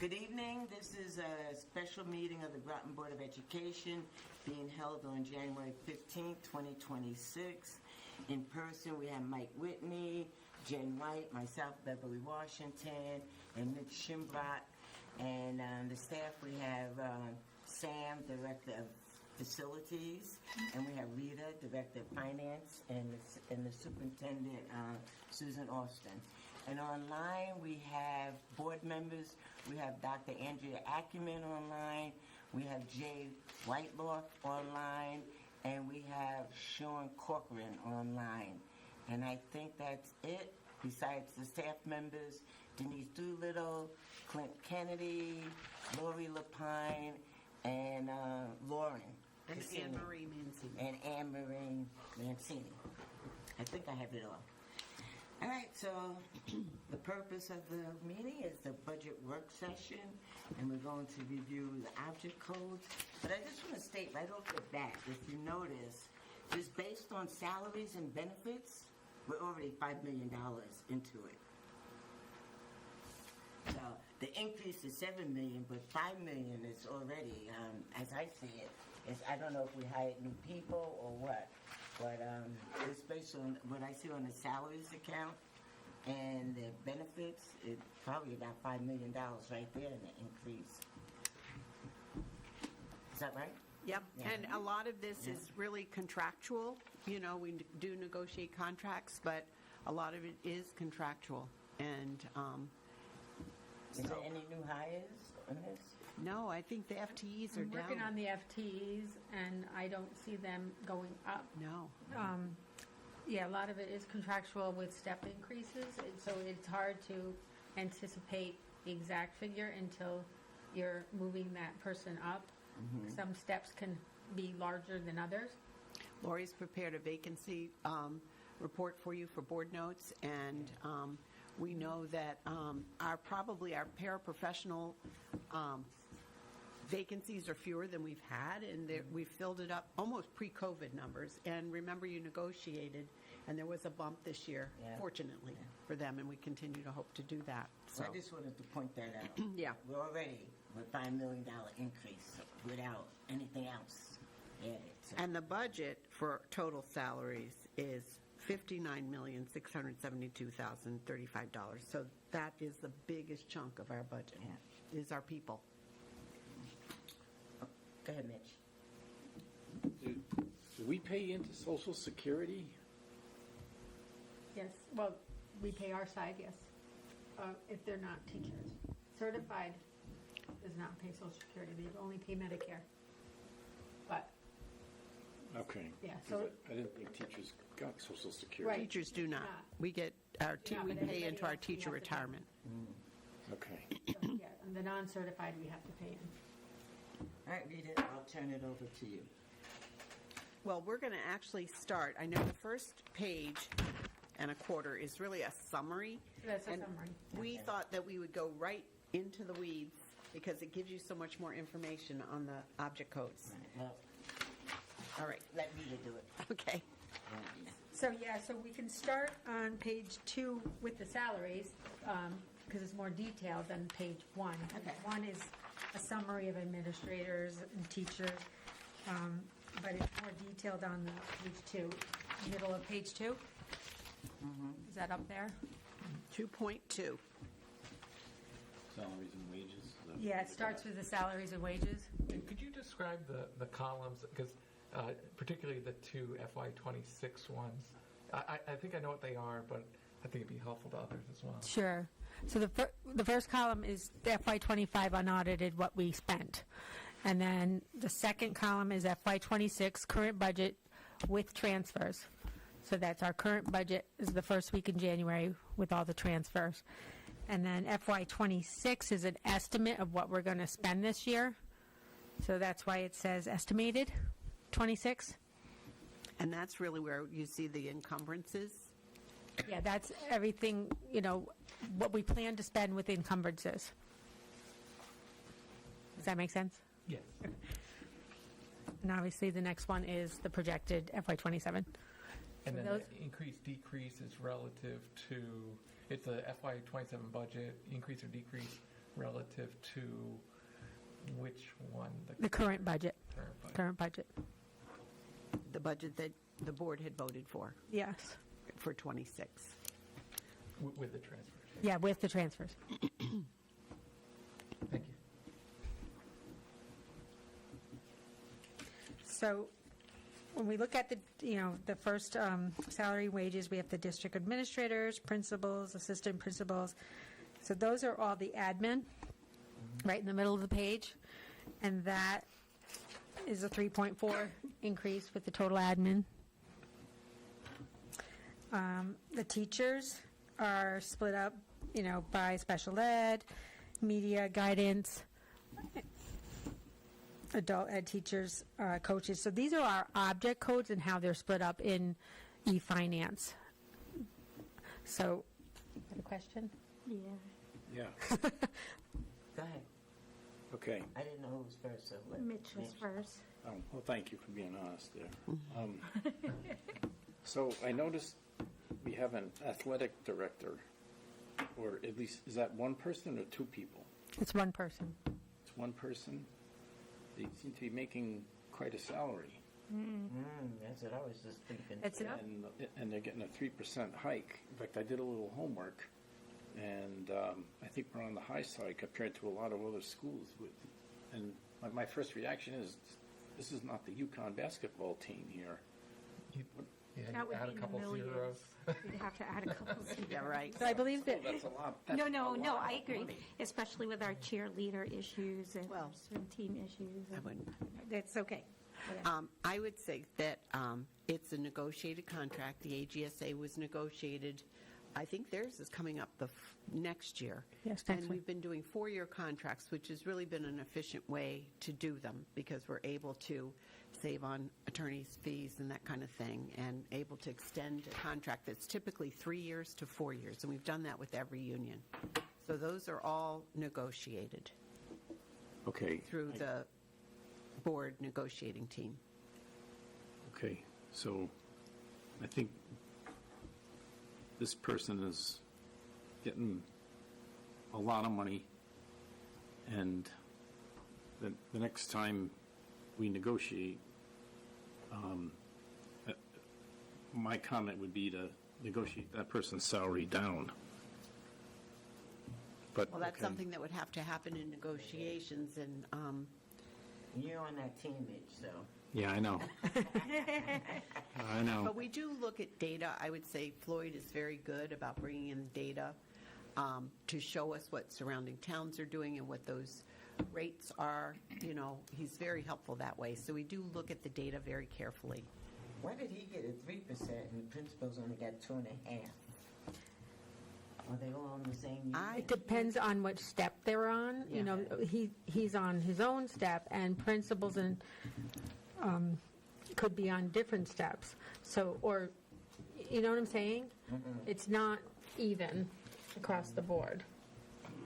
Good evening. This is a special meeting of the Groton Board of Education being held on January 15th, 2026. In person, we have Mike Whitney, Jen White, myself, Beverly Washington, and Mitch Shimbrock. And the staff, we have Sam, Director of Facilities, and we have Rita, Director of Finance, and the Superintendent, Susan Austin. And online, we have board members. We have Dr. Andrea Ackerman online. We have Jay Whitelaw online. And we have Sean Corcoran online. And I think that's it. Besides the staff members, Denise Doolittle, Clint Kennedy, Lori Lapine, and Lauren. And Cassini. Anne-Marie Mancini. And Anne-Marie Mancini. I think I have it all. All right, so the purpose of the meeting is the budget work session, and we're going to review the object codes. But I just want to state right off the bat, if you notice, just based on salaries and benefits, we're already $5 million into it. So the increase is $7 million, but $5 million is already, as I see it, I don't know if we hired new people or what. But it's based on what I see on the salaries account and the benefits. It's probably about $5 million right there in the increase. Is that right? Yep, Yeah. and a lot of this is really contractual. You know, we do negotiate contracts, but a lot of it is contractual. And Is there any new hires on this? no, I think the FTEs are I'm working down. on the FTEs, and I don't see them going up. No. Yeah, a lot of it is contractual with step increases, and so it's hard to anticipate the exact figure until you're moving that person up. Some steps can be larger than others. Lori's prepared a vacancy report for you for board notes, and we know that our paraprofessional vacancies are fewer than we've had, and we've filled it up almost pre-COVID numbers. And remember, you negotiated, and there was a bump this year, fortunately, for them, and we continue to hope to do that. So I just wanted to point that out. Yeah. We're already with $5 million increase without anything else added. So. And the budget for total salaries is $59,672,035. So that is the biggest chunk of our budget, is our people. Go ahead, Mitch. Do we pay into Social Security? Yes, well, we pay our side, yes, if they're not teachers. Certified does not pay Social Security, they only pay Medicare. But, Okay. Yeah, 'Cause so- I didn't think teachers got Social Security. Right. Teachers do not. Yeah. We get Yeah, we but pay everybody into our else we teacher have to pay. retirement. Okay. so, yeah, and the non-certified we have to pay in. All right, Rita, I'll turn it over to you. Well, we're going to actually start. I know the first page and a quarter is really a summary. That's a and summary. We thought that we would go right into the weeds because it gives you so much more information on the object codes. Well, All right. let Rita do it. Okay. So we can start on page 2 with the salaries, because it's more detailed than page 1. Okay. 1 is a summary of administrators and teachers, but it's more detailed on the page 2, middle of page 2. Is that up there? 2.2. Salaries and wages. Yeah, it starts with the salaries and wages. And could you describe the columns, because particularly the two FY26 ones? I think I know what they are, but I think it'd be helpful to others as well. Sure. So the first column is the FY25 unaudited, what we spent. And then the second column is FY26 current budget with transfers. So that's our current budget is the first week in January with all the transfers. And then FY26 is an estimate of what we're going to spend this year. So that's why it says estimated 26. And that's really where you see the encumbrances. Yeah, that's everything, what we plan to spend with encumbrances. Does that make sense? Yes. And obviously, the next one is the projected FY27. And then those- the increase, decrease is relative to, it's a FY27 budget, increase or decrease relative to which one? The current budget, current budget. current budget. The budget that the board had voted Yes. for 26. With the transfers. Yeah, with the transfers. Thank you. So when we look at the first salary wages, we have the district administrators, principals, assistant principals. So those are all the admin, right in the middle of the page. And that is a 3.4 increase with the total admin. The teachers are split up, by special ed, media, guidance, adult ed teachers, coaches. So these are our object codes and how they're split up in e-finance. So, got a question? Yeah, Go ahead. okay. I didn't know who was first, so let Mitch was first. Oh, well, thank you for being honest there. So I noticed we have an athletic director, or at least, is that one person or two people? It's one person. It's one person? They seem to be making quite a salary. That's what I was just thinking. It's And they're getting a 3% hike. In fact, I did a little homework, and I think we're on the high side compared to a lot of other schools. And my first reaction is, this is not the Yukon basketball team here. Yeah, That you would add be a couple millions. zeros. We'd have to add a couple zeros. Yeah, right. So I believe that, That's a lot. No, I agree, especially with our cheerleader issues and our Well, swim team issues. I wouldn't. That's okay. I would say that it's a negotiated contract. The AGSA was negotiated. I think theirs is coming up next year. Yes, next And year. we've been doing 4-year contracts, which has really been an efficient way to do them because we're able to save on attorney's fees and that kind of thing, and able to extend a contract that's typically 3 years to 4 years. And we've done that with every union. So those are all negotiated Okay. through the board negotiating team. Okay, so I think this person is getting a lot of money, and the next time we negotiate, my comment would be to negotiate that person's salary down. But, Well, that's okay. something that would have to happen in negotiations, and You're on that team, Mitch, so. Yeah, I know. I know. but we do look at data. I would say Floyd is very good about bringing in data to show us what surrounding towns are doing and what those rates are. He's very helpful that way. So we do look at the data very carefully. Why did he get a 3% and the principals only got 2.5%? Are they all on the same unit? it depends on which step they're on. Yeah. He's on his own step, and principals and could be on different steps. So, or, you know what I'm saying? It's not even across the board.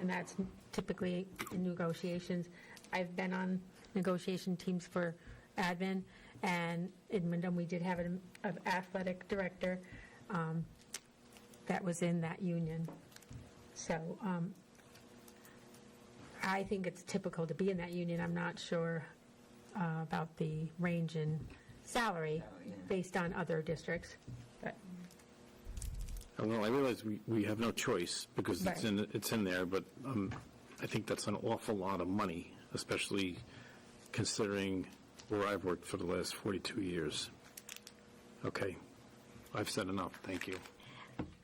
And that's typically in negotiations. I've been on negotiation teams for admin, and in Wyndham, we did have an athletic director that was in that union. So I think it's typical to be in that union. I'm not sure about the range in salary based on other districts. But Well, I realize we have no choice because Right. it's in there, but I think that's an awful lot of money, especially considering where I've worked for the last 42 years. Okay, I've said enough, thank you.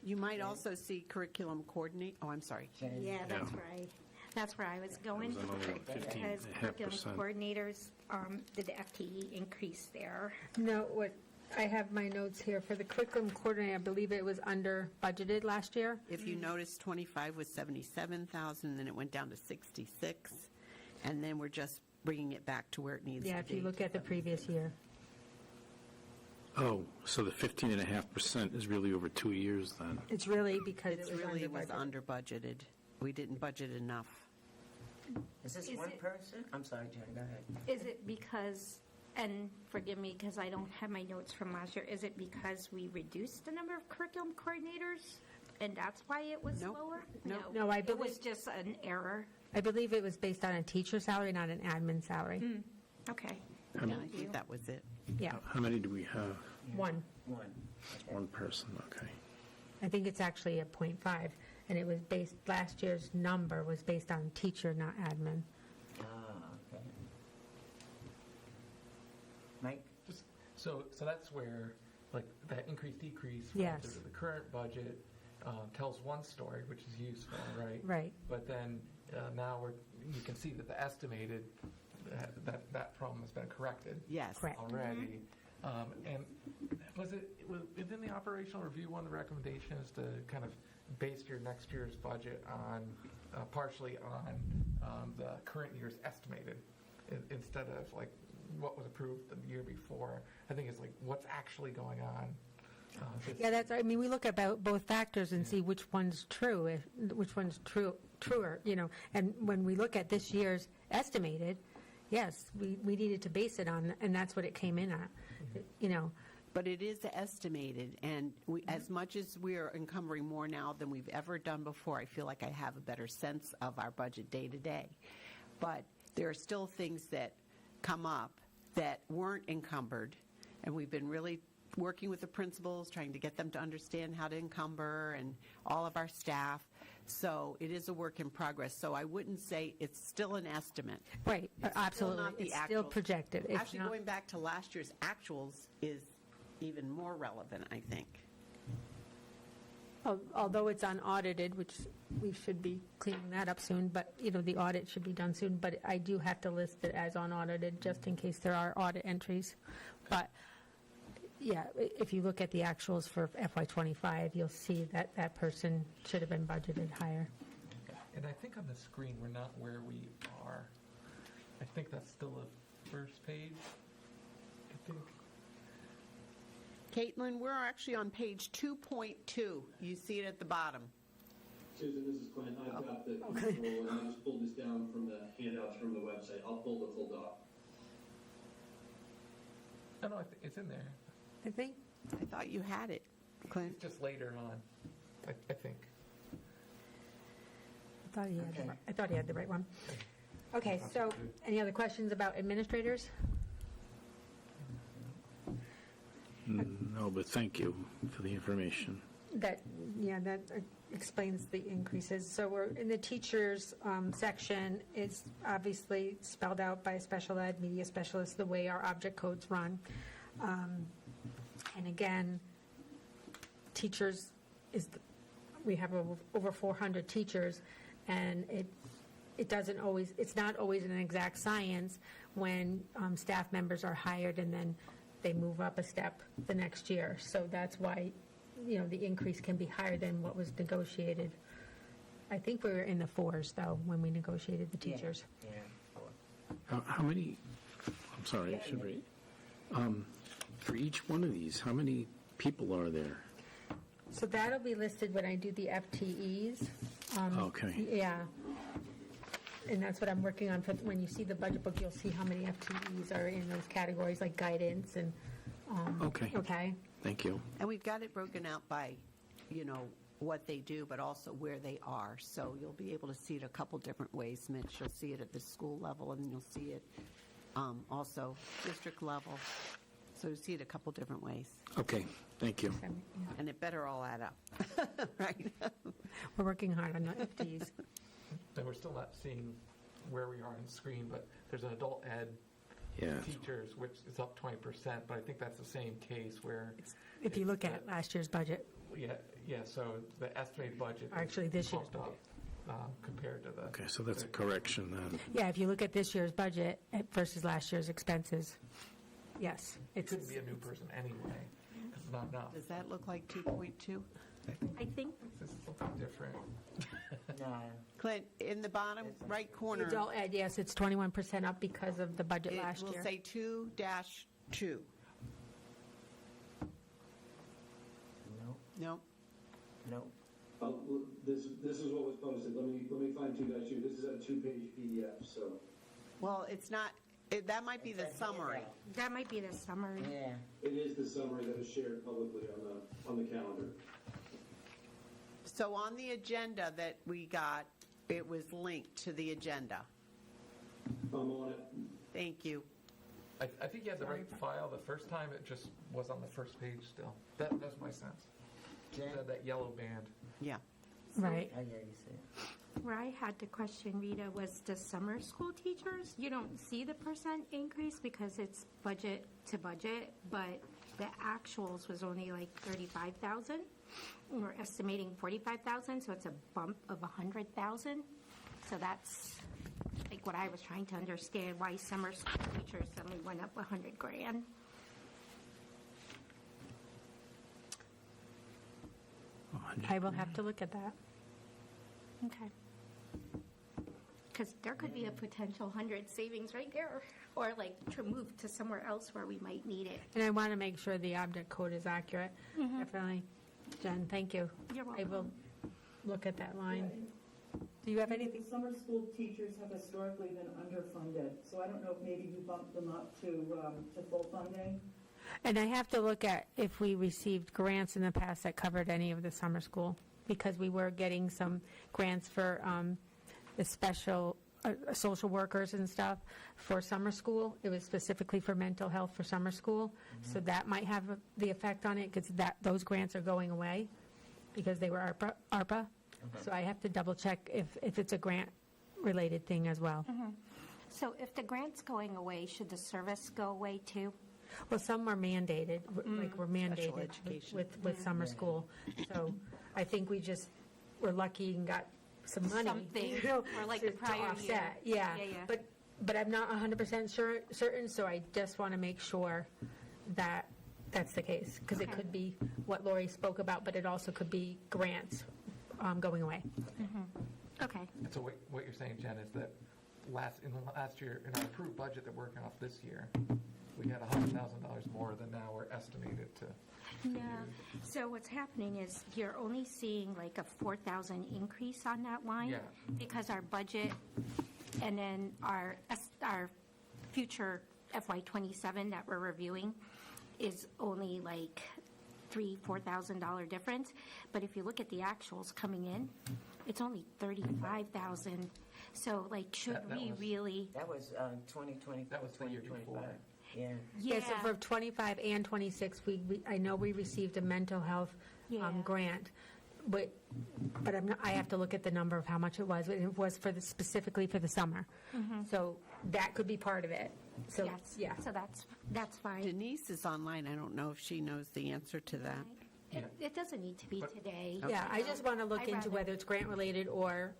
You might also see curriculum coordinate. Oh, I'm sorry. Yeah, that's where I was going. That was another Because curriculum 15.5%. coordinators, did the FTE increase there? no, what I have my notes here for the curriculum coordinator. I believe it was under budgeted last year. If you notice, 25 was 77,000, then it went down to 66, and then we're just bringing it back to where it needs Yeah, to if be. you look at the previous year. Oh, so the 15.5% is really over 2 years then? It's really because It it was really under was budget. under budgeted. We didn't budget enough. Is this Is one it- person? I'm sorry, Jen, go ahead. Is it because, and forgive me because I don't have my notes from last year, is it because we reduced the number of curriculum coordinators? And that's why it was Nope. lower? Nope. No, I It believe- was just an error. I believe it was based on a teacher salary, not an admin salary. Okay. Yeah, I think that was it. Yeah, How many do we have? one. One. One person, okay. I think it's actually a .5, and it was based, last year's number was based on teacher, not admin. Ah, okay. Mike? So that's where, like, that increase decrease Yes. relative to the current budget tells one story, which is useful, right? Right. But then now you can see that the estimated that problem has been corrected. Yes. Correct. Already. And was within the operational review, one of the recommendations to kind of base your next year's budget on partially on the current year's estimated instead of like what was approved the year before. I think it's like what's actually going on. Yeah, that's, I mean, we look at both factors and see which one's true, which one's truer, and when we look at this year's estimated, yes, we needed to base it on, and that's what it came in at, But it is estimated, and as much as we are encumbering more now than we've ever done before, I feel like I have a better sense of our budget day to day. But there are still things that come up that weren't encumbered, and we've been really working with the principals, trying to get them to understand how to encumber, and all of our staff. So it is a work in progress. So I wouldn't say it's still an estimate. Right, It's still absolutely. not the It's still actuals. projected. It's Actually, not- going back to last year's actuals is even more relevant, I think. Although it's unaudited, which we should be cleaning that up soon, but, the audit should be done soon, but I do have to list it as unaudited, just in case there are audit entries. But, yeah, if you look at the actuals for FY25, you'll see that that person should have been budgeted higher. And I think on the screen we're not where we are. I think that's still the first page. I think. Caitlin, we're actually on page 2.2. You see it at the bottom. Susan, this is Clint. I've got the control, and I just pulled this down from the handouts from the website. I'll pull the full doc. Oh, no, it's in there. I think, I thought you had it, Clint. It's just later on, I think. I thought he had the right one. Okay, so, any other questions about administrators? No, but thank you for the information. That explains the increases. So we're in the teachers section. It's obviously spelled out by special ed, media specialists, the way our object codes run. And again, teachers we have over 400 teachers, and it's not always an exact science when staff members are hired and then they move up a step the next year. So that's why, the increase can be higher than what was negotiated. I think we were in the 4s, though, when we negotiated the teachers. Yeah. How many, I'm sorry, I should read. For each one of these, how many people are there? So that'll be listed when I do the FTEs. Okay. Yeah. And that's what I'm working on. When you see the budget book, you'll see how many FTEs are in those categories, like guidance and, Okay. okay? Thank you. And we've got it broken out by, what they do, but also where they are. So you'll be able to see it a couple different ways, Mitch. You'll see it at the school level, and you'll see it also district level. So you see it a couple different ways. Okay, thank you. And it better all add up, right? We're working hard on the FTEs. And we're still not seeing where we are on the screen, but there's an adult ed Yeah. teachers, which is up 20%, but I think that's the same case where. If you look at last year's budget, Yeah, so the estimated budget. is Actually, this year's bumped up compared to the. Okay, so that's a correction then. yeah, if you look at this year's budget versus last year's expenses, yes. It couldn't be a new person anyway, because it's not enough. Does that look like 2.2? I think This is something different. No. Clint, in the bottom right corner, Adult ed, yes, it's 21% up because of the budget it last will year. say 2-2. No. No? No. This is what was posted. Let me find 2-2. This is a 2-page PDF. So Well, it's not, that might be the summary. that might be the summary. Yeah. it is the summary that was shared publicly on the calendar. So on the agenda that we got, it was linked to the agenda. I'm on it. Thank you. I think you had the right file the first time, it just was on the first page still. That's my sense. Jen? That yellow band. Yeah. Right. Oh, yeah, you said. Where I had the question, Rita, was the summer school teachers. You don't see the percent increase because it's budget to budget, but the actuals was only like 35,000. We're estimating 45,000, so it's a bump of 100,000. So that's like what I was trying to understand, why summer school teachers suddenly went up 100 grand. I will have to look at that. Okay. Because there could be a potential 100 savings right there, or like to move to somewhere else where we might need it. And I want to make sure the object code is accurate. Definitely. Jen, thank you. You're I will welcome. look at that line. Do you have anything? Summer school teachers have historically been underfunded, so I don't know if maybe you bumped them up to full funding. And I have to look at if we received grants in the past that covered any of the summer school, because we were getting some grants for the special social workers and stuff for summer school. It was specifically for mental health for summer school, so that might have the effect on it, because those grants are going away because they were ARPA. So I have to double check if it's a grant-related thing as well. So if the grant's going away, should the service go away too? Well, some are mandated, like we're mandated education. with summer school. So I think we just were lucky and got some money. Something, you know, or like to the prior year. offset. Yeah. But I'm not 100% certain, so I just want to make sure that that's the case. Because it Okay. could be what Lori spoke about, but it also could be grants going away. Okay. And so what you're saying, Jen, is that in the last year, in our approved budget that we're working off this year, we had $100,000 more than now we're estimated to. Yeah. So what's happening is you're only seeing like a 4,000 increase on that line. Yeah. Because our budget and then our future FY27 that we're reviewing is only like $4,000 difference. But if you look at the actuals coming in, it's only 35,000. So like, should That we was- really? That was 2020, That was the year 2025. before. Yeah. Yeah, so for 25 and 26, I know we received a mental health Yeah. grant, but I have to look at the number of how much it was. It was specifically for the summer. So that could be part of it. So, Yes. yeah. So that's fine. Denise is online. I don't know if she knows the answer to that. It doesn't need to be today. Yeah, I just want to look I'd into rather- whether it's grant-related or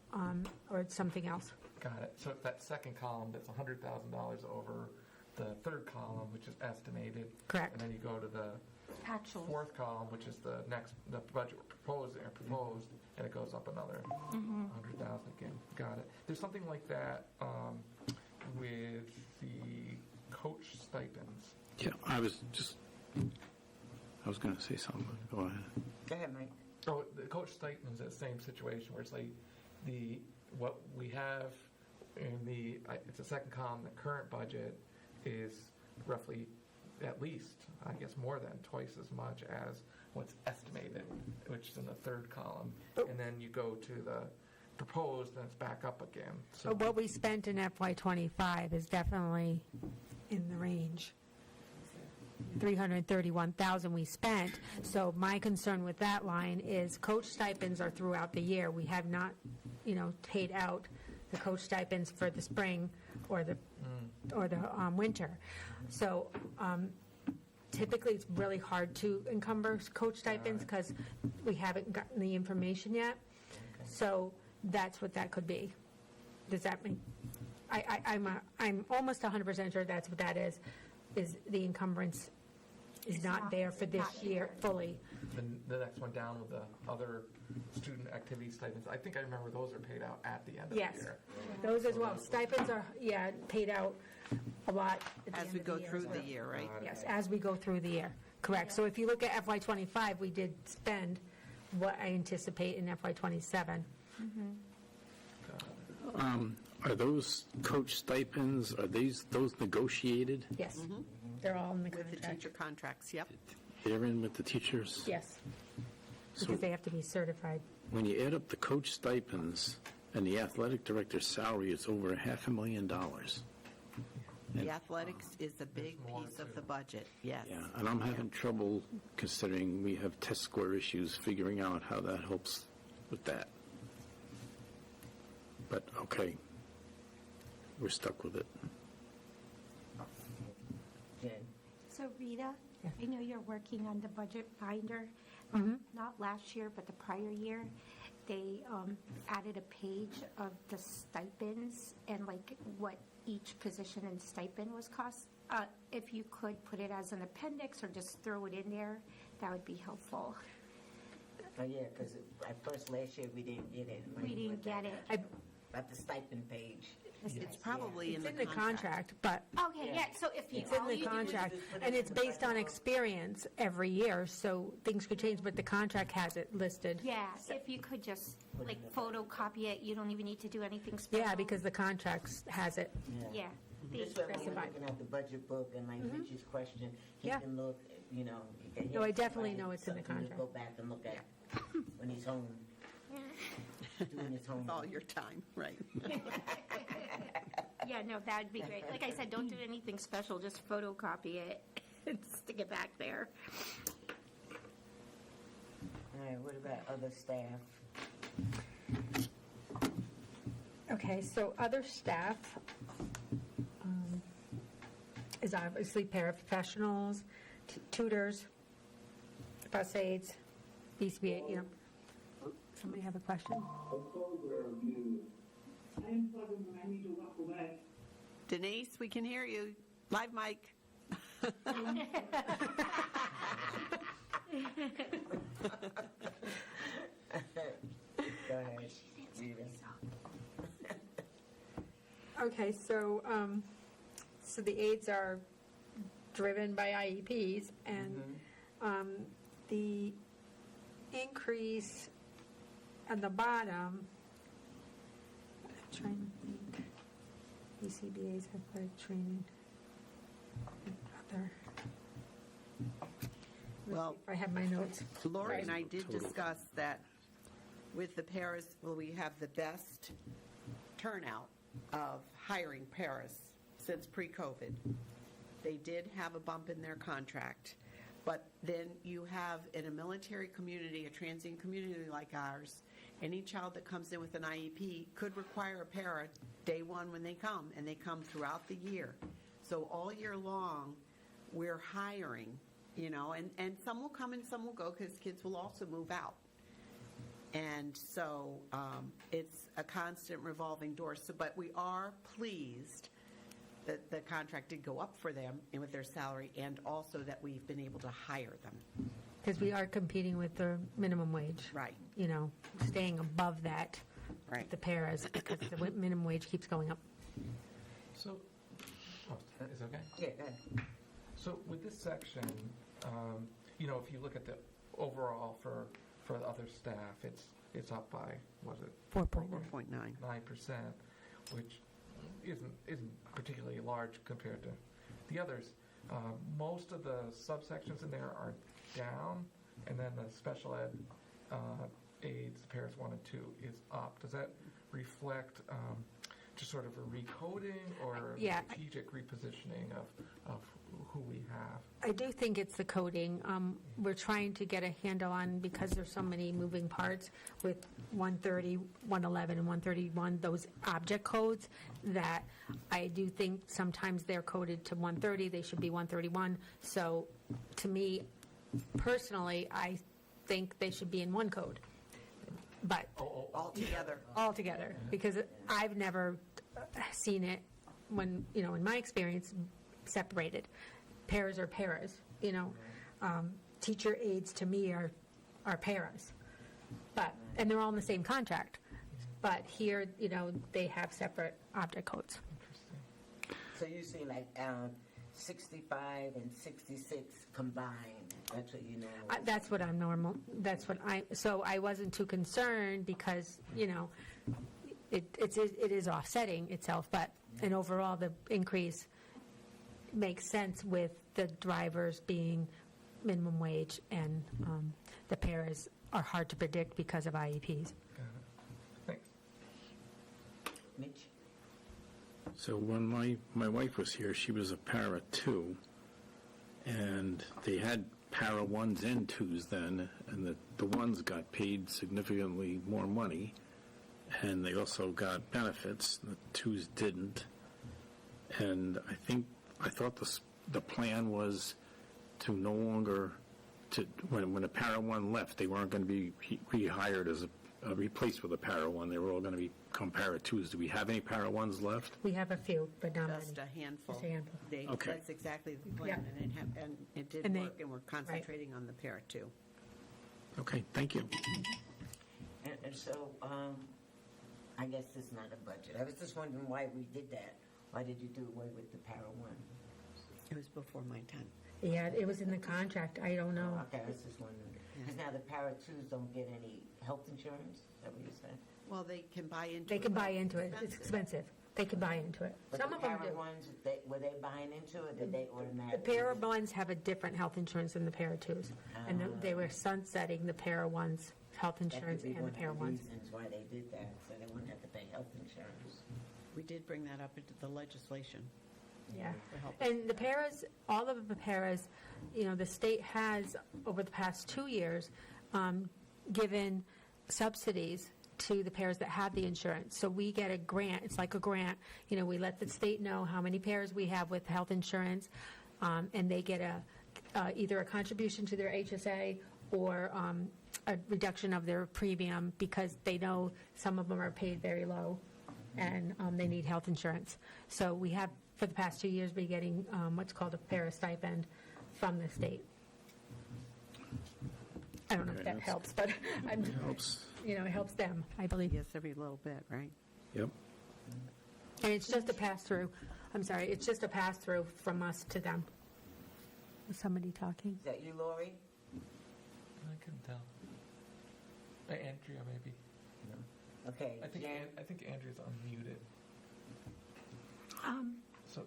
something else. Got it. So it's that second column that's $100,000 over the third column, which is estimated. Correct. And then you go to the Actuals. fourth column, which is the budget proposed, and it goes up another 100,000 again. Got it. There's something like that with the coach stipends. Yeah, I was going to say something, but go ahead. Go ahead, Mike. Oh, the coach stipends, that same situation where it's like what we have in it's the second column, the current budget is roughly at least, I guess, more than twice as much as what's estimated, which is in the third column. And then you go to the proposed, and it's back up again. So But what we spent in FY25 is definitely in the range. 331,000 we spent. So my concern with that line is coach stipends are throughout the year. We have not, paid out the coach stipends for the spring or the winter. So typically, it's really hard to encumber coach stipends because we haven't gotten the information yet. So that's what that could be. Does that mean? I'm almost 100% sure that's what that is the encumbrance is not there for this year fully. then the next one down with the other student activity stipends, I think I remember those are paid out at the end of Yes, the year. those as well. Stipends are, paid out a lot at the As end we of the go year through as the well. year, right? Yes, as we go through the year, correct. So if you look at FY25, we did spend what I anticipate in FY27. Are those coach stipends, those negotiated? Yes, they're all in the With the contract. teacher contracts, yep. They're in with the teachers? Yes, So- because they have to be certified when you add up the coach stipends and the athletic director's salary, it's over $500,000. The athletics is a big more piece of too. the budget, yes. Yeah, and I'm having trouble, considering we have test score issues, figuring out how that helps with that. But, okay, we're stuck with it. Jen? So Rita, I know you're working on the budget binder. Not last year, but the prior year, they added a page of the stipends and like what each position and stipend was cost. If you could put it as an appendix or just throw it in there, that would be helpful. Oh, yeah, because at first last year, we didn't get it. We didn't get it. About the stipend page. It's probably It's in in the contract, but Okay, yeah, so if you. it's in all the you do is- contract, just put it and in it's the based on budget book. experience every year, so things could change, but the contract has it listed. Yeah, if you could just like photocopy it, you don't even need to do anything special. Yeah, because the contract has it. Yeah. Just when we're Specified. looking at the budget book and like Rich's question, he Yeah. can look, you know. he can No, I have definitely somebody- know it's in the something to contract. Go back and look at when he's home, doing his All homework. your time, right. Yeah, no, that'd be great. Like I said, don't do anything special, just photocopy it and stick it back there. All right, what about other staff? Okay, so other staff is obviously paraprofessionals, tutors, bus aides, BCBA, you know. Somebody have a question? I am plugging when I need to walk away. Denise, we can hear you. Live mic. Go ahead. Rita. Okay, so, so the aides are driven by IEPs, and the increase at the bottom, I'm trying to think, BCBA's athletic training. Other. Well, If I have my notes. Lori and I did discuss that with the paras, well, we have the best turnout of hiring paras since pre-COVID. They did have a bump in their contract, but then you have in a military community, a transient community like ours, any child that comes in with an IEP could require a para day one when they come, and they come throughout the year. So all year long, we're hiring, you know, and some will come and some will go because kids will also move out. And so it's a constant revolving door. So, but we are pleased that the contract did go up for them and with their salary, and also that we've been able to hire them. Because we are competing with the minimum wage. Right. You know, staying above that. Right. The paras, because the minimum wage keeps going up. So, is it okay? Yeah, go ahead. So with this section, you know, if you look at the overall for the other staff, it's up by, what is it? 4.9. 4.9. 9%, which isn't particularly large compared to the others. Most of the subsections in there are down, and then the special ed aids, paras 1 and 2, is up. Does that reflect just sort of a recoding or Yeah. strategic repositioning of who we have? I do think it's the coding. We're trying to get a handle on, because there's so many moving parts with 130, 111, and 131, those object codes, that I do think sometimes they're coded to 130, they should be 131. So to me, personally, I think they should be in one code. But All together. altogether, because I've never seen it when, you know, in my experience, separated. Paras are paras, you know. Teacher aides to me are paras. But, and they're all in the same contract. But here, you know, they have separate object codes. So you see like 65 and 66 combined. That's what you know. That's what I'm normal, so I wasn't too concerned because, you know, it is offsetting itself, but, and overall, the increase makes sense with the drivers being minimum wage and the paras are hard to predict because of IEPs. Thanks. Mitch? So when my wife was here, she was a para too, and they had para ones and twos then, and the ones got paid significantly more money, and they also got benefits. The twos didn't, and I thought the plan was to no longer when a para one left, they weren't going to be rehired as replaced with a para one. They were all going to become para twos. Do we have any para ones left? We have a few, but not many. Just a handful. Just a handful. Okay. That's exactly the plan, and it did And they- work, and we're concentrating on the para two. Okay, thank you. And so, I guess it's not a budget. I was just wondering why we did that. Why did you do away with the para one? It was before my time. Yeah, it was in the contract. I don't know. Okay, I was just wondering. Because now the para twos don't get any health insurance? Is that what you're saying? Well, they can buy into it. They can but buy into it. It's expensive. They can buy into it. But Some the of them para do. ones, were they buying into it, or did they The automatically? para ones have a different health insurance than the para twos. And they were sunsetting the para ones, health That could insurance be and one the of para the ones. reasons why they did that, so they wouldn't have to pay health insurance. We did bring that up into the legislation. Yeah. For help. And the paras, all of the paras, the state has, over the past 2 years, given subsidies to the paras that have the insurance. So we get a grant, it's like a grant, we let the state know how many paras we have with health insurance, and they get either a contribution to their HSA or a reduction of their premium because they know some of them are paid very low and they need health insurance. So we have, for the past 2 years, been getting what's called a para stipend from the state. I don't know if Okay, that that's- helps, but It helps. it helps them, I believe. Yes, every little bit, right? Yep. And it's just a pass-through. I'm sorry, it's just a pass-through from us to them. Was somebody talking? Is that you, Lori? I couldn't tell. Andrea, maybe. Okay, I think Jan? I think Andrea's unmuted.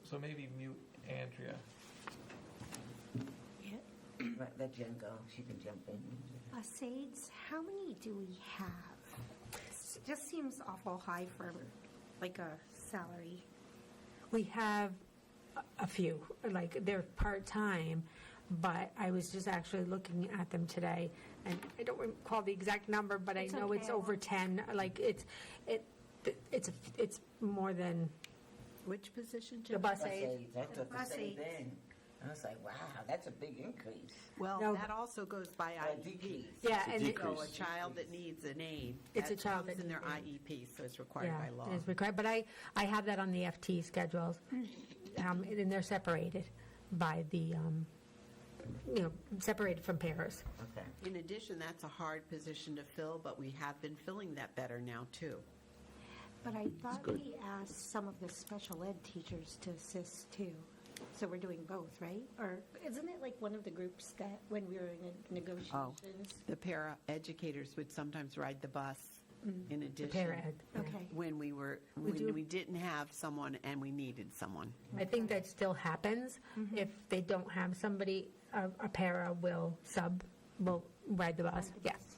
So maybe mute Andrea. Let Jen go, she can jump in. SAIDs, how many do we have? It just seems awful high for like a salary. We have a few, like they're part-time, but I was just actually looking at them today, and I don't recall the exact number, but I It's know it's okay. over 10. Like it's more than Which position, the Jim? bus Bus aid. aides, I thought the Bus same aides. thing. I was like, wow, that's a big increase. Well, No, that also goes by IEP. decrease. Yeah, It's a and decrease. So a child that needs an aid. It's a that child comes that in their needs IEP, so it's required yeah, by law. it is required. But I have that on the FT schedules, and they're separated by the separated from pairs. Okay. In addition, that's a hard position to fill, but we have been filling that better now, too. But I thought we asked some of the special ed teachers to assist too. So we're doing both, right? Or isn't it like one of the groups that when we were in negotiations? The para educators would sometimes ride the bus in The addition. para ed. yeah. Okay. When do. we didn't have someone and we needed someone. I think that still happens. If they don't have somebody, a para will ride the bus. Yes.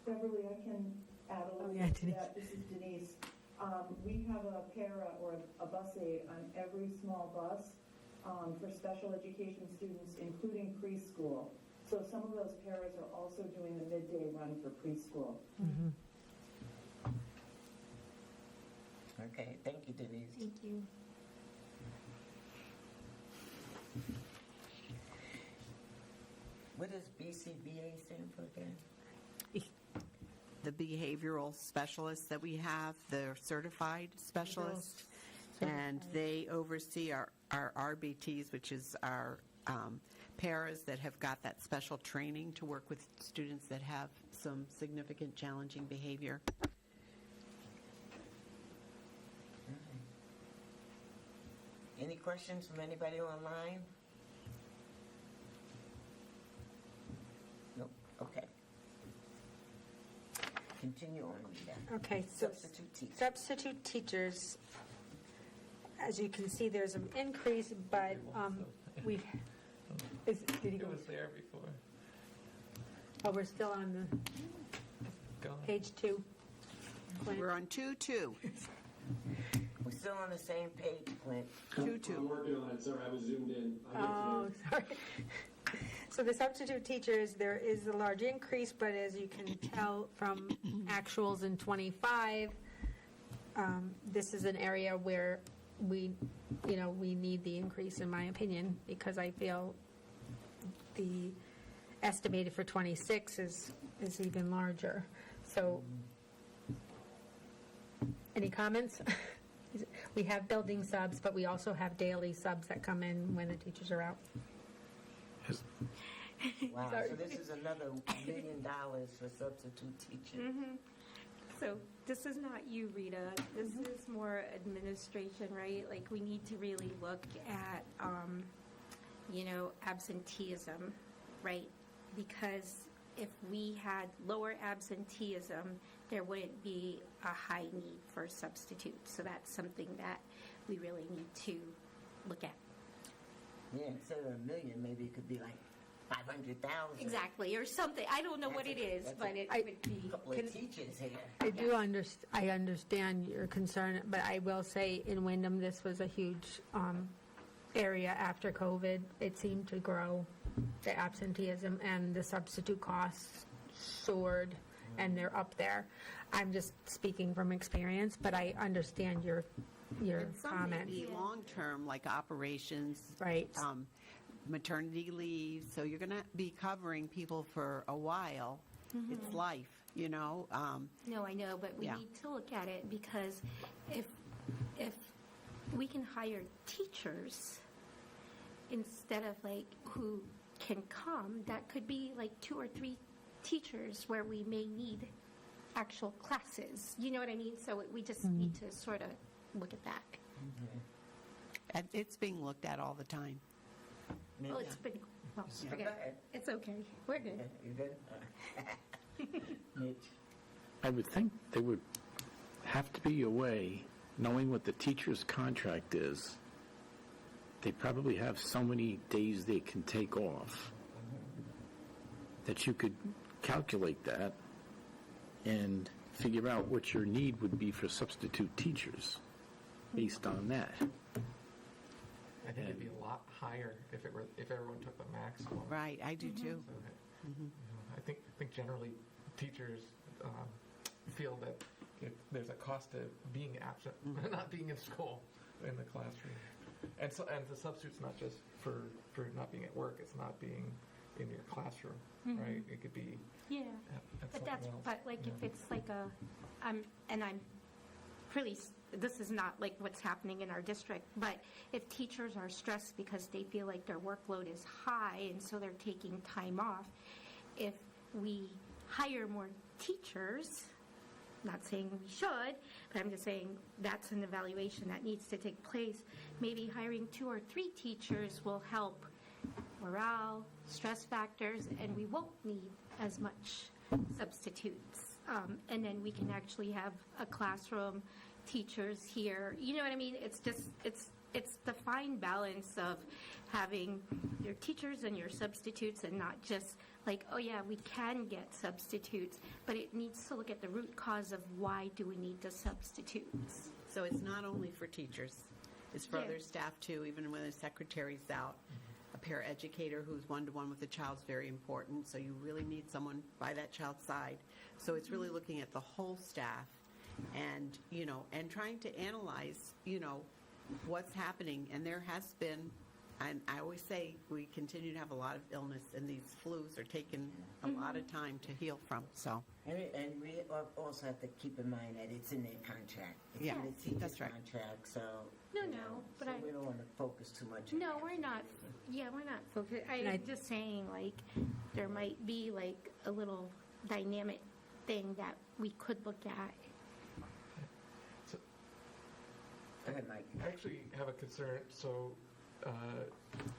Beverly, I can add a little yeah, bit to Denise. that. This is Denise. We have a para or a bus aide on every small bus for special education students, including preschool. So some of those paras are also doing the midday run for preschool. Okay, thank you, Denise. Thank you. What does BCBA stand for again? The behavioral specialists that we have, they're certified specialists, and they oversee our RBTs, which is our paras that have got that special training to work with students that have some significant challenging behavior. Any questions from anybody online? Nope, okay. Continue on, Rita. Okay, so Substitute teacher. substitute teachers, as you can see, there's an increase, but did he It go? was there before. Oh, we're still on the Go ahead. page 2. Clint. We're on 2-2. We're still on the same page, Clint. I'm 2-2. working on it, sorry, I was zoomed in. I get to Oh, sorry. So the substitute teachers, there is a large increase, but as you can tell from actuals in '25, this is an area where we need the increase, in my opinion, because I feel the estimated for '26 is even larger. So, any comments? We have building subs, but we also have daily subs that come in when the teachers are out. Wow, Sorry. so this is another $1 million for substitute teaching. So this is not you, Rita. This is more administration, right? Like, we need to really look at, absenteeism, right? Because if we had lower absenteeism, there wouldn't be a high need for substitutes. So that's something that we really need to look at. Yeah, instead of $1 million, maybe it could be like 500,000. Exactly, or something. I don't know what it is, That's but a- it would be. Couple of teachers here. I understand your concern, but I will say in Wyndham, this was a huge area after COVID. It seemed to grow, the absenteeism, and the substitute costs soared, and they're up there. I'm just speaking from experience, but I understand your And some may comment. be long-term, like operations. Right. Maternity leave, so you're going to be covering people for a while. It's life, No, I know, but we Yeah. need to look at it, because if we can hire teachers instead of who can come, that could be 2 or 3 teachers where we may need actual classes. You know what I mean? So we just need to sort of look at that. And it's being looked at all the time. Well, it's been, forget Okay. it. It's okay. We're good. Yeah, you good? Mitch? I would think there would have to be a way, knowing what the teacher's contract is, they probably have so many days they can take off, that you could calculate that and figure out what your need would be for substitute teachers based on that. I think it'd be a lot higher if everyone took the maximum. Right, I do too. So I think generally teachers feel that there's a cost to being absent, not being in school, in the classroom. And the substitute's not just for not being at work, it's not being in your classroom, right? It could be Yeah. at But something else. if it's I'm really, this is not what's happening in our district, but if teachers are stressed because they feel like their workload is high and so they're taking time off, if we hire more teachers, not saying we should, but I'm just saying that's an evaluation that needs to take place. Maybe hiring 2 or 3 teachers will help morale, stress factors, and we won't need as much substitutes. And then we can actually have a classroom, teachers here. You know what I mean? It's just, it's the fine balance of having your teachers and your substitutes, and not just oh yeah, we can get substitutes, but it needs to look at the root cause of why do we need the substitutes. So it's not only for teachers, it's for Yeah. other staff too, even when the secretary's out. A paraeducator who's one-to-one with the child is very important, so you really need someone by that child's side. So it's really looking at the whole staff and, and trying to analyze, what's happening. And there has been, and I always say, we continue to have a lot of illness, and these flus are taking a lot of time to heal from, so. And we also have to keep in mind that it's in their contract. It's Yeah, in the teacher's that's right. contract, so. No, you no, know, but so I- we don't want to focus too much. on No, that. we're not. Yeah, we're not focused. I- I'm just saying, there might be a little dynamic thing that we could look at. So Go ahead, Mike. I actually have a concern. So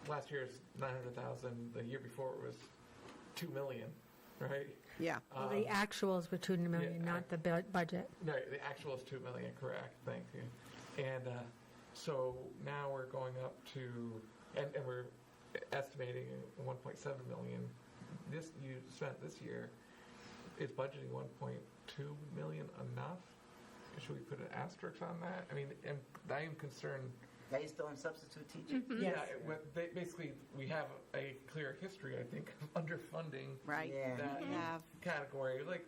last year's 900,000. The year before it was 2 million, right? Yeah. Well, the actuals were 2 million, yeah, not the budget. No, the actual is 2 million, correct? Thank you. And so now we're going up to, and we're estimating 1.7 million this you spent this year, is budgeting 1.2 million enough? Should we put an asterisk on that? I mean, I am concerned. Based on substitute teachers? Yeah, basically, we have a clear history, I think, of underfunding Right. Yeah. that We have. category. Like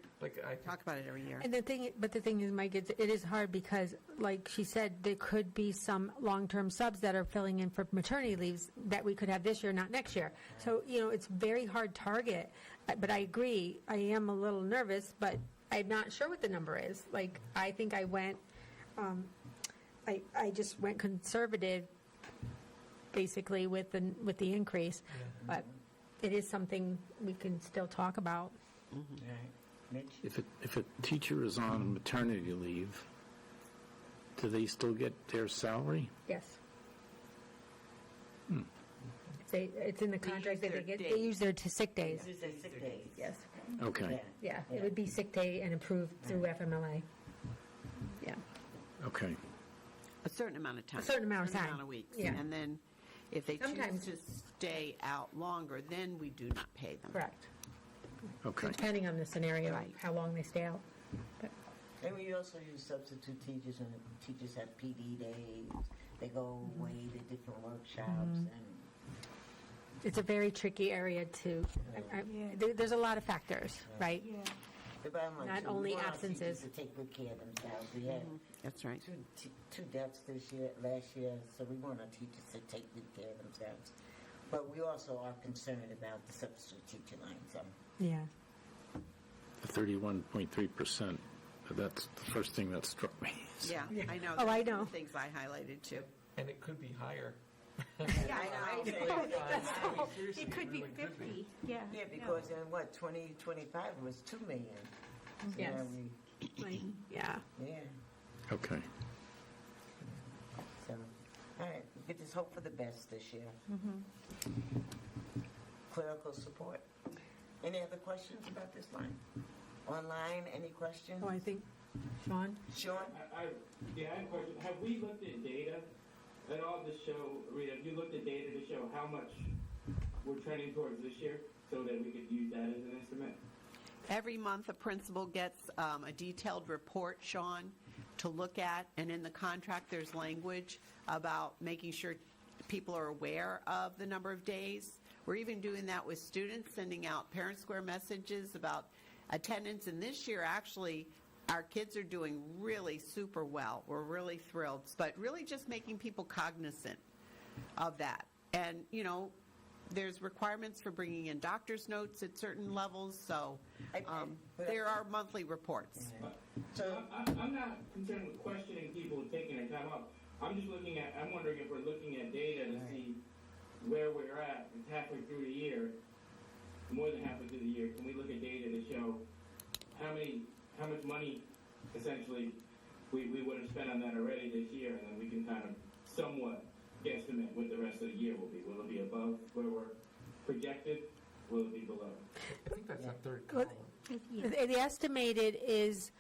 I Talk about it every year. And the thing is, Mike, it is hard because, like she said, there could be some long-term subs that are filling in for maternity leaves that we could have this year, not next year. So, it's very hard target. But I agree, I am a little nervous, but I'm not sure what the number is. Like, I think I went, I just went conservative, basically, with the increase. But it is something we can still talk about. All right. Mitch? If a teacher is on maternity leave, do they still get their salary? Yes. It's in the contract that their they use their sick days. This is sick days. Yes. Okay, Yeah, it would be sick day and approved through FMLA. Yeah. okay. A certain amount of time. A certain amount of time. amount of weeks. Yeah. And then if they Sometimes- choose to stay out longer, then we do not pay them. Correct. Okay. Depending on the scenario, Right. how long they stay out. But And we also use substitute teachers, and teachers have PD days. They go away to different workshops, and it's a very tricky area to, there's a lot of factors, right? the bottom line, Not too, we only want our teachers absences. to take good care of themselves. We had That's right. two deaths last year, so we want our teachers to take good care of themselves. But we also are concerned about the substitute teacher line. So Yeah. The 31.3%, that's the first thing that struck me. Yeah, I know. Oh, I That's one know. of the things I highlighted too. and it could be higher. Yeah, I know. It could be 50, yeah. yeah, because in 2025 it was $2 million. So Yes. now Like, yeah. yeah. Okay. So, all right, we could just hope for the best this year. Clerical support. Any other questions about this line? Online, any questions? Oh, I think, Sean? Sean? I have a question. Have we looked at data at all to show, Rita, have you looked at data to show how much we're trending towards this year so that we could use that as an instrument? Every month, a principal gets a detailed report, Sean, to look at, and in the contract, there's language about making sure people are aware of the number of days. We're even doing that with students, sending out parent square messages about attendance, and this year, actually, our kids are doing really super well. We're really thrilled, but really just making people cognizant of that. And, there's requirements for bringing in doctor's notes at certain levels, so there are monthly reports. So, I'm not concerned with questioning people taking their time off. I'm wondering if we're looking at data to see where we're at. It's halfway through the year, more than halfway through the year. Can we look at data to show how much money, essentially, we would have spent on that already this year, and then we can kind of somewhat guesstimate what the rest of the year will be. Will it be above where we're projected? Will it be below? I think that's that third Well, column. The estimated is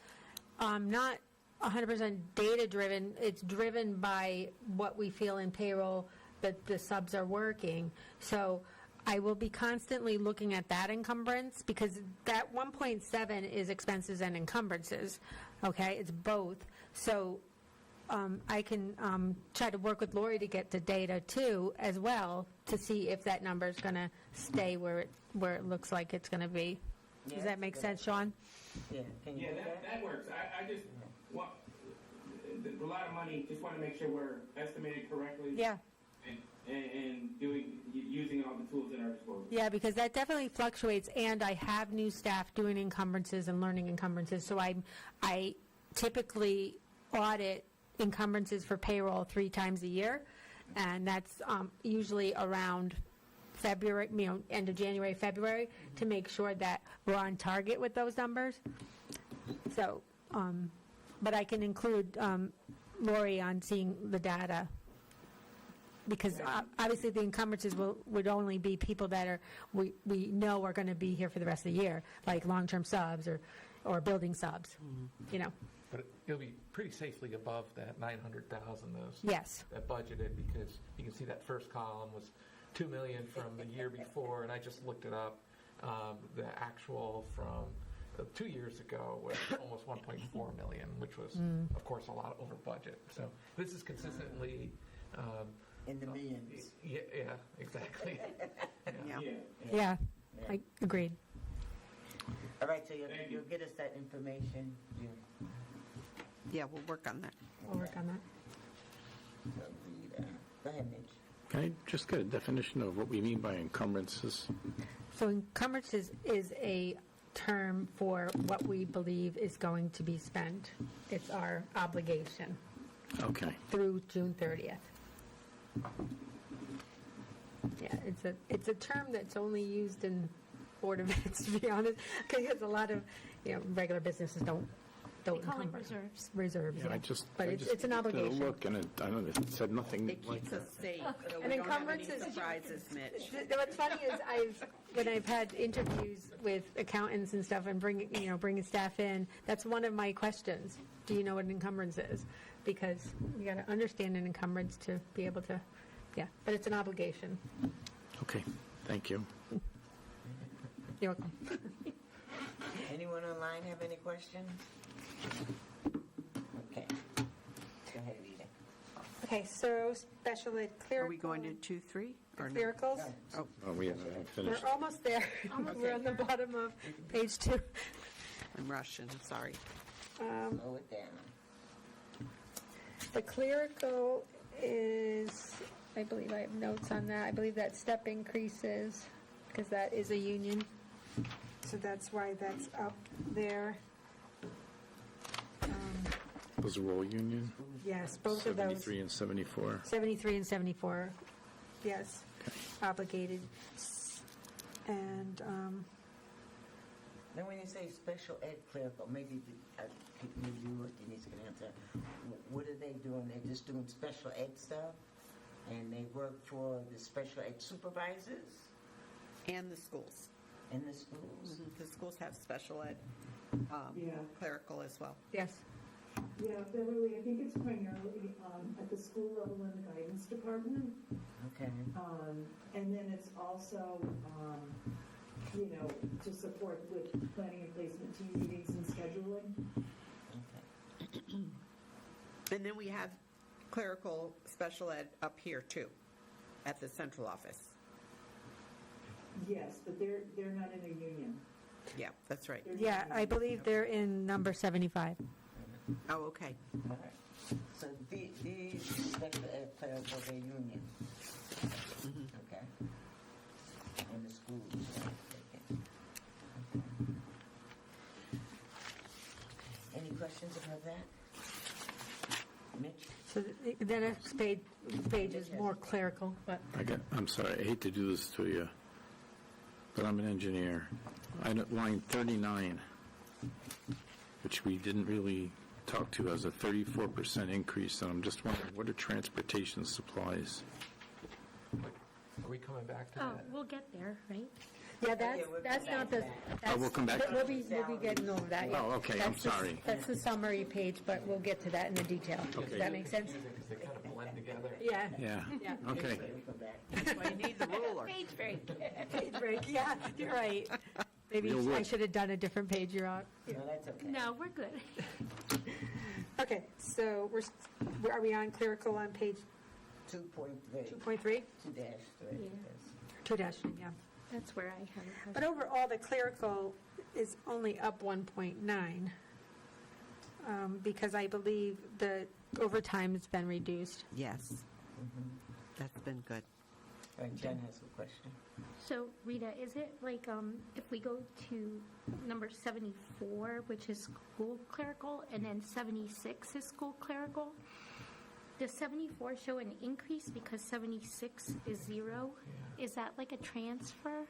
not 100% data-driven. It's driven by what we feel in payroll that the subs are working. So I will be constantly looking at that encumbrance because that 1.7 is expenses and encumbrances, okay? It's both. So I can try to work with Lori to get the data too as well to see if that number is going to stay where it looks like it's going to be. Does that make sense, Sean? yeah, can you Yeah, do that? that works. I just want a lot of money. Just want to make sure we're estimated correctly. Yeah. And using all the tools at our disposal. Yeah, because that definitely fluctuates, and I have new staff doing encumbrances and learning encumbrances, so I typically audit encumbrances for payroll 3 times a year, and that's usually around February, end of January, February, to make sure that we're on target with those numbers. So, but I can include Lori on seeing the data. Because obviously the encumbrances would only be people that we know are going to be here for the rest of the year, like long-term subs or building subs, But it'll be pretty safely above that 900,000 Yes. that budgeted, because you can see that first column was $2 million from the year before, and I just looked it up, The actual from 2 years ago was almost 1.4 million, which was, of course, a lot over budget. So this is consistently In the millions. yeah, exactly. Yeah. Yeah, I agreed. All right, so you'll get us that information. Yeah, we'll work on that. We'll work on that. Go ahead, Mitch. Can I just get a definition of what we mean by encumbrances? So encumbrances is a term for what we believe is going to be spent. It's our obligation Okay. through June 30th. Yeah, it's a term that's only used in Board of Eds, to be honest, because a lot of, regular businesses don't We call it encumber. reserves. Reserves, Yeah, yeah. I just But it's an did a obligation. look, and it said nothing It like keeps that. us safe, so An we don't have encumbrance any is- surprises, Mitch. What's funny is when I've had interviews with accountants and stuff and bringing staff in, that's one of my questions. Do you know what an encumbrance is? Because you got to understand an encumbrance to be able to, but it's an obligation. Okay, thank you. You're welcome. Anyone online have any questions? Okay. Go ahead, Rita. Okay, so special ed Are clerical. we going to 2-3 or no? Clericals? Oh, Oh, we haven't finished. We're almost there. We're on the bottom of page 2. I'm rushing, sorry. Slow it down. The clerical is, I believe I have notes on that. I believe that step increases because that is a union. So that's why that's up there. Those are all union? Yes, both of those. 73 and 74. 73 and 74, yes, obligated. And, Now, when you say special ed clerical, maybe you or Denise can answer. What are they doing? They're just doing special ed stuff? And they work for the special ed supervisors And the schools. in the schools? The schools have special ed clerical as well. yes, Yeah, Beverly, I think it's primarily at the school level in the guidance department. Okay. And then it's also, to support with planning and placement team meetings and scheduling. Okay. And then we have clerical special ed up here too, at the central office. Yes, but they're not in a union. Yeah, that's right. They're not yeah, in a I union. believe they're in number 75. Oh, okay. All right. So these special ed clerical, they're union? Okay. In the schools, right? Okay. Any questions about that? Mitch? So the next page is more clerical, but I'm sorry, I hate to do this to you, but I'm an engineer. I'm at line 39, which we didn't really talk to, as a 34% increase, and I'm just wondering, what are transportation supplies? Are we coming back to Oh, that? we'll get there, right? yeah, we'll that's come not back the. to Oh, that's- we'll come back to We'll be getting over that, yeah. Oh, okay, I'm That's the- sorry. That's the summary page, but we'll get to that in the detail. Does that make sense? Because they kind of blend together. Yeah. Yeah, Yeah. okay. We go back. That's why you need the ruler. Page break. Page break, yeah, you're right. Maybe You'll I look. should have done a different page, you're on. No, that's okay. No, we're good. Okay, so are we on clerical on page 2.3. 2.3? 2-3. Yes. 2-, yeah. That's where I have it. But overall, the clerical is only up 1.9, because I believe the overtime has been reduced. Yes. That's been good. All right, Jen has a question. So Rita, is it like, if we go to number 74, which is school clerical, and then 76 is school clerical, does 74 show an increase because 76 is 0? Is that like a transfer?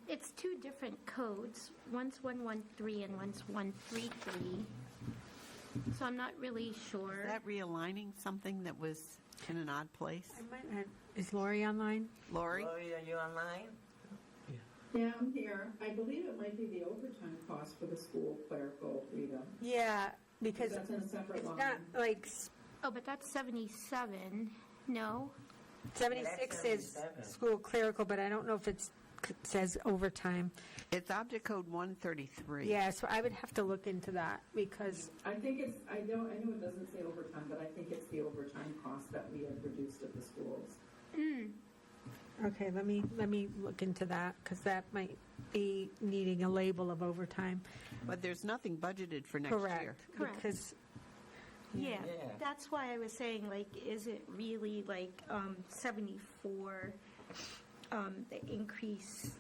It's two different codes. One's 113 and one's 133. So I'm not really sure. Is that realigning something that was in an odd place? Is Lori online? Lori? Lori, are you online? Yeah, I'm here. I believe it might be the overtime cost for the school clerical, Rita. Yeah, because That's in a separate it's line. not like, Oh, but that's 77. No? 76 says 77. school clerical, but I don't know if it says overtime. It's object code 133. Yeah, so I would have to look into that because, I think it's, I know it doesn't say overtime, but I think it's the overtime cost that we have reduced at the schools. okay, let me look into that because that might be needing a label of overtime. But there's nothing budgeted for next year. Correct. Correct. Because, Yeah, Yeah. that's why I was saying, like, is it really like 74? The increase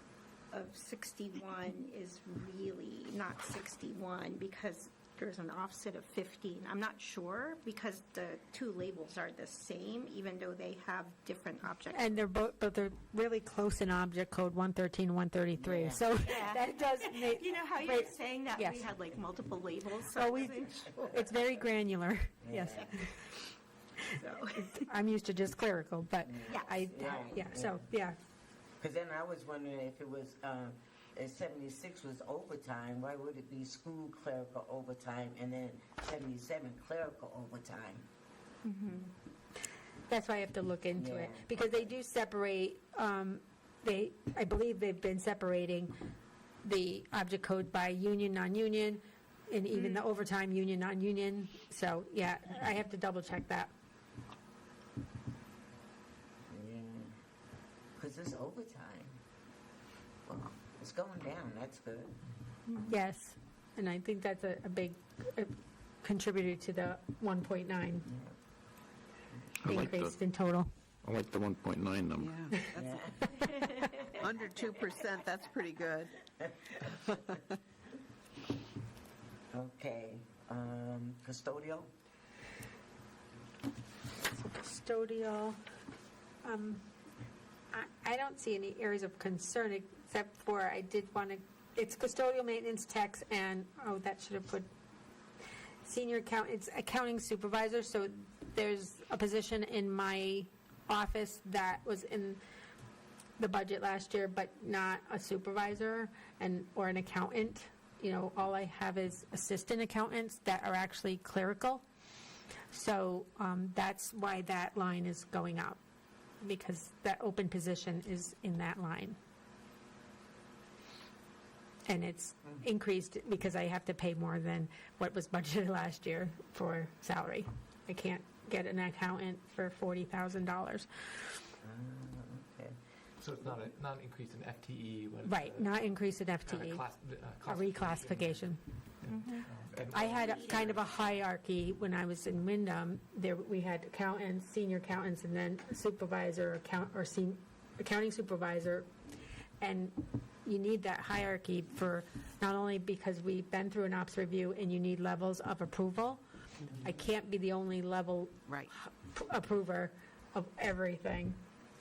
of 61 is really not 61 because there's an offset of 15. I'm not sure because the two labels are the same, even though they have different objects. and they're both, but they're really close in object code 113, 133. Yeah. So Yeah. that does make. You know how you were Right. saying that Yes. we had like multiple labels? So Oh, I we, wasn't sure. it's very granular, yes. So. I'm used to just clerical, but Yes. yeah. Because then I was wondering if it was, if 76 was overtime, why would it be school clerical overtime and then 77 clerical overtime? That's why I have to look into it, Yeah. because they do separate, I believe they've been separating the object code by union, non-union, and even the overtime union, non-union. So, yeah, I have to double check that. Yeah. Because it's overtime. Well, it's going down, that's good. Yes, and I think that's a big contributor to the 1.9 I like increase the, in total. I like the 1.9 number. Yeah, Yeah. under 2%, that's pretty good. Okay, custodial? Custodial, I don't see any areas of concern except for I did want to, it's custodial maintenance techs and, that should have put senior it's accounting supervisor, so there's a position in my office that was in the budget last year, but not a supervisor or an accountant. You know, all I have is assistant accountants that are actually clerical. So that's why that line is going up, because that open position is in that line. And it's increased because I have to pay more than what was budgeted last year for salary. I can't get an accountant for $40,000. Okay. So it's not an increase in FTE. But it's Right, not increase in kind FTE, of a reclassification. And I had kind of a hierarchy when I was in Wyndham. There, we had accountants, senior accountants, and then supervisor, accounting supervisor. And you need that hierarchy for, not only because we've been through an ops review and you need levels of approval. I can't be the only level Right. approver of everything.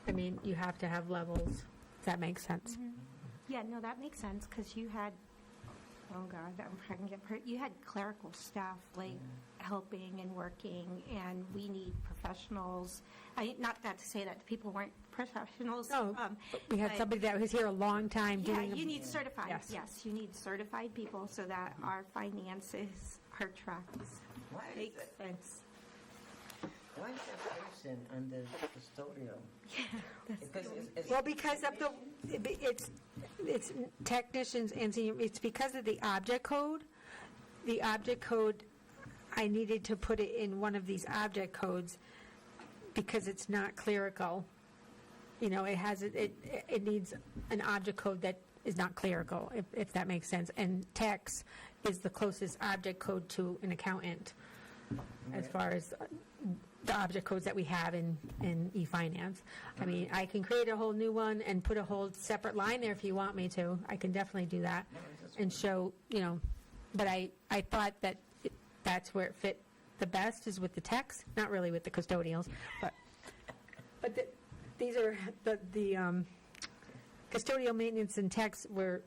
I mean, you have to have levels. Does that make sense? Yeah, no, that makes sense, because you had, oh God, I'm trying to get, you had clerical staff, like, helping and working, and we need professionals. Not that to say that people weren't professionals. No, we had but- somebody that was here a long time Yeah, doing. you need certified, Yes. yes, you need certified people so that our finances are tracked. Why is Makes that, sense. why is that person under custodial? Because it's Well, because of it's technicians and senior, it's because of the object code. The object code, I needed to put it in one of these object codes because it's not clerical. You know, it needs an object code that is not clerical, if that makes sense. And tax is the closest object code to an accountant as far as the object codes that we have in e-finance. I mean, I can create a whole new one and put a whole separate line there if you want me to. I can definitely do that and show, but I thought that that's where it fit the best is with the techs, not really with the custodials, but these are the custodial maintenance and techs were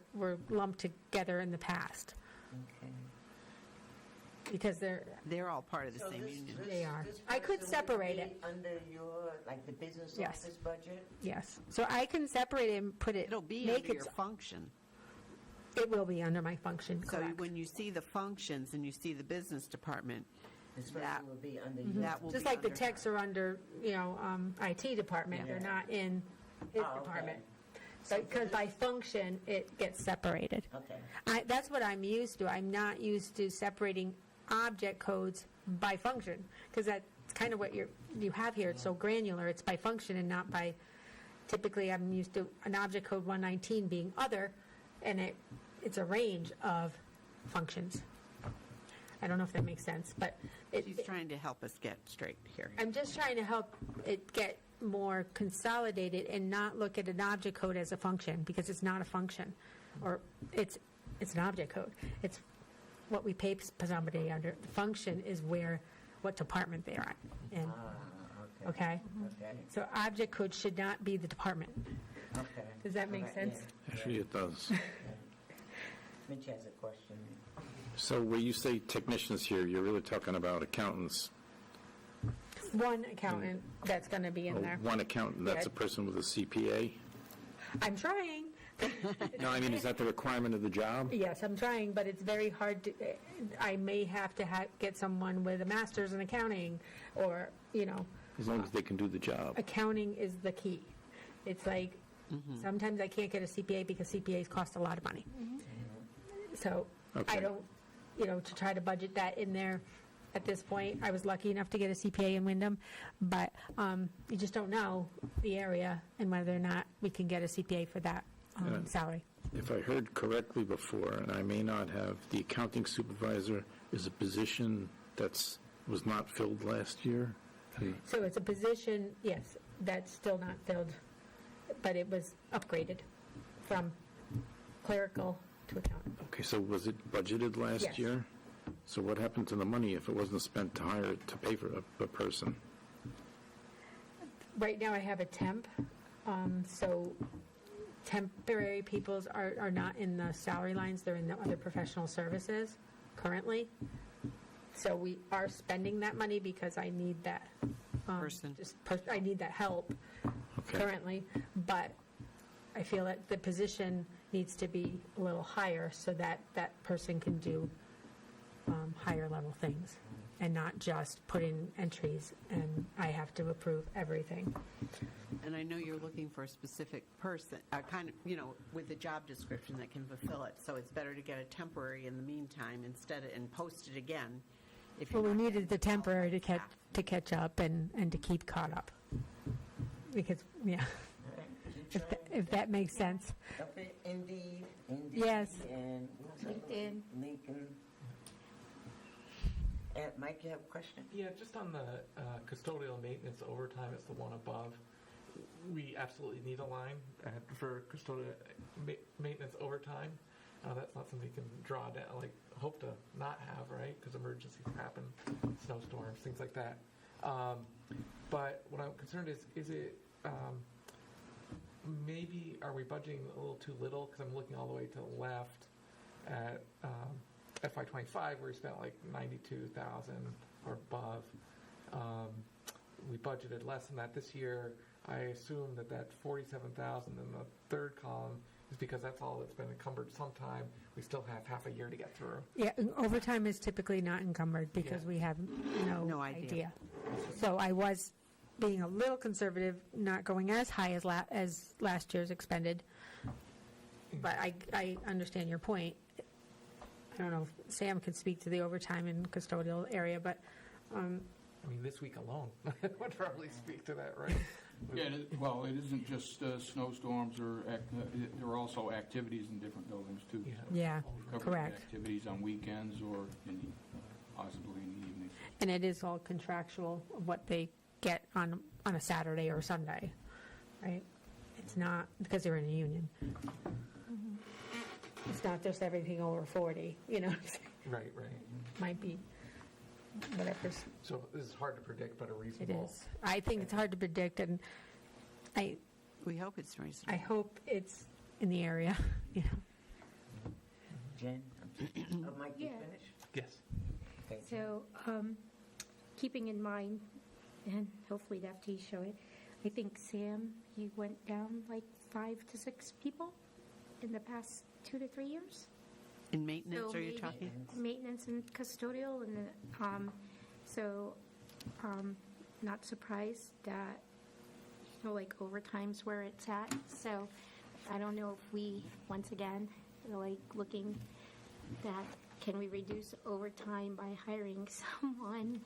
lumped together in the past okay. because They're all part of the So same this- union. this- They are. this I could person would separate be it. Under your, like, the business Yes. office budget? yes. So I can separate it and put it. It'll be make under it. your function. It will be under my function. So Correct. when you see the functions and you see the business department, This That- person will be under That will Just be like the under techs are under, IT department, they're not in his Oh, okay. department. Because by function, it gets separated. Okay. That's what I'm used to. I'm not used to separating object codes by function, because that's kind of what you have here. It's so granular. It's by function and not by, typically I'm used to an object code 119 being other, and it's a range of functions. I don't know if that makes sense, but She's trying to help us get straight here. I'm just trying to help it get more consolidated and not look at an object code as a function, because it's not a function, or it's an object code. It's what we pay somebody under. The function is what department they are in. Okay? Okay. So object code should not be the department. Okay. Does that make Alright, sense? Actually, it does. Mitch has a question. So where you say technicians here, you're really talking about accountants. One accountant that's going to be in Oh, there. one accountant, that's a Yeah. person with a CPA? I'm trying. No, I mean, is that the requirement of the job? Yes, I'm trying, but it's very hard to, I may have to get someone with a master's in accounting, or, As long as they can do the job. accounting is the key. It's like, sometimes I can't get a CPA because CPAs cost a lot of money. So I Okay. don't, to try to budget that in there at this point. I was lucky enough to get a CPA in Wyndham, but you just don't know the area and whether or not we can get a CPA for that Yeah. salary. If I heard correctly before, and I may not have, the accounting supervisor is a position was not filled last year? So it's a position, yes, that's still not filled, but it was upgraded from clerical to accountant. Okay, so was it budgeted last Yes. year? So what happened to the money if it wasn't spent to pay for a person? Right now I have a temp, so temporary peoples are not in the salary lines, they're in the other professional services currently. So we are spending that money because I need that. Person. I need that help Okay. currently, but I feel that the position needs to be a little higher so that that person can do higher level things and not just put in entries and I have to approve everything. And I know you're looking for a specific person, kind of, with a job description that can fulfill it. So it's better to get a temporary in the meantime and post it again. If Well, you're we not needed the getting temporary to staff. catch up and to keep caught up. Because, yeah, All right, keep trying. if that makes sense. Okay, Indeed. Yes. And what's that? LinkedIn. Lincoln. Mike, you have a question? Yeah, just on the custodial maintenance overtime, it's the one above. We absolutely need a line for custodial maintenance overtime. That's not something you can draw down, hope to not have, right? Because emergencies happen, snowstorms, things like that. But what I'm concerned is it, maybe are we budgeting a little too little? Because I'm looking all the way to the left at FY25 where we spent like 92,000 or above. We budgeted less than that this year. I assume that 47,000 in the third column is because that's all that's been encumbered sometime. We still have half a year to get through. Yeah, overtime is typically not encumbered because Yeah. we have no No idea. idea. So I was being a little conservative, not going as high as last year's expended. But I understand your point. I don't know if Sam could speak to the overtime in custodial area, but I mean, this week alone would probably speak to that, right? Yeah, well, it isn't just snowstorms there are also activities in different buildings too. Yeah. So yeah, covering correct. activities on weekends or possibly in the evenings. And it is all contractual of what they get on a Saturday or Sunday, right? It's not, because they're in a union. It's not just everything over 40, you know what I'm saying? Right. Might be whatever's, So this is hard to predict, but a it reasonable. is. I think it's hard to predict, and We hope it's reasonable. I hope it's in the area, you know. Jen? Mike, you Yeah. finished? Yes. Okay. So, keeping in mind, and hopefully the FT show it, I think Sam, you went down like 5 to 6 people in the past 2 to 3 years. In maintenance, So are you maybe talking? Maintenance and custodial, and So, not surprised that, like overtime's where it's at. So I don't know if we, once again, are like looking that, can we reduce overtime by hiring someone?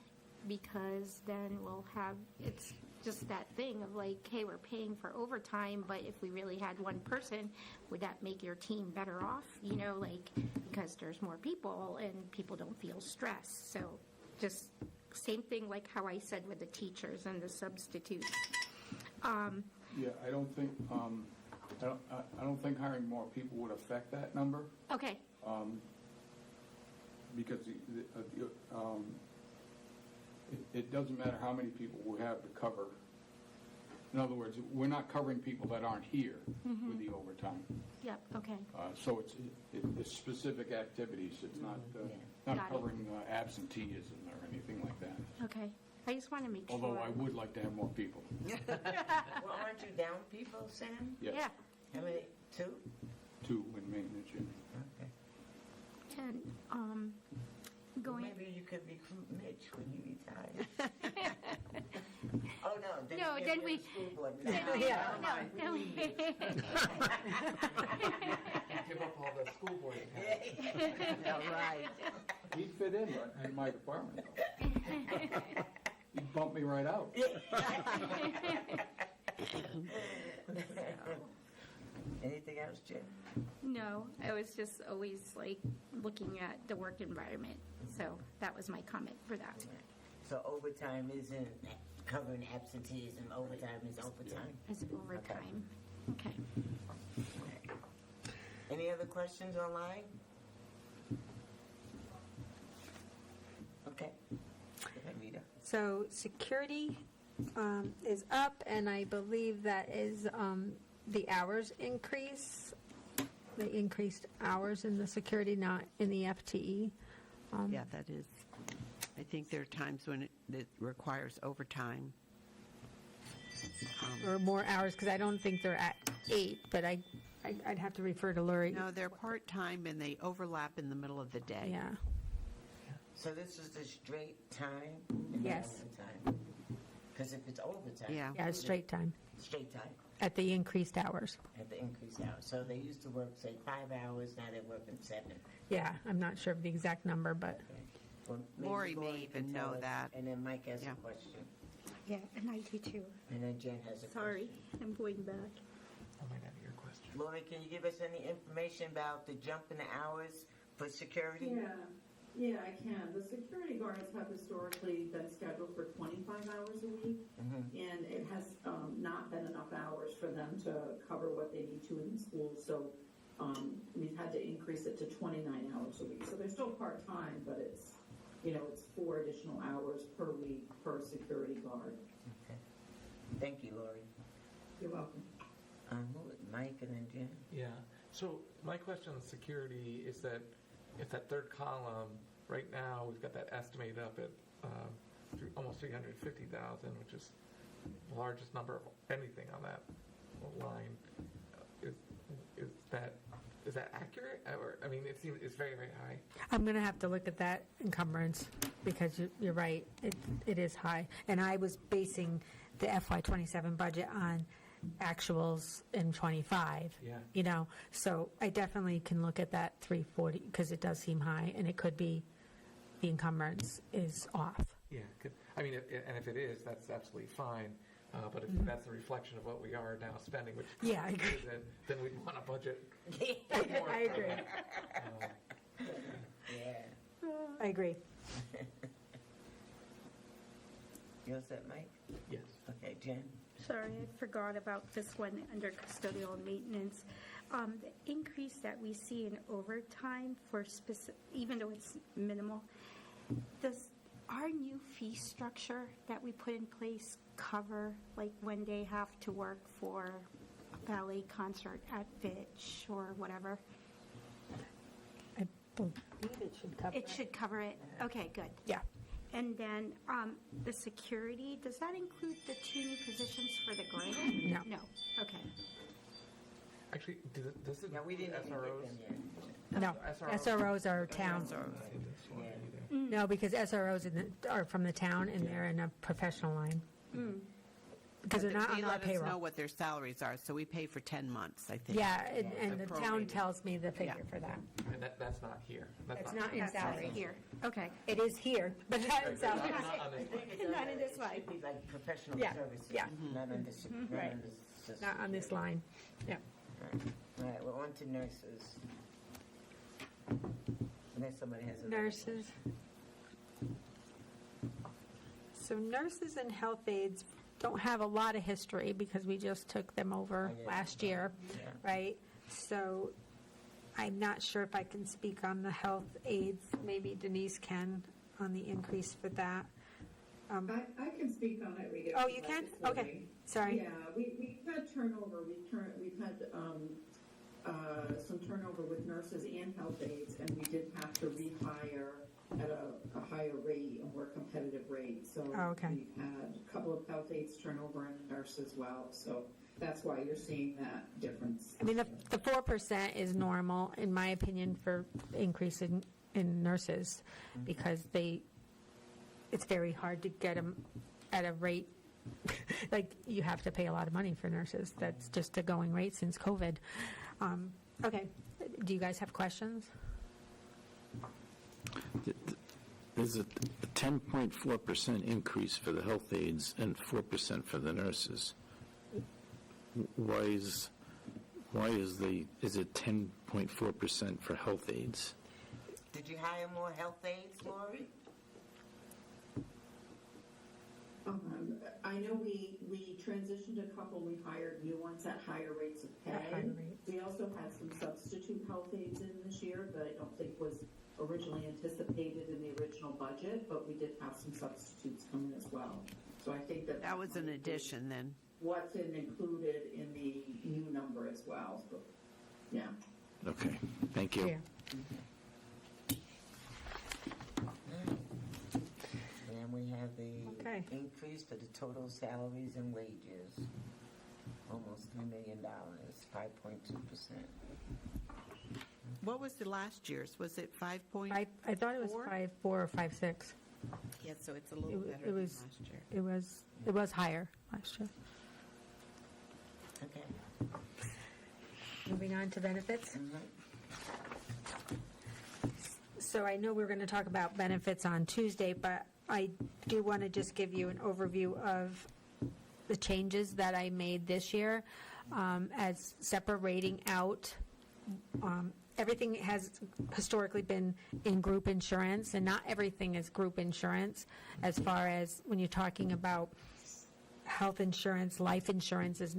Because then we'll have, it's just that thing of like, hey, we're paying for overtime, but if we really had one person, would that make your team better off? Like, because there's more people and people don't feel stressed. So just same thing like how I said with the teachers and the substitutes. Yeah, I don't think, I don't think hiring more people would affect that number, Okay, because it doesn't matter how many people we have to cover. In other words, we're not covering people that aren't here with the overtime. yep, okay. So it's specific activities. It's not Got it. covering absenteeism or anything like that. Okay, I just want to make sure. Although I would like to have more people. Well, aren't you down people, Sam? Yes. Yeah, How many? 2? 2 in maintenance unit. Okay. and Well, going, maybe you could recruit Mitch when you retire. Oh, no. No, you'll then be we- on the school board. then No. we- no, Give up all the school board accounts. Yeah, right. He'd fit in my department. He'd bump me right out. Anything else, Jim? no, I was just always like looking at the work environment. So that was my comment for that. So overtime isn't covering absenteeism. Overtime is overtime. As overtime. Okay. Any other questions online? Okay. Go ahead, Rita. So security is up, and I believe that is the hours increase. They increased hours in the security, not in the FTE. Yeah, that is. I think there are times when it requires overtime. Or more hours, because I don't think they're at 8, but I'd have to refer to Lori. No, they're part-time and they overlap in the middle of the day. Yeah. So this is the straight time? And not Yes. overtime? Because if it's overtime. Yeah. Yeah, it's straight time Straight time at the increased hours. at the increased hours. So they used to work, say, 5 hours, now they're working 7. Yeah, I'm not sure of the exact number, but Well, maybe Lori may can even tell know us, that. And then Mike has Yeah. a question. Yeah, and I do too. And then Jen has a Sorry, question. I'm going back. I might have your question. Lori, can you give us any information about the jump in the hours for security? Yeah, I can. The security guards have historically been scheduled for 25 hours a week, and it has not been enough hours for them to cover what they need to in the schools. So we've had to increase it to 29 hours a week. So they're still part-time, but it's 4 additional hours per week per security guard. Okay. Thank you, Lori. You're welcome. Mike and then Jen. Yeah. So my question on security is that if that third column, right now, we've got that estimated up at almost 350,000, which is the largest number of anything on that line. Is that accurate? Or, I mean, it seems it's very, very high. I'm going to have to look at that encumbrance because you're right, it is high. And I was basing the FY27 budget on actuals in 25. Yeah. So I definitely can look at that 340 because it does seem high, and it could be the encumbrance is off. Yeah. I mean, and if it is, that's absolutely fine. But if that's a reflection of what we are now spending, which Yeah, I agree. then we'd want a budget. I agree. Yeah. I agree. You all set, Mike? Yes. Okay, Jen. Sorry, I forgot about this one under custodial maintenance. The increase that we see in overtime for even though it's minimal, does our new fee structure that we put in place cover like when they have to work for a ballet concert at Fitch or whatever? I believe it should cover It should cover it? Okay, good. Yeah. And then the security, does that include the 2 new positions for the grant? No. No, okay. Actually, does it Yeah, we didn't even get SROs? them yet. No, SROs are towns. I didn't see this one Yeah. either. No, because SROs are from the town, and they're in a professional line. Because they're not on our They let us know payroll. what their salaries are, so we pay for 10 months, I think. Yeah, and the town prorated. tells me the figure Yeah. for that. And that's not here. It's not in That's not salary. here. Okay. It is here, but not in salary. Not on this one. Not in this It one. should be like professional Yeah, services. yeah. Not on this, not Right. on this system. Not on this line. Yeah. All right, we're on to nurses. Unless somebody has a. Nurses. So nurses and health aides don't have a lot of history because we just took them over Oh, yeah. last year, Yeah. right? So I'm not sure if I can speak on the health aides. Maybe Denise can on the increase for that. I can speak on it. We get Oh, you can? Okay, sorry. Yeah, we've had turnover. We've had some turnover with nurses and health aides, and we did have to rehire at a higher rate, a more competitive rate. So Oh, okay. we've had a couple of health aides turnover and a nurse as well. So that's why you're seeing that difference. I mean, the 4% is normal, in my opinion, for increase in nurses, because it's very hard to get them at a rate, like, you have to pay a lot of money for nurses. That's just a going rate since COVID. Okay, do you guys have questions? There's a 10.4% increase for the health aides and 4% for the nurses. Why is it 10.4% for health aides? Did you hire more health aides, Lori? I know we transitioned a couple, we hired new ones at higher rates of pay. At higher rates. We also had some substitute health aides in this year that I don't think was originally anticipated in the original budget, but we did have some substitutes come in as well. So I think That was an addition then. what's included in the new number as well. So, yeah. Okay, thank you. Yeah. And we have the Okay. increase for the total salaries and wages. Almost $3 million, 5.2%. What was the last year's? Was it 5 point? I thought it was Four? 5.4 or 5.6. Yeah, so it's a little It better than was- last year. It was higher last year. Okay. Moving on to benefits. So I know we're going to talk about benefits on Tuesday, but I do want to just give you an overview of the changes that I made this year, as separating out. Everything has historically been in group insurance, and not everything is group insurance, as far as when you're talking about health insurance, life insurance is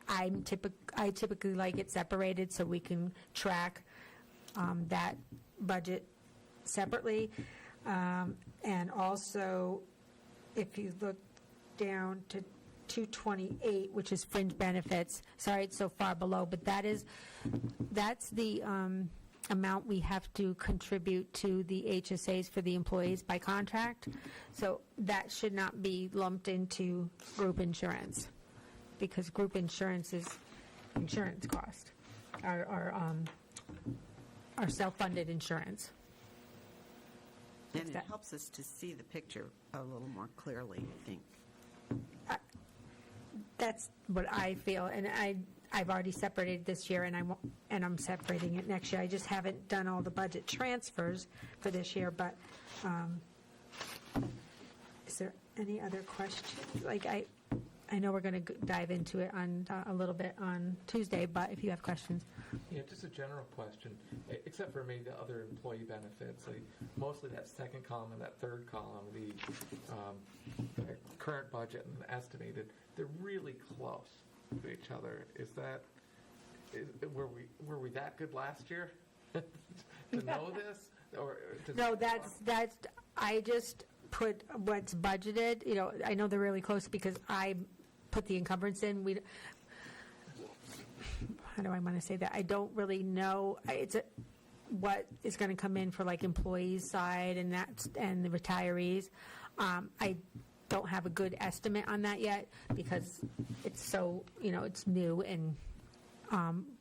I typically like it separated so we can track that budget separately. And also, if you look down to 228, which is fringe benefits, sorry it's so far below, but that's the amount we have to contribute to the HSAs for the employees by contract. So that should not be lumped into group insurance, because group insurance is insurance cost, our self-funded insurance. And it that- helps us to see the picture a little more clearly, I think. That's what I feel, and I've already separated this year, and I'm separating it next year. I just haven't done all the budget transfers for this year, but is there any other questions? Like, I know we're going to dive into it on a little bit on Tuesday, but if you have questions. Yeah, just a general question, except for maybe the other employee benefits, like mostly that second column and that third column, the current budget and the estimated, they're really close to each other. Were we that good last year to know this? Or No, that's, I just put what's budgeted, I know they're really close because I put the encumbrance in. How do I want to say that? I don't really know, what is going to come in for like employees side and the retirees. I don't have a good estimate on that yet because it's so, it's new, and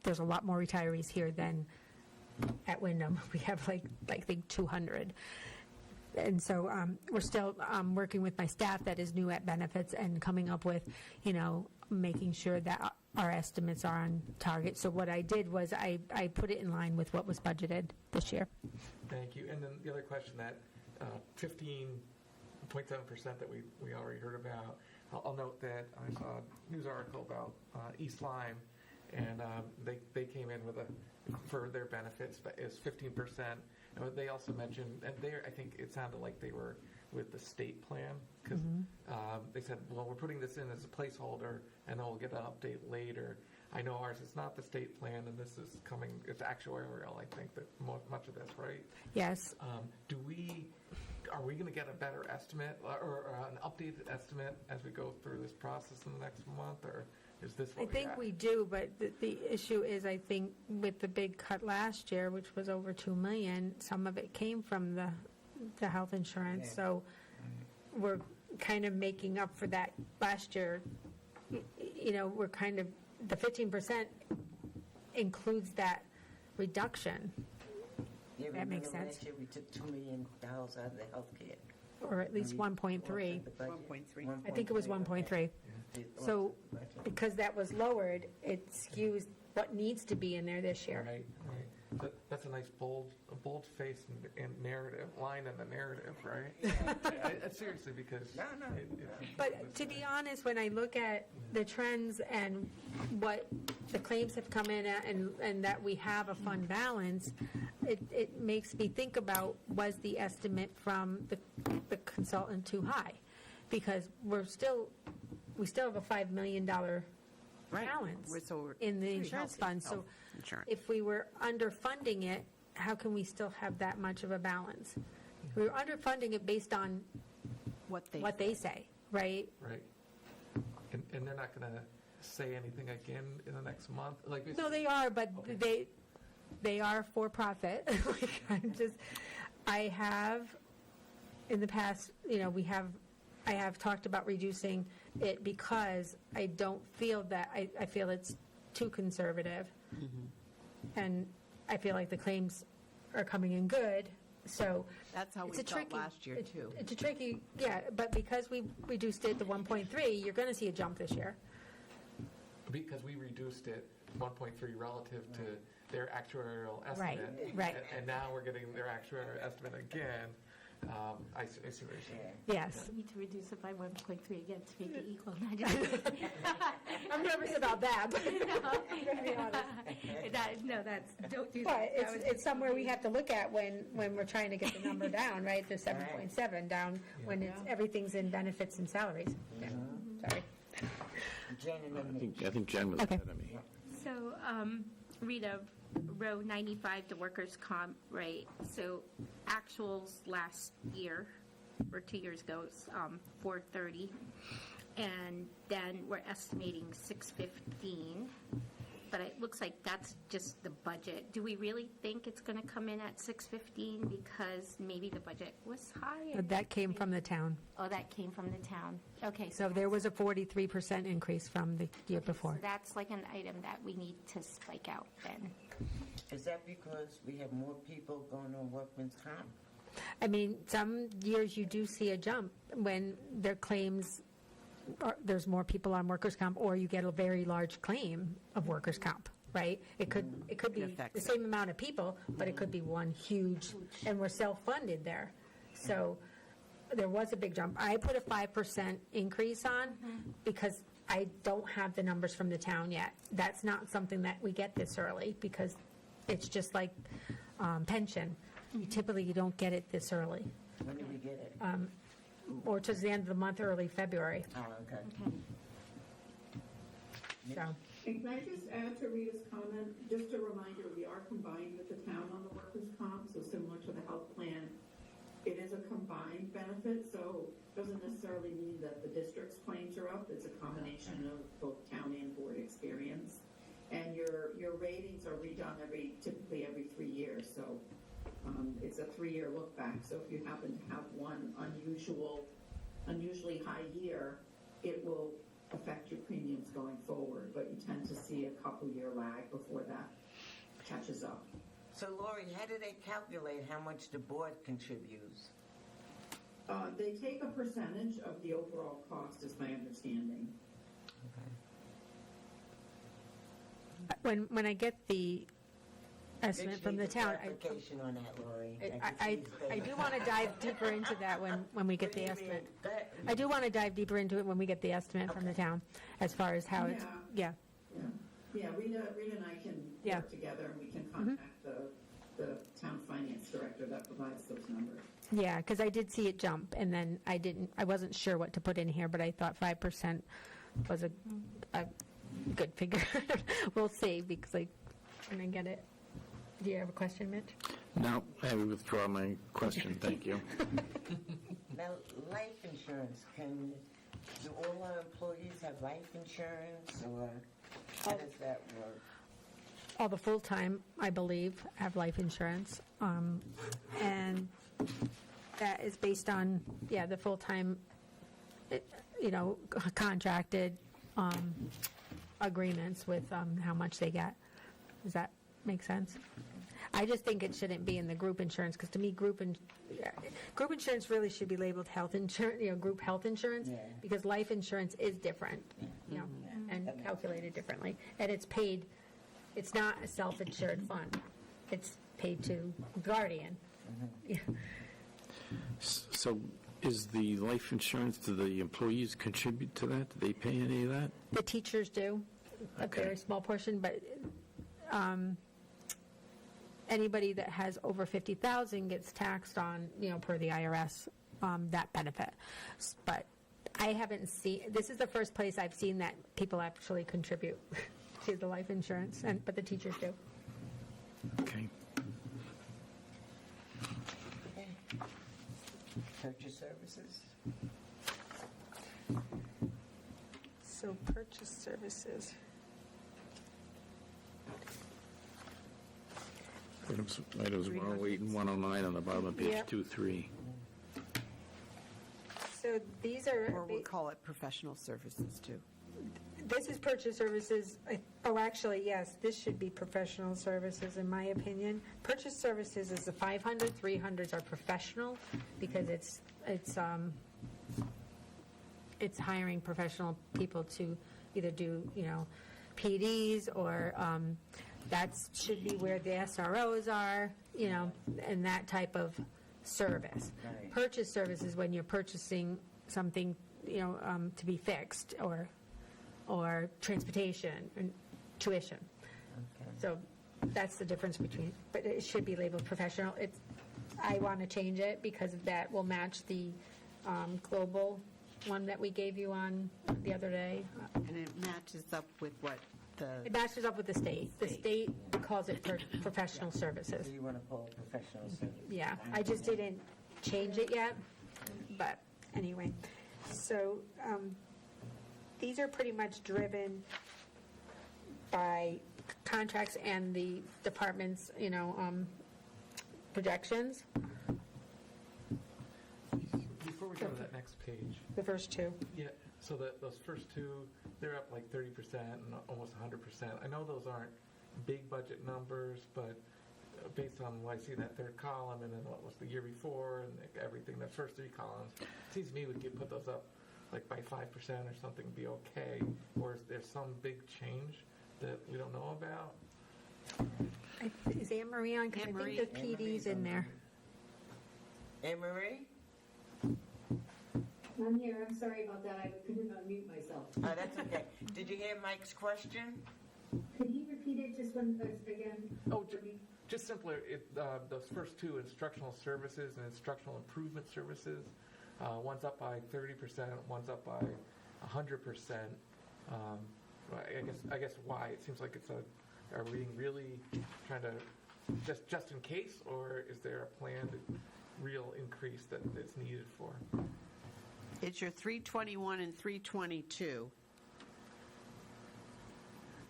there's a lot more retirees here than at Wyndham. We have like I think 200. And so we're still working with my staff that is new at benefits and coming up with, making sure that our estimates are on target. So what I did was I put it in line with what was budgeted this year. Thank you. And then the other question, that 15.7% that we already heard about, I'll note that I saw a news article about East Lyme, and they came in with for their benefits is 15%. And they also mentioned, and I think it sounded like they were with the state plan, because they said, well, we're putting this in as a placeholder, and then we'll get an update later. I know ours is not the state plan, and this is coming, it's actuarial, I think, that much of this, right? Yes. Are we going to get a better estimate or an updated estimate as we go through this process in the next month, or is this what I think we do, but the issue is, I think, with the big cut last year, which was over $2 million, some of it came from the health insurance. Yeah. So we're kind of making up for that last year. We're kind of, the 15% includes that reduction. Yeah, That makes remember sense. last year we took $2 million out of the healthcare. Or at least 1.3. 1.3. I think it was 1.3. So because that was lowered, it skews what needs to be in there this year. Right. That's a nice bold face and narrative, line in the narrative, right? Seriously, because... No. But to be honest, when I look at the trends and what the claims have come in at and that we have a fund balance, it makes me think about, was the estimate from the consultant too high? Because we still have a $5 million balance in the insurance fund. So if we were underfunding it, how can we still have that much of a balance? We were underfunding it based on what they say, right? Right. And they're not going to say anything again in the next month? No, they are, but they are for profit. I have in the past, I have talked about reducing it because I don't feel that, I feel it's too conservative. And I feel like the claims are coming in good, so. That's how we felt last year, too. It's a tricky, but because we reduced it to 1.3, you're going to see a jump this year. Because we reduced it 1.3 relative to their actuarial estimate. Right. And now we're getting their actuarial estimate again. I see what you're saying. Yes. We need to reduce it by 1.3 again to make it equal. I'm nervous about that, but I'm going to be honest. Don't do But that. it's somewhere we have to look at when we're trying to get the number down, right? The 7.7 down when everything's in benefits and salaries. Yeah. Sorry. Jen and then I think Jen was ahead of me. So, Rita, row 95, the workers' comp, right? So actuals last year, or 2 years ago, was 430. And then we're estimating 615. But it looks like that's just the budget. Do we really think it's going to come in at 615 because maybe the budget was high? That came from the town. Oh, that came from the town. Okay. So there was a 43% increase from the year before. So that's like an item that we need to spike out then. is that because we have more people going on workman's comp? I mean, some years you do see a jump when their claims, there's more people on workers' comp, or you get a very large claim of workers' comp, right? It could be the same amount of people, but it could be one huge, and we're self-funded there. So there was a big jump. I put a 5% increase on because I don't have the numbers from the town yet. That's not something that we get this early because it's just like pension. You don't get it this early. When do we get it? Or towards the end of the month, early February. Oh, okay. So, And can I just add to Rita's comment, just a reminder, we are combined with the town on the workers' comp, so similar to the health plan. It is a combined benefit, so doesn't necessarily mean that the district's claims are up. It's a combination of both town and board experience. And your ratings are redone typically every 3 years, so it's a 3-year look back. So if you happen to have one unusually high year, it will affect your premiums going forward, but you tend to see a couple-year lag before that catches up. So Lori, how do they calculate how much the board contributes? They take a percentage of the overall cost, is my understanding. When I get the estimate from the town, Clarification on that, Lori. I do want to dive deeper into that when we get the estimate. I do want to dive deeper into it when we get the estimate from the town, as far as how it's, yeah. Yeah, Rita and I can Yeah. work together, and we can contact the town finance director that provides those numbers. Yeah, because I did see it jump, and then I wasn't sure what to put in here, but I thought 5% was a good figure. We'll see, because when I get it. Do you have a question, Mitch? No, I withdraw my question, thank you. Now, life insurance, do all our employees have life insurance, or how does that work? All the full-time, I believe, have life insurance. And that is based on, the full-time, contracted agreements with how much they get. Does that make sense? I just think it shouldn't be in the group insurance, because to me, group insurance really should be labeled health insurance, group health insurance, because life insurance is different, and calculated differently. And it's paid, it's not a self-insured fund. It's paid to Guardian. Yeah. So is the life insurance, do the employees contribute to that? Do they pay any of that? The teachers do, a very small portion, but anybody that has over 50,000 gets taxed on, per the IRS, that benefit. But I haven't seen, this is the first place I've seen that people actually contribute to the life insurance, but the teachers do. Okay. Purchase services? So purchase services. Items 108 and 109 on the bottom of page Yep. 2-3. So these are. Or we call it professional services, too. This is purchase services. Oh, actually, yes, this should be professional services, in my opinion. Purchase services is the 500, 300s are professional, because it's hiring professional people to either do, PDs, or that should be where the SROs are, and that type of service. Right. Purchase services when you're purchasing something, to be fixed, or transportation and tuition. Okay. So that's the difference between, but it should be labeled professional. I want to change it because that will match the global one that we gave you on the other day. And it matches up with what It matches up with the state. The state calls it professional services. So you want to pull professional services? Yeah, I just didn't change it yet, but anyway. So these are pretty much driven by contracts and the department's, projections, Before we go to that next page, the first two. yeah, so those first two, they're up like 30% and almost 100%. I know those aren't big budget numbers, but based on what I see in that third column and then what was the year before and everything, the first three columns, it seems to me we could put those up like by 5% or something, be okay. Or is there some big change that we don't know about? Is Anne Marie on? Because I think the PD's in there. Anne Marie? I'm here. I'm sorry about that. I couldn't unmute myself. Oh, that's okay. Did you hear Mike's question? Could he repeat it just one again? Oh, just simpler, those first two, instructional services and instructional improvement services, one's up by 30%, one's up by 100%. I guess why? It seems like are we really trying to, just in case, or is there a planned real increase that it's needed for? It's your 321 and 322.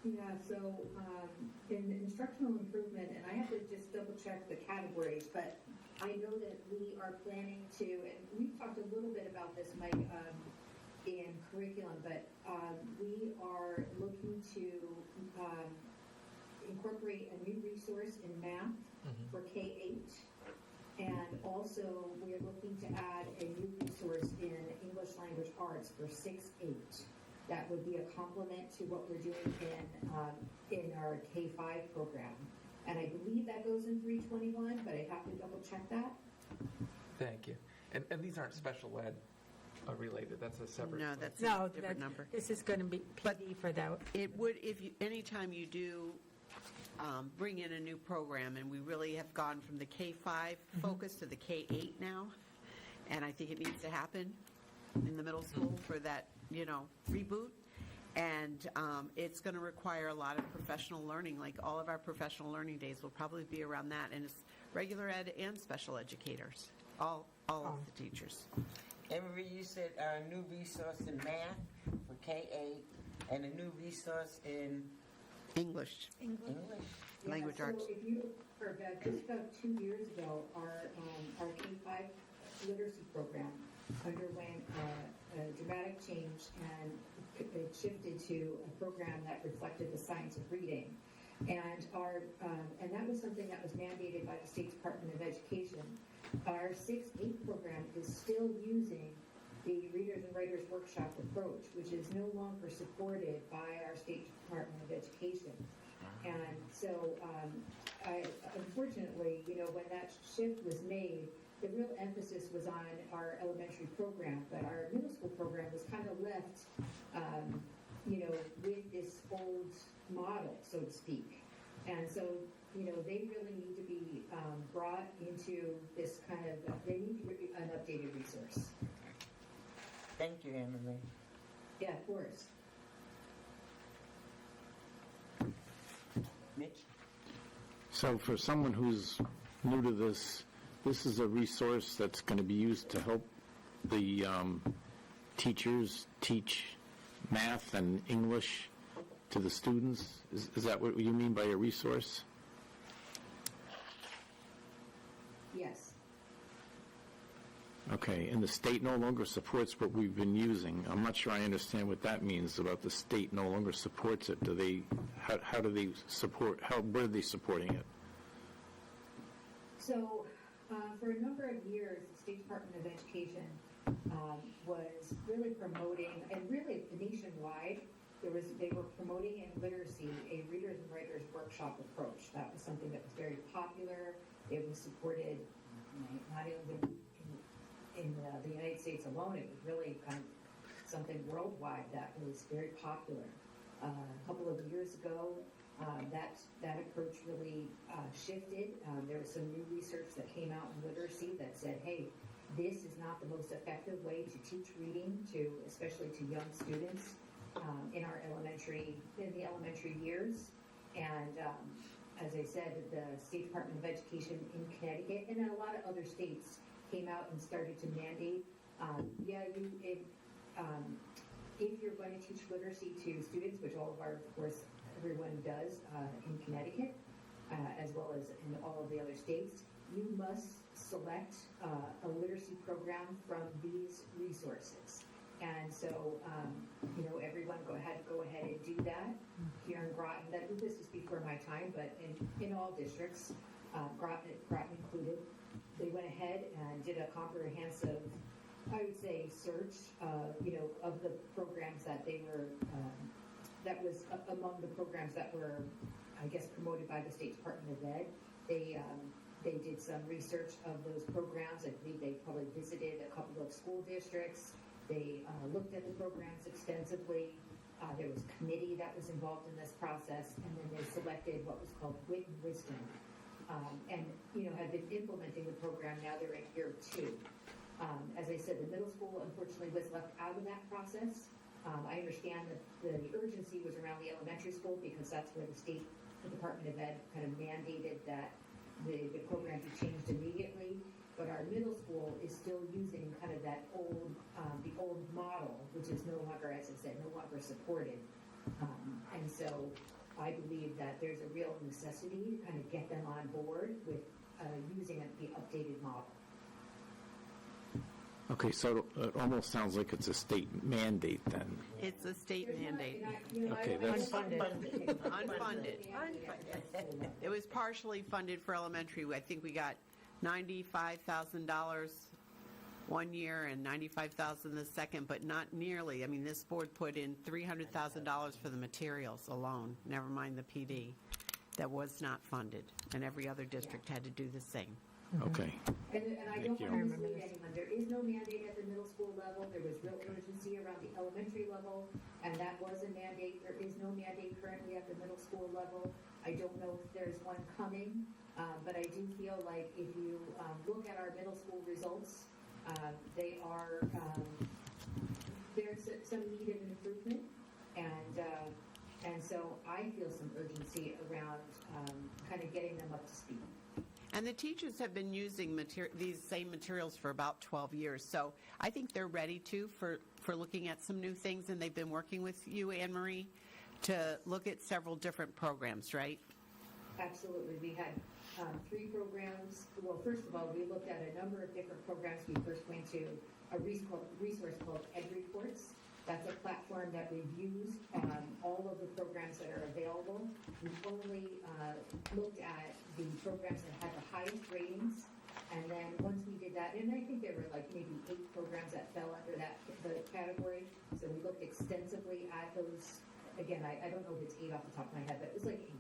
Yeah, so in instructional improvement, and I have to just double check the categories, but I know that we are planning to, and we've talked a little bit about this, Mike, in curriculum, but we are looking to incorporate a new resource in math for K-8. And also, we're looking to add a new resource in English language arts for 6-8. That would be a complement to what we're doing in our K-5 program. And I believe that goes in 321, but I have to double check that. Thank you. And these aren't special ed related, that's a separate. No, that's No, a different number. this is going to be PD for that. It would, anytime you do bring in a new program, and we really have gone from the K-5 focus to the K-8 now, and I think it needs to happen in the middle school for that, reboot. And it's going to require a lot of professional learning, like all of our professional learning days will probably be around that, and it's regular ed and special educators, all of the teachers. Emery, you said a new resource in math for K-8 and a new resource in English, English. language arts. So if you heard that, just about 2 years ago, our K-5 literacy program underwent a dramatic change, and it shifted to a program that reflected the science of reading. And and that was something that was mandated by the State Department of Education. Our 6-8 program is still using the Readers and Writers Workshop approach, which is no longer supported by our State Department of Education. And so, unfortunately, when that shift was made, the real emphasis was on our elementary program, but our middle school program was kind of left, with this old model, so to speak. And so, they really need to be brought into this kind of, they need to be an updated resource. Thank you, Emily. Yeah, of course. Mitch? So for someone who's new to this, this is a resource that's going to be used to help the teachers teach math and English to the students? Is that what you mean by a resource? Yes. Okay, and the state no longer supports what we've been using. I'm not sure I understand what that means about the state no longer supports it. Do they, how do they support, where are they supporting it? So, for a number of years, the State Department of Education was really promoting, and really nationwide, they were promoting in literacy a Readers and Writers Workshop approach. That was something that was very popular. It was supported not even in the United States alone. It was really kind of something worldwide that was very popular. A couple of years ago, that approach really shifted. There was some new research that came out in literacy that said, hey, this is not the most effective way to teach reading especially to young students in the elementary years. And as I said, the State Department of Education in Connecticut and then a lot of other states came out and started to mandate, if you're going to teach literacy to students, which all of our, of course, everyone does in Connecticut, as well as in all of the other states, you must select a literacy program from these resources. And so, everyone had to go ahead and do that here in Groton. This is before my time, but in all districts, Groton included, they went ahead and did a comprehensive, I would say, search, of the programs that they were, that was among the programs that were, I guess, promoted by the State Department of Ed. They did some research of those programs. I believe they probably visited a couple of school districts. They looked at the programs extensively. There was a committee that was involved in this process, and then they selected what was called Wit and Wisdom, and have been implementing the program. Now they're in year 2. As I said, the middle school unfortunately was left out of that process. I understand that the urgency was around the elementary school because that's where the State Department of Ed kind of mandated that the program be changed immediately. But our middle school is still using kind of that the old model, which is no longer, as I said, no longer supported. And so I believe that there's a real necessity to kind of get them on board with using the updated model. Okay, so it almost sounds like it's a state mandate then. It's a state mandate. Okay, that's Unfunded. It was partially funded for elementary. I think we got $95,000 one year and $95,000 the second, but not nearly. I mean, this board put in $300,000 for the materials alone, never mind the PD, that was not funded, and every other district had to do the same. Okay. And I Thank don't you. want to mislead anyone, there is no mandate at the middle school level, there was real urgency around the elementary level, and that was a mandate. There is no mandate currently at the middle school level. I don't know if there's one coming, but I do feel like if you look at our middle school results, they are, there's some need of improvement, and so I feel some urgency around kind of getting them up to speed. And the teachers have been using these same materials for about 12 years, so I think they're ready for looking at some new things, and they've been working with you, Anne Marie, to look at several different programs, right? Absolutely. We had 3 programs. Well, first of all, we looked at a number of different programs. We first went to a resource called Ed Reports. That's a platform that we've used all of the programs that are available. We've only looked at the programs that had the highest ratings. And then once we did that, and I think there were like maybe 8 programs that fell under the category. So we looked extensively at those. Again, I don't know if it's 8 off the top of my head, but it was like 8.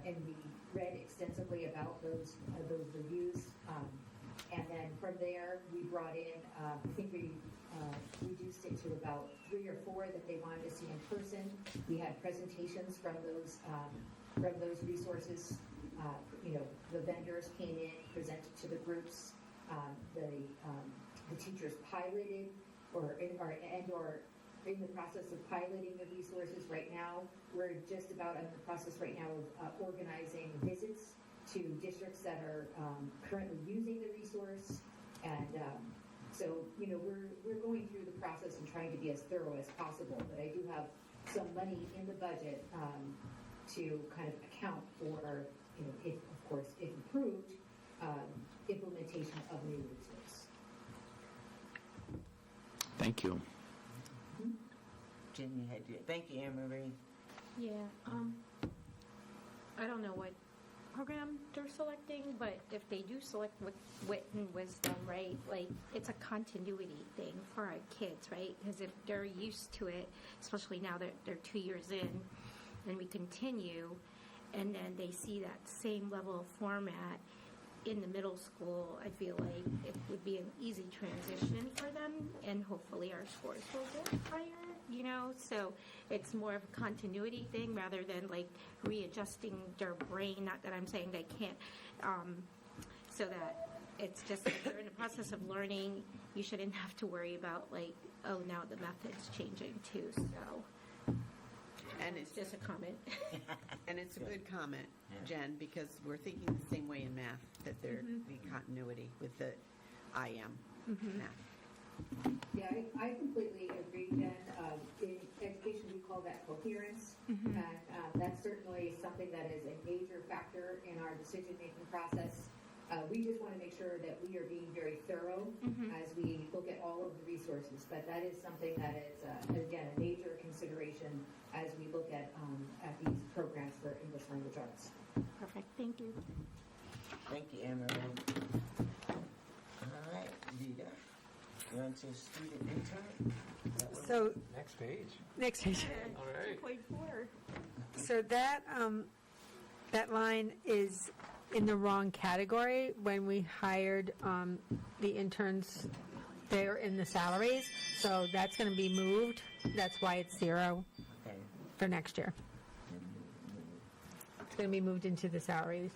And we read extensively about those reviews. And then from there, we brought in, I think we reduced it to about 3 or 4 that they wanted to see in person. We had presentations from those resources. The vendors came in, presented to the groups. The teachers piloted or in the process of piloting the resources right now. We're just about in the process right now of organizing visits to districts that are currently using the resource. And so, we're going through the process and trying to be as thorough as possible. But I do have some money in the budget to kind of account for, if approved, implementation of new resource. Thank you. Jen, you had thank you, Anne Marie. Yeah, I don't know what program they're selecting, but if they do select wit and wisdom, right, like, it's a continuity thing for our kids, right? Because if they're used to it, especially now that they're 2 years in, and we continue, and then they see that same level of format in the middle school, I feel like it would be an easy transition for them, and hopefully our scores will get higher. So it's more of a continuity thing rather than like readjusting their brain. Not that I'm saying they can't, so that it's just like they're in the process of learning. You shouldn't have to worry about like, oh, now the method's changing too. So, and it's just a comment. And it's a good comment, Jen, because we're thinking the same way in math, that there be continuity with the IM math. Yeah, I completely agree, Jen. In education, we call that coherence, and that's certainly something that is a major factor in our decision-making process. We just want to make sure that we are being very thorough as we look at all of the resources, but that is something that is, again, a major consideration as we look at these programs for English language arts. Perfect. Thank you. Thank you, Anne Marie. All right, Rita. You want to student intern? So, Next page. next page. All right. 2.4. So that line is in the wrong category. When we hired the interns, they're in the salaries, so that's going to be moved. That's why it's 0 Okay. for next year. It's going to be moved into the salaries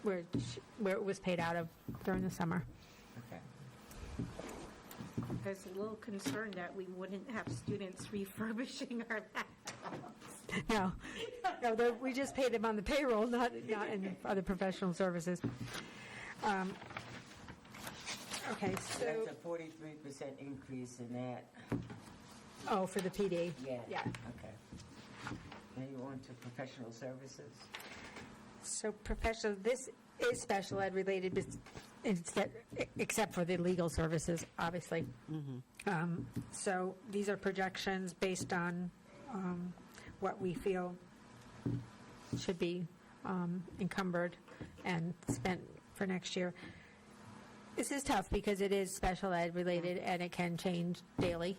where it was paid out of during the summer. Okay. I was a little concerned that we wouldn't have students refurbishing our laptops. No, we just paid them on the payroll, not in other professional services. Okay, so. That's a 43% increase in that. Oh, for the PD? Yeah. Yeah. Okay. Now you on to professional services? So this is special ed related, but except for the legal services, obviously. So these are projections based on what we feel should be encumbered and spent for next year. This is tough because it is special ed related and it can change daily,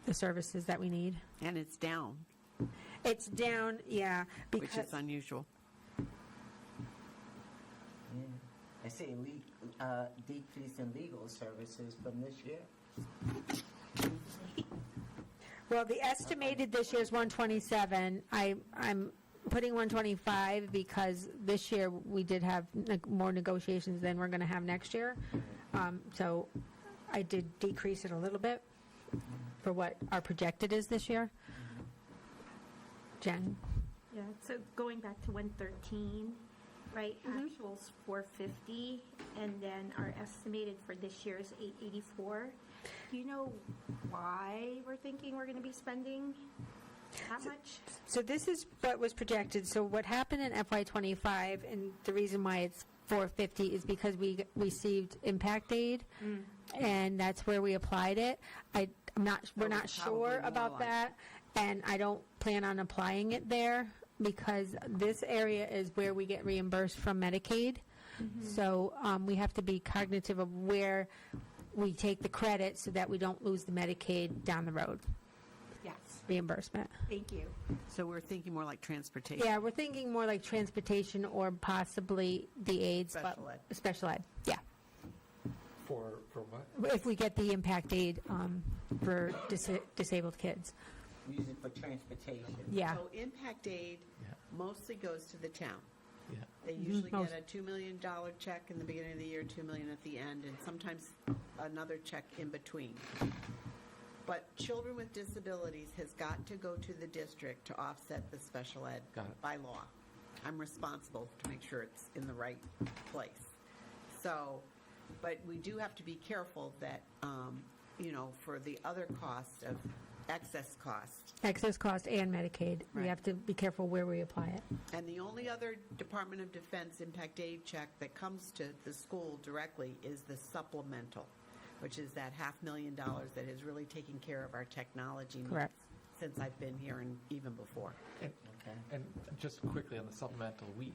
the services that we need. And it's down, It's down, yeah, which because, is unusual. Yeah. I see a decrease in legal services from this year. well, the estimated this year is 127. I'm putting 125 because this year we did have more negotiations than we're going to have next year. So I did decrease it a little bit for what our projected is this year. Jen? Yeah, so going back to 113, right, actuals 450, and then our estimated for this year is 884. Do you know why we're thinking we're going to be spending that much? So this is what was projected. So what happened in FY25, and the reason why it's 450 is because we received impact aid, and that's where we applied it. We're not sure about that, and I don't plan on applying it there because this area is where we get reimbursed from Medicaid. So we have to be cognitive of where we take the credit so that we don't lose the Medicaid down the road Yes, reimbursement. thank you. So we're thinking more like transportation. Yeah, we're thinking more like transportation or possibly the aids. Special ed. Special ed, yeah. For what? If we get the impact aid for disabled kids. Use it for transportation. Yeah, So impact aid Yeah. mostly goes to the town. Yeah. They usually Most- get a $2 million check in the beginning of the year, $2 million at the end, and sometimes another check in between. But children with disabilities has got to go to the district to offset the special ed Got it. by law. I'm responsible to make sure it's in the right place. So, but we do have to be careful that, for the other cost of excess cost. excess cost and Medicaid. We Right. have to be careful where we apply it. And the only other Department of Defense impact aid check that comes to the school directly is the supplemental, which is that $500,000 that has really taken care of our technology needs Correct. since I've been here and even before. And, Okay. and just quickly on the supplemental, we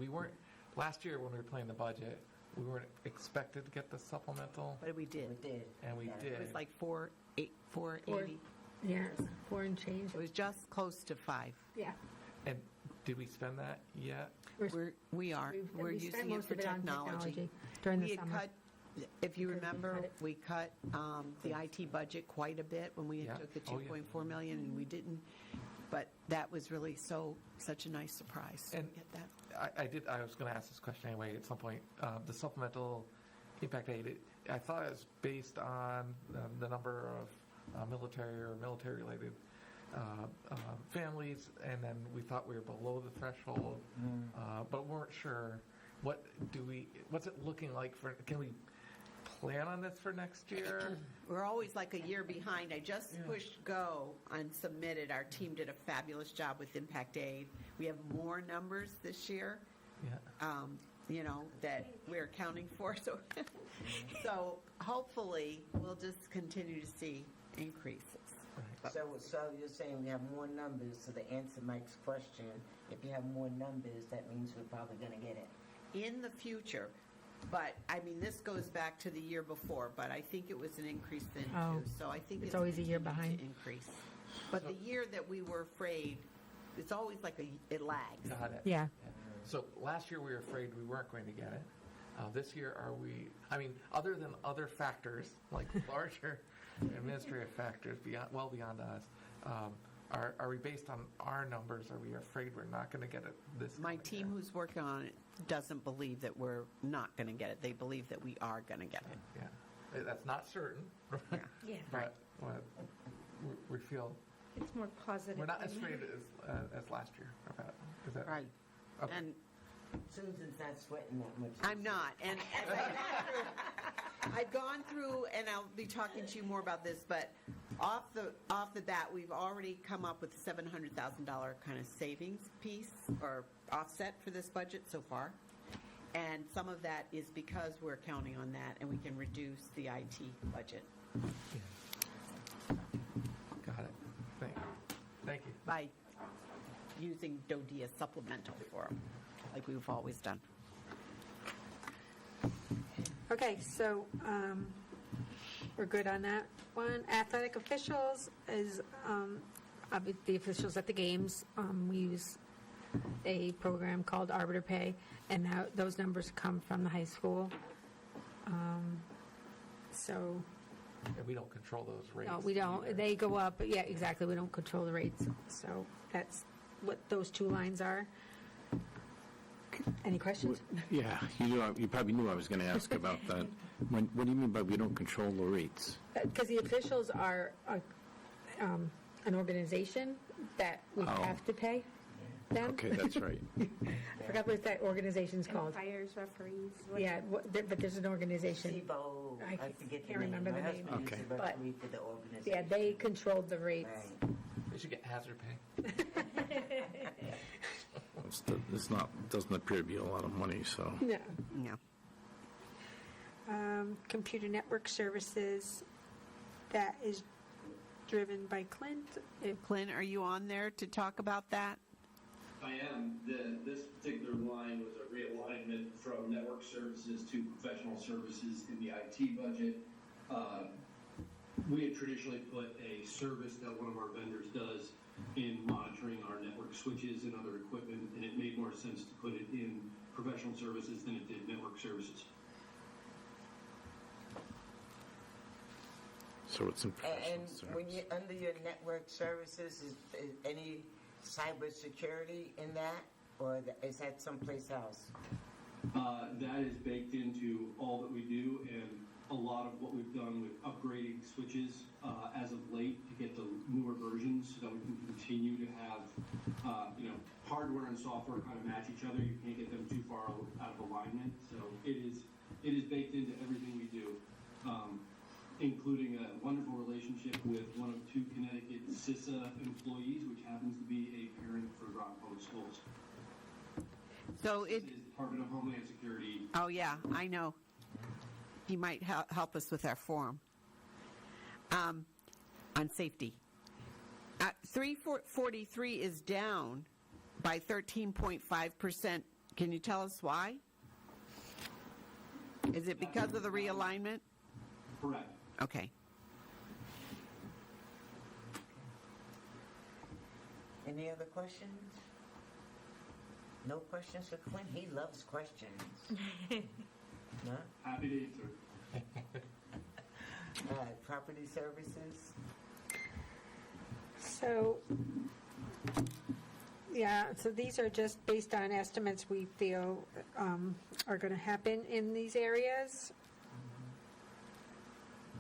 weren't, last year when we were playing the budget, we weren't expected to get the supplemental, But we We did. did. and we Yeah. did. It was like 480. Yeah, 4 and change. It was just close to 5. Yeah. And did we spend that yet? We are. We're We spent using it most for of it on technology. during the We had summer. cut, if you Because we remember, cut it. we cut the IT budget quite a bit when we Yeah. took the Oh, yeah. 2.4 million, and we didn't. But that was really such a nice surprise to And- get that. I was going to ask this question anyway at some point. The supplemental impact aid, I thought it was based on the number of military or military-related families, and then we thought we were below the threshold, but weren't sure. What's it looking like can we plan on this for next year? We're always like a year behind. I just pushed go and submitted. Our team did a fabulous job with impact aid. We have more numbers this year. Yeah. That we're accounting for. So hopefully we'll just continue to see increases. So you're saying we have more numbers, so to answer Mike's question, if you have more numbers, that means we're probably gonna get it. In the future, but this goes back to the year before, but I think it was an increase then Oh, too. So I think it's always a year continued behind. to increase. But the year that we were afraid, it's always like it lags. Got it. Yeah. So last year we were afraid we weren't going to get it. This year, other than other factors, like larger administrative factors well beyond us, are we based on our numbers? Are we afraid we're not going to get it this My coming team year? who's working on it doesn't believe that we're not going to get it. They believe that we are going to get it. Yeah. That's not certain, Yeah. but we feel It's more positive. we're not as than- afraid as last year about it. Is that Right. Okay. And Susan's not sweating that much. I'm not. And I've gone through, and I'll be talking to you more about this, but off the bat, we've already come up with a $700,000 kind of savings piece or offset for this budget so far. And some of that is because we're counting on that, and we can reduce the IT budget Got it. Thank you. by using DODIA supplemental for them, like we've always done. Okay, so we're good on that one. Athletic officials is the officials at the games. We use a program called Arbiter Pay, and those numbers come from the high school. So, And we don't control those rates. no, we don't. either. They go up, but yeah, exactly. We don't control the rates. So that's what those two lines are. Any questions? Yeah, you probably knew I was going to ask about that. What do you mean by we don't control the rates? Because the officials are an organization that we Oh. have to pay them. Okay, that's right. I forgot what that organization's called. Umpires, referees. Yeah, but there's an organization. SIBO, I I forget the can't name. remember My the name. husband used Okay. to But- referee for the organization. Yeah, they controlled the rates. Right. They should get hazard pay. It's not, doesn't appear to be a lot of money, so. No. No. Computer network services, that is driven by Clint. Clint, are you on there to talk about that? I am. This particular line was a realignment from network services to professional services in the IT budget. We had traditionally put a service that one of our vendors does in monitoring our network switches and other equipment, and it made more sense to put it in professional services than it did network services. So it's in professional And when service. you're under your network services, is any cybersecurity in that, or is that someplace else? That is baked into all that we do, and a lot of what we've done with upgrading switches as of late to get the newer versions so that we can continue to have, hardware and software kind of match each other. You can't get them too far out of alignment. So it is baked into everything we do, including a wonderful relationship with one of two Connecticut CISA employees, which happens to be a parent for Groton Public Schools. So This is Department of Homeland Security. oh yeah, I know. He might help us with our form on safety. 343 is down by 13.5%. Can you tell us why? Is it because of the realignment? Correct. Okay. Any other questions? No questions for Clint? He loves questions. No? Happy to answer. Property services? So, yeah, so these are just based on estimates we feel are going to happen in these areas.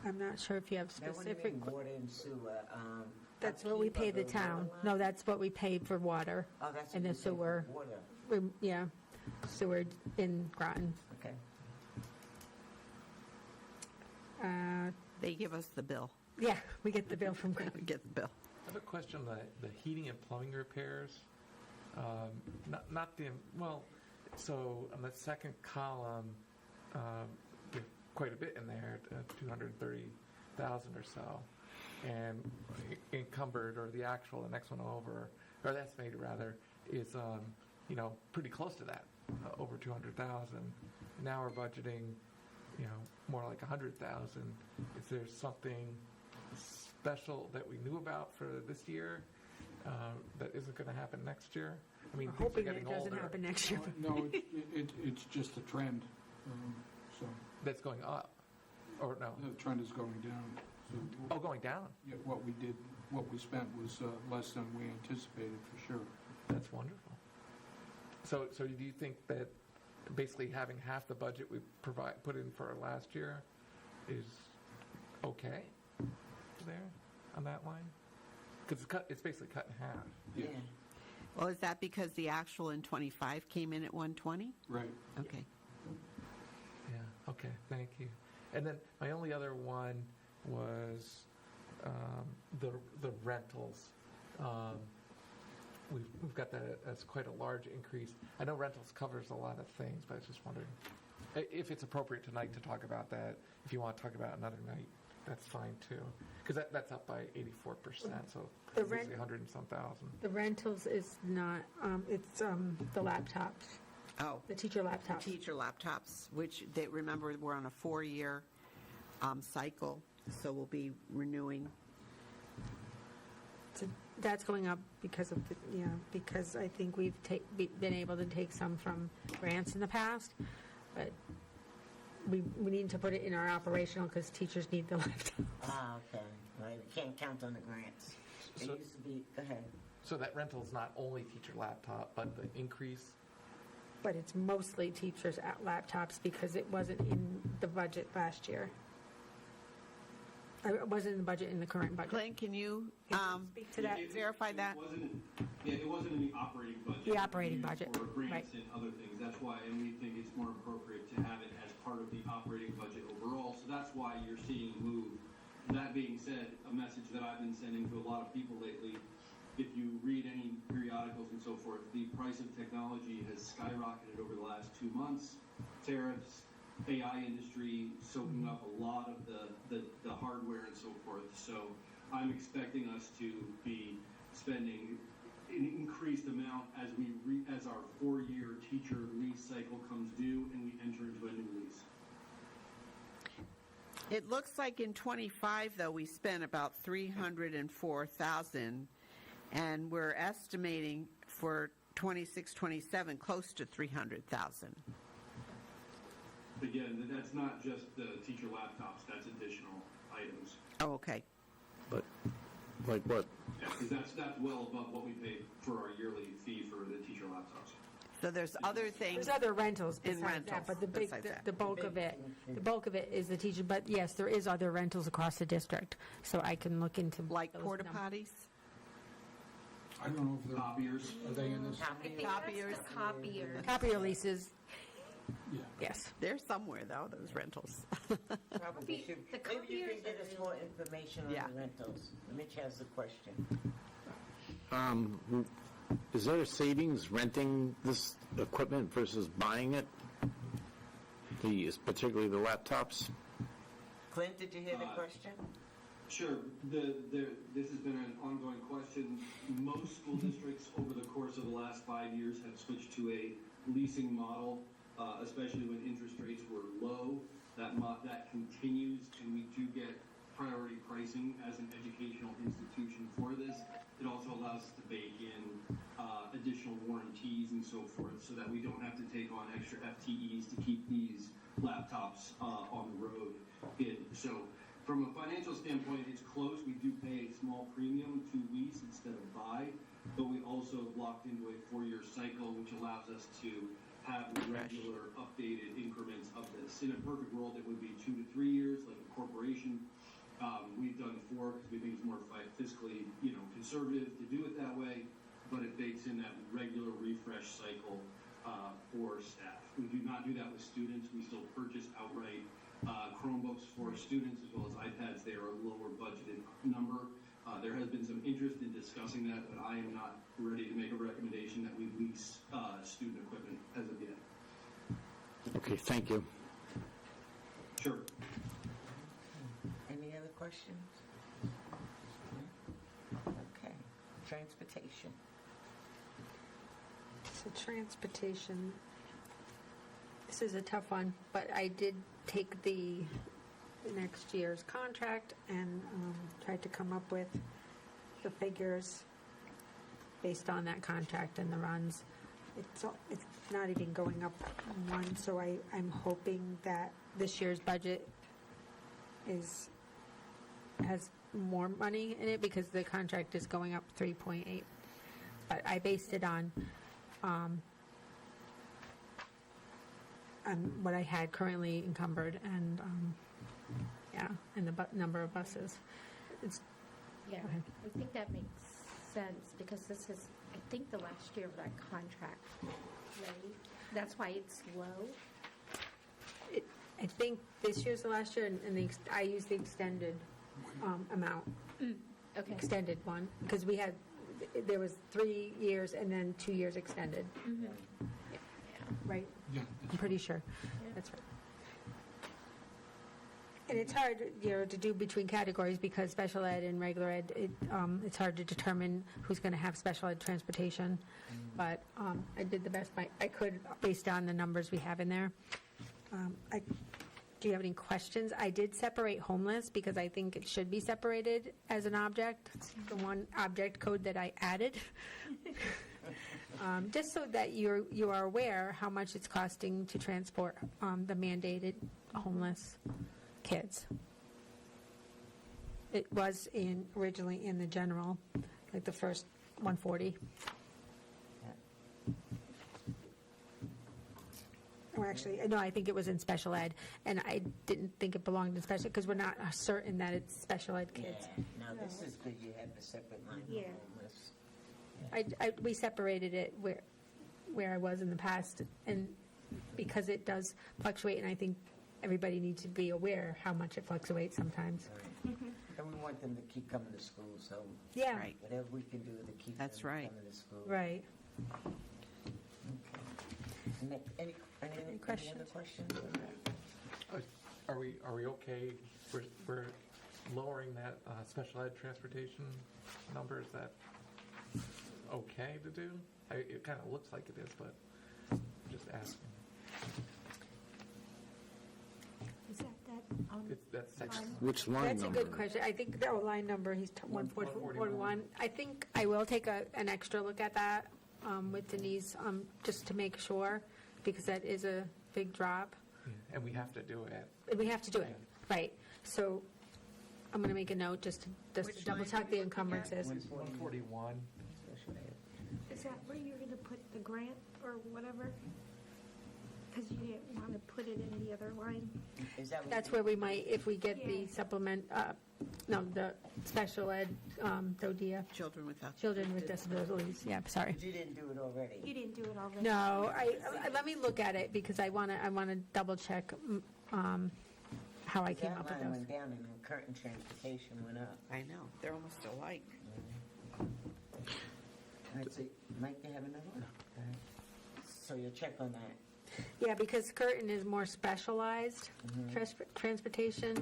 I'm not sure if you have Now, what do you specific. mean, water and sewer? That's what we upkeep pay of the water town. line? No, that's what we pay for water. Oh, that's and what the you pay for sewer. Water, Yeah, sewer in Groton. okay. They give us the bill. Yeah, we get the bill from We Groton. get the bill. I have a question on the heating and plumbing repairs. Not the, well, so on the second column, there's quite a bit in there, 230,000 or so. And encumbered, or the actual, the next one over, or the estimated rather, is, pretty close to that, over 200,000. Now we're budgeting, more like 100,000. Is there something special that we knew about for this year that isn't going to happen next year? I mean, We're things are hoping getting it doesn't older. happen next year. No, it's just a trend. So That's going up, or no? the trend is going down. So Oh, going down. yeah, what we spent was less than we anticipated for sure. That's wonderful. So do you think that basically having half the budget we put in for last year is okay there on that line? Because it's basically cut in half. Yeah. Well, is that because the actual in 25 came in at 120? Right. Okay. Yeah, okay, thank you. And then my only other one was the rentals. We've got that as quite a large increase. I know rentals covers a lot of things, but I was just wondering if it's appropriate tonight to talk about that. If you want to talk about it another night, that's fine too. Because that's up by 84%, so The it's rent- 100 and some thousand. The rentals is not, it's the laptops. Oh, the teacher laptops. teacher laptops, which they, remember, we're on a 4-year cycle, so we'll be renewing. So that's going up because of, because I think we've been able to take some from grants in the past, but we need to put it in our operational because teachers need the laptops. Ah, okay. Right, we can't count on the grants. It So- used to be, go ahead. So that rental is not only teacher laptop, but the increase. But it's mostly teachers' laptops because it wasn't in the budget last year. It wasn't in the budget in the current budget. Glenn, can you Speak to that. verify that? It wasn't in the operating budget. The operating It was budget, For right. grants and other things, that's why, and we think it's more appropriate to have it as part of the operating budget overall, so that's why you're seeing a move. That being said, a message that I've been sending to a lot of people lately, if you read any periodicals and so forth, the price of technology has skyrocketed over the last 2 months. Tariffs, AI industry soaking up a lot of the hardware and so forth. So I'm expecting us to be spending an increased amount as our 4-year teacher lease cycle comes due and we enter into a new lease. It looks like in '25, though, we spent about $304,000, and we're estimating for '26-27 close to $300,000. Again, that's not just the teacher laptops, that's additional items. Oh, okay. But, like what? Yeah, because that's well above what we pay for our yearly fee for the teacher laptops. So there's other things. There's other rentals In besides that, rentals but besides that. the bulk of it, is the teacher. But yes, there is other rentals across the district, so I can look into Like those porta numbers. potties? I don't know if they're, Copiers. are they in this? I think Copiers. that's the copier. Copier leases. Yeah. Yes. They're somewhere, though, those rentals. Probably should, The maybe you can copiers get us more information on Yeah. the rentals. Mitch has a question. Is there a savings renting this equipment versus buying it? Particularly the laptops? Clint, did you hear the question? Sure. This has been an ongoing question. Most school districts over the course of the last 5 years have switched to a leasing model, especially when interest rates were low. That continues, and we do get priority pricing as an educational institution for this. It also allows us to bake in additional warranties and so forth so that we don't have to take on extra FTEs to keep these laptops on the road. So from a financial standpoint, it's close. We do pay a small premium to lease instead of buy, but we also locked into a 4-year cycle, which allows us to have regular updated increments of this. In a perfect world, it would be 2 to 3 years, like a corporation. We've done 4 because we think it's more fiscally, conservative to do it that way, but it bakes in that regular refresh cycle for staff. We do not do that with students. We still purchase outright Chromebooks for students as well as iPads. They are a lower budgeted number. There has been some interest in discussing that, but I am not ready to make a recommendation that we lease student equipment as of yet. Okay, thank you. Sure. Any other questions? Okay. Transportation. So transportation, this is a tough one, but I did take the next year's contract and tried to come up with the figures based on that contract and the runs. It's not even going up one, so I'm hoping that this year's budget has more money in it because the contract is going up 3.8. But I based it on what I had currently encumbered and and the number of buses. Yeah, Go ahead. I think that makes sense because this is, I think, the last year of that contract, right? That's why it's low. I think this year's the last year, and I used the extended amount, Okay. extended one, because there was 3 years and then 2 years extended, right? Yeah. I'm pretty sure. That's right. And it's hard, to do between categories because special ed and regular ed, it's hard to determine who's going to have special ed transportation. But I did the best I could based on the numbers we have in there. Do you have any questions? I did separate homeless because I think it should be separated as an object. It's the one object code that I added. Just so that you are aware how much it's costing to transport the mandated homeless kids. It was originally in the general, like the first 140. Or actually, no, I think it was in special ed, and I didn't think it belonged in special, because we're not certain that it's special ed kids. Yeah, now this is good, you have the separate line for Yeah. homeless. We separated it where I was in the past, and because it does fluctuate, and I think everybody needs to be aware how much it fluctuates sometimes. Right. And we want them to keep coming to school, so Yeah, Right. whatever we can do to keep them That's right. coming to school. right. Any other questions? questions? Are we okay? We're lowering that special ed transportation number. Is that okay to do? It kind of looks like it is, but just asking. Is that That's six. Which line That's a number? good question. I think the line number, he's 141. I think I will take an extra look at that with Denise, just to make sure, because that is a big drop. And we have to do it. And we have to do it, right. So I'm going to make a note just to Which double line check are the you looking at? encumbrances. 141. Is that where you're gonna put the grant or whatever? Because you didn't want to put it in the other line? Is that what That's you- where we might, if we get the Yeah. supplement, the special ed, DODIA, Children without. children with disabilities, yeah, sorry. You didn't do it already? You didn't do it already? No, let me look at it, because I want to double check how I came That up with line those. went down and the current transportation went up. I know, they're almost alike. I'd say, Mike, you have another one? Go ahead. So you'll check on that. Yeah, because Curtin is more specialized transportation.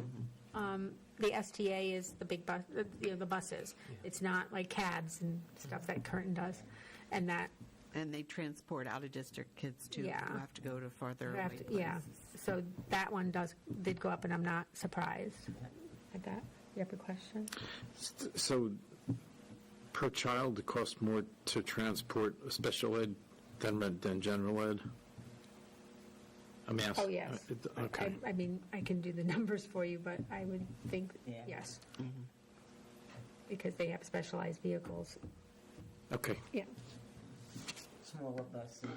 The STA is the big bus, the buses. It's not like cabs and stuff that Curtin does. And that, And they transport out-of-district kids, too, who Yeah. have to go to farther we away have to- places. yeah, so that one did go up, and I'm not surprised at that. You have a question? So, per child, it costs more to transport a special ed than general ed? I'm asking. Oh, yes. Okay. I mean, I can do the numbers for you, but I would think, Yeah. yes. Because they have specialized vehicles. Okay. Yeah. Smaller buses.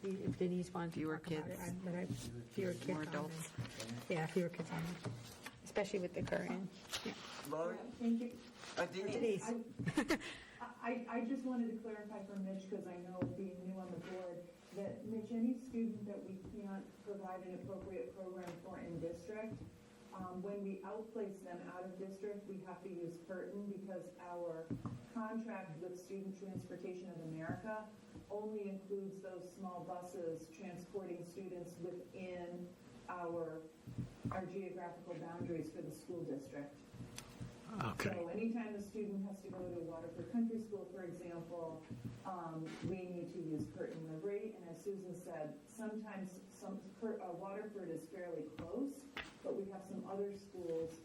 If Denise wants to Fewer talk about it, kids. but I fewer kids More on adults. there. Yeah, fewer kids on there, especially with the current. Lori? Thank you. Denise. I just wanted to clarify for Mitch, because I know being new on the board, that Mitch, any student that we can't provide an appropriate program for in district, when we outplace them out of district, we have to use Curtin, because our contract with Student Transportation of America only includes those small buses transporting students within our geographical boundaries for the school district. Okay. So anytime a student has to go to Waterford Country School, for example, we need to use Curtin Livery. And as Susan said, sometimes Waterford is fairly close, but we have some other schools.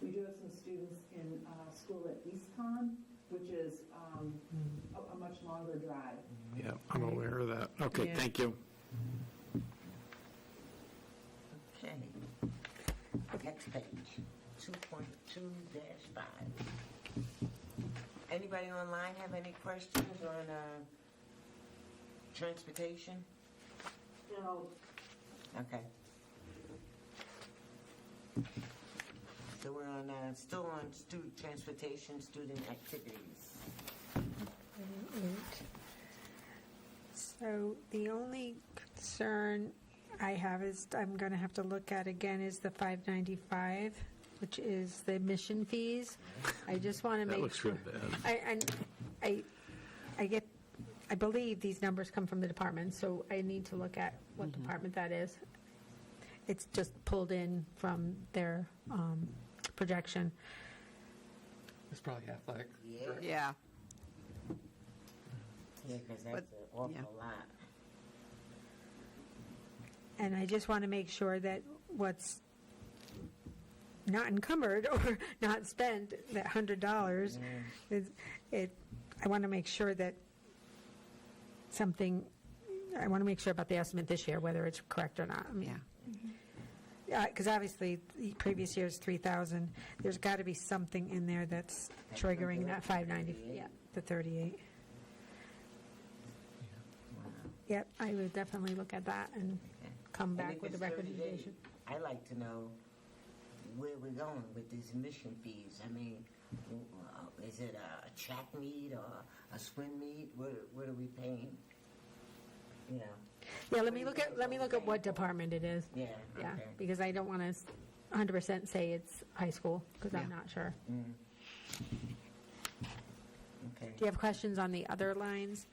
We do have some students in school at EastCon, which is a much longer drive. Yeah, I'm aware of that. Okay, Yeah. thank you. Okay. Next page, 2.2-5. Anybody online have any questions on transportation? No. Okay. So we're on, still on student transportation, student activities. So the only concern I have is, I'm going to have to look at again, is the 595, which is the admission fees. I just want to make That looks sure. real bad. I believe these numbers come from the department, so I need to look at what department that is. it's just pulled in from their projection. It's probably athletic. Yeah, Yeah. because that's But- an awful yeah. lot. And I just want to make sure that what's not encumbered or not spent, that $100, I want to make sure that I want to make sure about the estimate this year, whether it's correct or not. I mean, because obviously, the previous year's 3,000, there's got to be something in there that's triggering that 590, the 38. Yep, I would definitely look at that and come And back if with a it's 38, recommendation. I'd like to know where we're going with these admission fees. I mean, is it a track meet or a swim meet? What are we paying? You know? Yeah, let me look at what department it is. Yeah. Yeah, okay. because I don't want to 100% say it's high school, because I'm not sure. Okay. Do you have questions on the other lines?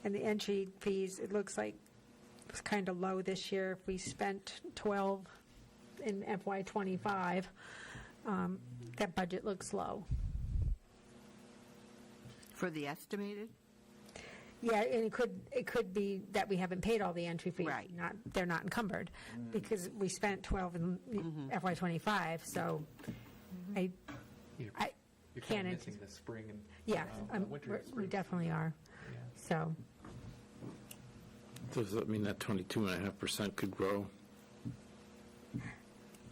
And the entry fees, it looks like it's kind of low this year. If we spent 12 in FY '25, that budget looks low. For the estimated? Yeah, and it could be that we haven't paid all the entry fees. Right. They're not encumbered, because we spent 12 in FY '25, so You're I kind can't. of missing the spring and Yeah, winter and we spring. definitely are, Yeah. so. Does that mean that 22.5% could grow?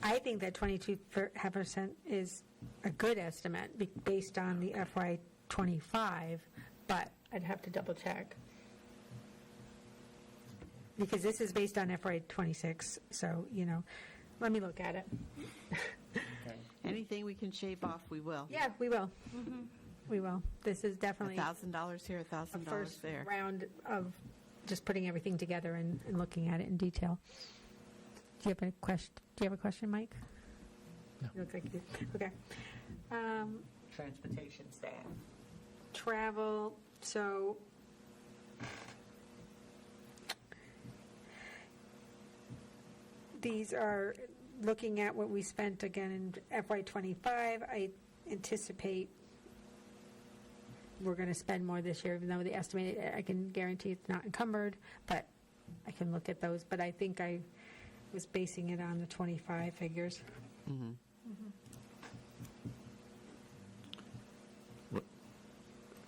I think that 22% is a good estimate based on the FY '25, but I'd have to double check. Because this is based on FY '26, so, let me look at it. Anything we can shave off, we will. Yeah, we will. We will. This is definitely $1,000 here, a $1,000 first there. round of just putting everything together and looking at it in detail. Do you have a question, Mike? No. You look like you do. Okay. Transportation staff. Travel, so these are looking at what we spent again in FY '25. I anticipate we're going to spend more this year, even though the estimated, I can guarantee it's not encumbered, but I can look at those. But I think I was basing it on the '25 figures.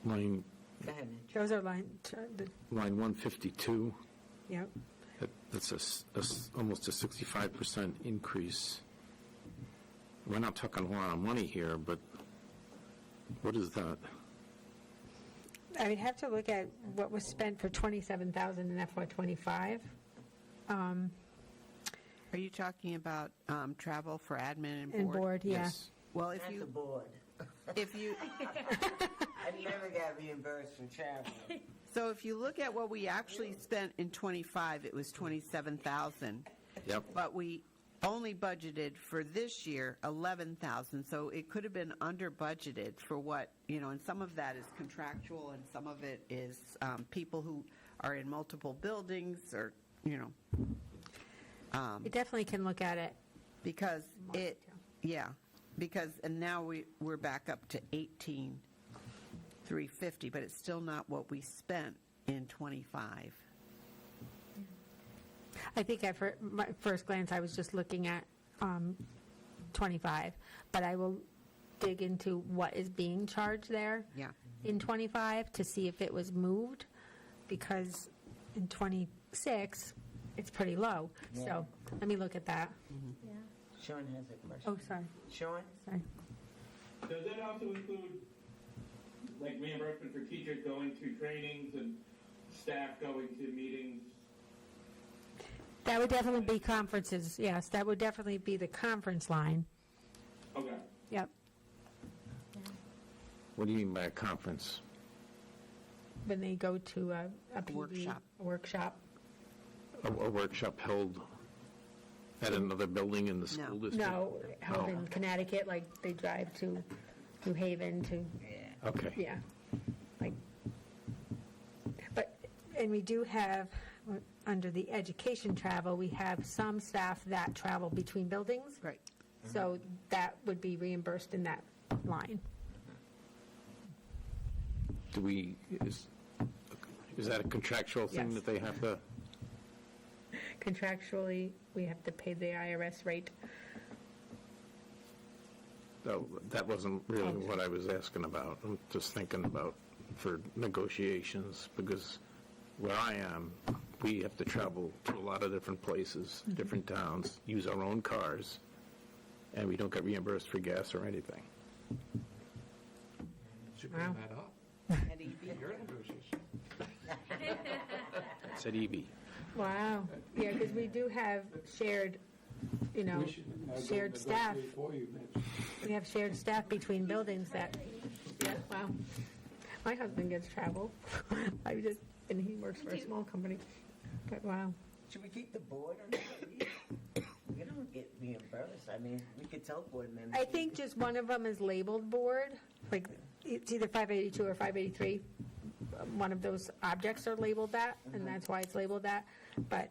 Line Go ahead, Mitch. Those are line 152, yep. that's almost a 65% increase. We're not talking a lot of money here, but what is that? I would have to look at what was spent for 27,000 in FY '25. Are you talking about travel for admin and board? And board, yeah. Yes. Well, if Not the you, board. if you, I never got reimbursed for traveling. so if you look at what we actually spent in '25, it was 27,000. Yep. But we only budgeted for this year 11,000, so it could have been under budgeted for what, and some of that is contractual and some of it is people who are in multiple buildings or, We definitely can look at it. because and now we're back up to 18,350, but it's still not what we spent in '25. I think at my first glance, I was just looking at 25, but I will dig into what is being charged there Yeah. in 25 to see if it was moved, because in 26, it's pretty low. Yeah. So let me look at that. Sean has a question. Oh, sorry. Sean? Sorry. Does that also include, like, reimbursement for teachers going to trainings and staff going to meetings? That would definitely be conferences, yes. That would definitely be the conference line. Okay. Yep. What do you mean by a conference? When they go to a PD, workshop. a workshop. A workshop held at another building in the school district? No, held Oh. in Connecticut, like they drive to New Haven to, Okay. yeah. Like, And we do have, under the education travel, we have some staff that travel between buildings. Right. So that would be reimbursed in that line. Is that a contractual thing Yes. that they have to? Contractually, we have to pay the IRS rate. No, that wasn't really what I was asking about. I'm just thinking about for negotiations, because where I am, we have to travel to a lot of different places, different towns, use our own cars, and we don't get reimbursed for gas or anything. Should bring Wow. that up. Your negotiation. Said EB. Wow. Yeah, because we do have shared, shared staff. We have shared staff between buildings that, yeah, wow. My husband gets travel. And he works for a small company. But wow. Should we keep the board on that? We don't get reimbursed. I mean, we could tell board members. I think just one of them is labeled board, like it's either 582 or 583. One of those objects are labeled that, and that's why it's labeled that. But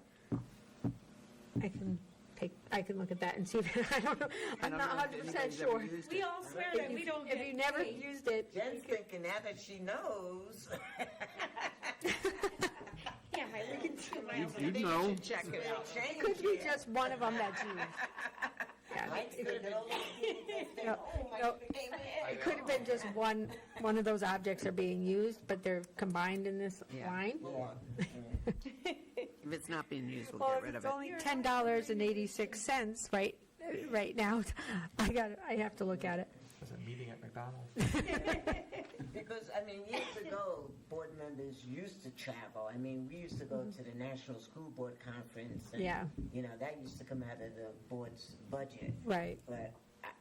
I can look at that and see if, I don't know, I'm not 100% sure. We all swear that we don't If you never used it, Jen's thinking now that she knows. Yeah, we can see You know. Check it out. Change could be it. just one of them that's used. Yeah, Mike's it thinking, could- oh, No, Mike no. came in. It could have been just one of those objects are being used, but they're combined in this Yeah. line. If it's not being used, we'll Well, get if rid it's of it. only $10.86, right now, I have to look at it. There's a meeting at McDonald's. Because, I mean, years ago, board members used to travel. I mean, we used to go to the National School Board Conference. And, Yeah. That used to come out of the board's budget. Right. But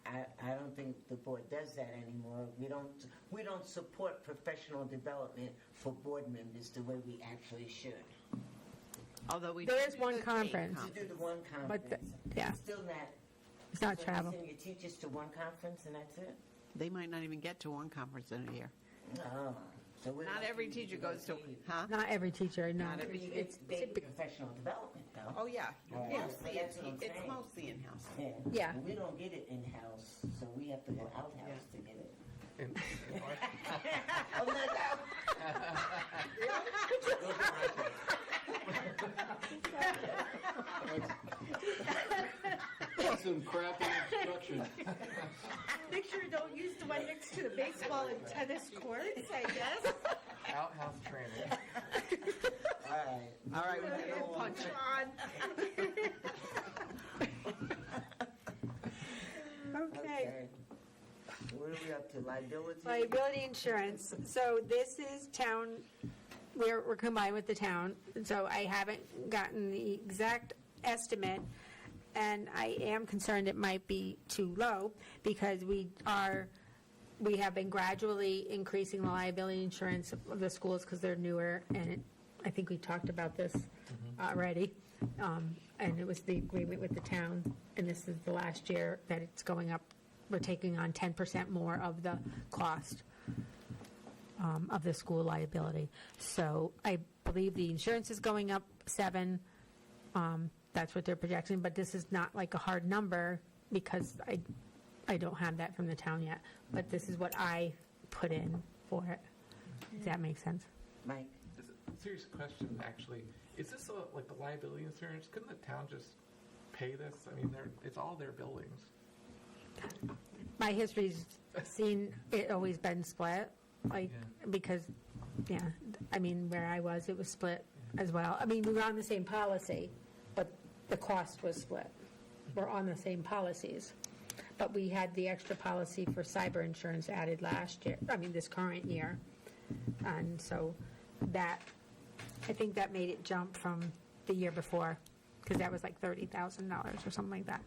I don't think the board does that anymore. We don't support professional development for board members the way we actually should. Although we There do is do one the state conference. To do the one But, conference. yeah, Still not. it's not So you travel. send your teachers to one conference and that's it? They might not even get to one conference in a year. No. So we're Not every teacher goes to, huh? Not every teacher, no. Not every- It's big professional development, though. Oh, yeah. Yeah, Mostly so that's what I'm it's saying. mostly in-house. Yeah. We don't get it in-house, so we have to go out-house to get it. And Oh, no, no. That's some crappy instruction. Make sure you don't use the one next to the baseball and tennis courts, I guess. outhouse training. All right, we gotta go on. Punch Okay. What are we up to, liability? Liability insurance. So this is town, we're combined with the town, so I haven't gotten the exact estimate, and I am concerned it might be too low, because we have been gradually increasing the liability insurance of the schools because they're newer, and I think we talked about this already, and it was the agreement with the town, and this is the last year that it's going up. We're taking on 10% more of the cost of the school liability. So I believe the insurance is going up 7. That's what they're projecting, but this is not like a hard number because I don't have that from the town yet. But this is what I put in for it. Does that make sense? Mike? This is a serious question, actually. Is this like the liability insurance? Couldn't the town just pay this? I mean, it's all their buildings. My history's seen it always been split, like, because, yeah, I mean, where I was, it was split as well. I mean, we were on the same policy, but the cost was split. We're on the same policies. But we had the extra policy for cyber insurance added this current year. And so that, I think that made it jump from the year before, because that was like $30,000 or something like that.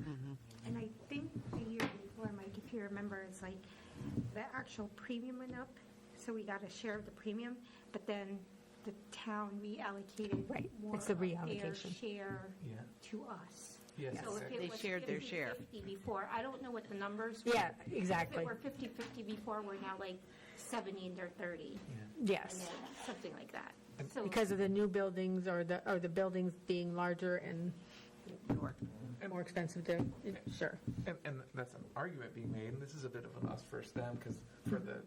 And I think the year before, Mike, if you remember, it's like the actual premium went up, so we got a share of the premium, but then the town reallocated Right, more it's the of their reallocation. share Yeah. to us. Yes. So if it They was shared their share. 50-50 before, I don't know what the numbers were. Yeah, If exactly. it were 50-50 before, we're now like 70 and they're 30. Yes. And then something like that. So- because of the new buildings or the buildings being larger and more expensive to, sure. And that's an argument being made, and this is a bit of an us versus them, because for the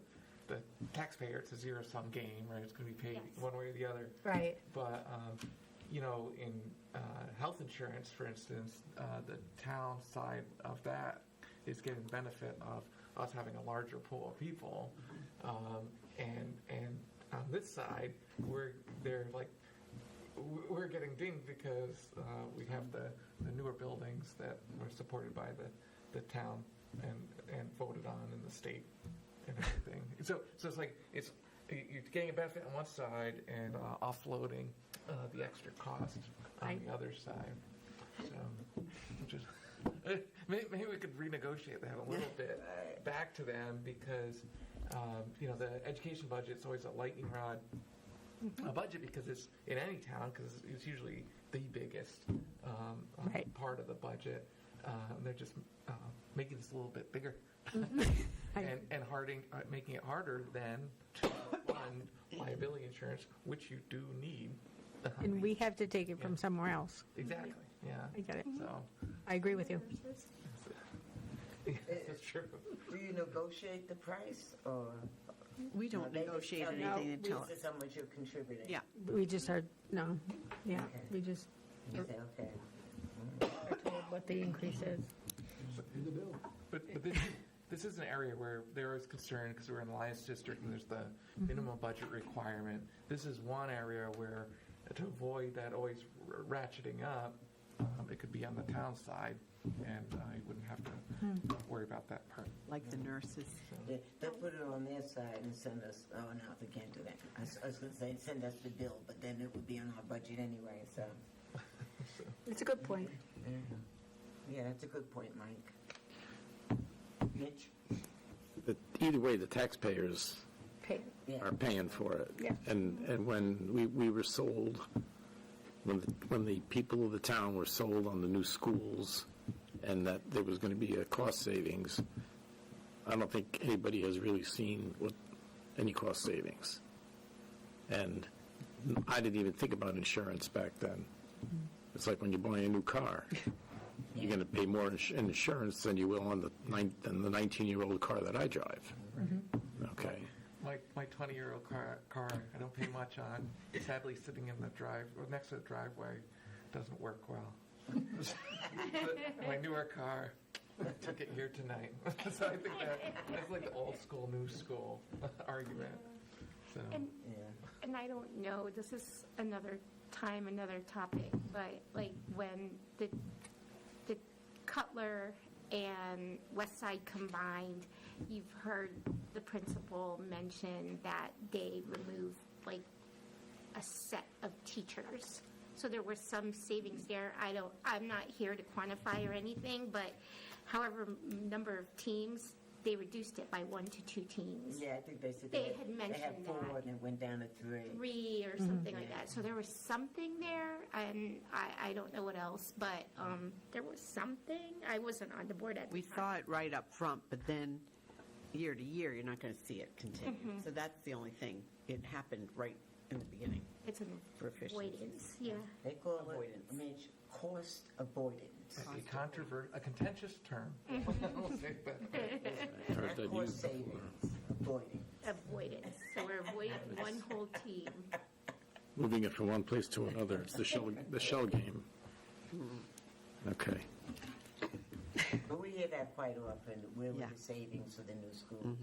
taxpayer, it's a zero-sum game, right? It's going to be paid Yes. one way or the other. Right. But, in health insurance, for instance, the town side of that is getting benefit of us having a larger pool of people. And on this side, we're getting dinged because we have the newer buildings that were supported by the town and voted on in the state and everything. So it's like you're getting a benefit on one side and offloading the extra cost on the other side. So just maybe we could renegotiate that a little bit back to them because the education budget's always a lightning rod budget because it's in any town because it's usually the biggest part of the budget. They're just making this a little bit bigger and making it harder than to fund liability insurance, which you do need. And we have to take it from somewhere else. Exactly. Yeah. I get it. So I agree with you. that's true. Do you negotiate the price, or? We don't they just negotiate tell you, anything until, This is how much you're contributing. yeah. We just are, no, yeah, Okay. we just You say, okay. are told what the increase is. But this is an area where there is concern because we're in the Alliance District and there's the minimum budget requirement. This is one area where to avoid that always ratcheting up, it could be on the town side, and you wouldn't have to worry about that part. Like the nurses. Yeah, they'll put it on their side and send us, oh, no, they can't do that. I was going to say, send us the bill, but then it would be on our budget anyway, so. It's a good point. Yeah, that's a good point, Mike. Mitch? But either way, the taxpayers Pay. Yeah. are paying for it. Yeah. And when we were sold, when the people of the town were sold on the new schools and that there was going to be a cost savings, I don't think anybody has really seen any cost savings. And I didn't even think about insurance back then. It's like when you're buying a new car. You're going to pay more in insurance than you will on the 19-year-old car that I drive. Okay. My 20-year-old car I don't pay much on. Sadly, sitting in the next to the driveway doesn't work well. But my newer car, I took it here tonight. So I think that's like the old school, new school argument. So And I don't know, this is another time, another topic, but like when the Cutler and West Side combined, you've heard the principal mention that they removed like a set of teachers. So there were some savings there. I'm not here to quantify or anything, but however number of teams, they reduced it by 1 to 2 teams. Yeah, I think they said They had mentioned they had 4 that. and it went down to 3. 3 or something like that. So there was something there, and I don't know what else, but there was something. I wasn't on the board at the We time. saw it right up front, but then year to year, you're not going to see it continue. So that's the only thing. It happened right in the beginning. It's an For efficiency. avoidance, yeah. They call Avoidance. it, Mitch, cost avoidance. a contentious term. We'll say that. Heard that Not cost used before. savings, avoidance. Avoidance. So we're avoiding one whole team. Moving it from one place to another. It's the shell game. Okay. But we hear that quite often, where were Yeah. the savings for the new schools?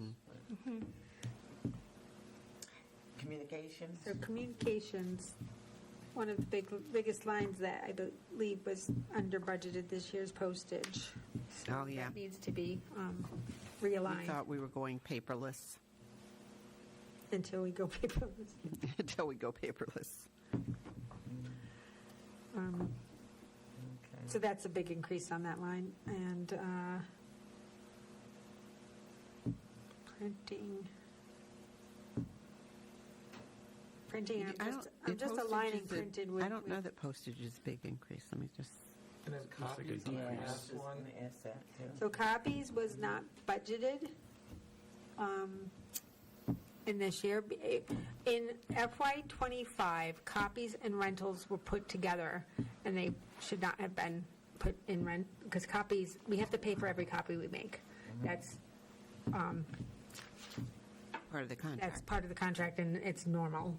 Communications? So communications, one of the biggest lines that I believe was under budgeted this year's postage. So Oh, yeah. That needs to be We realigned thought we were going paperless until we go paperless. until we go paperless. So that's a big increase on that line. And printing, I'm just aligning printed with. I don't know that postage is a big increase. Let me just, And then copies on Yeah, the I was last just one. going to ask that too. So copies was not budgeted. in this year. In FY '25, copies and rentals were put together, and they should not have been put in rent, because copies, we have to pay for every copy we make. That's Part of the contract. That's part of the contract, and it's normal,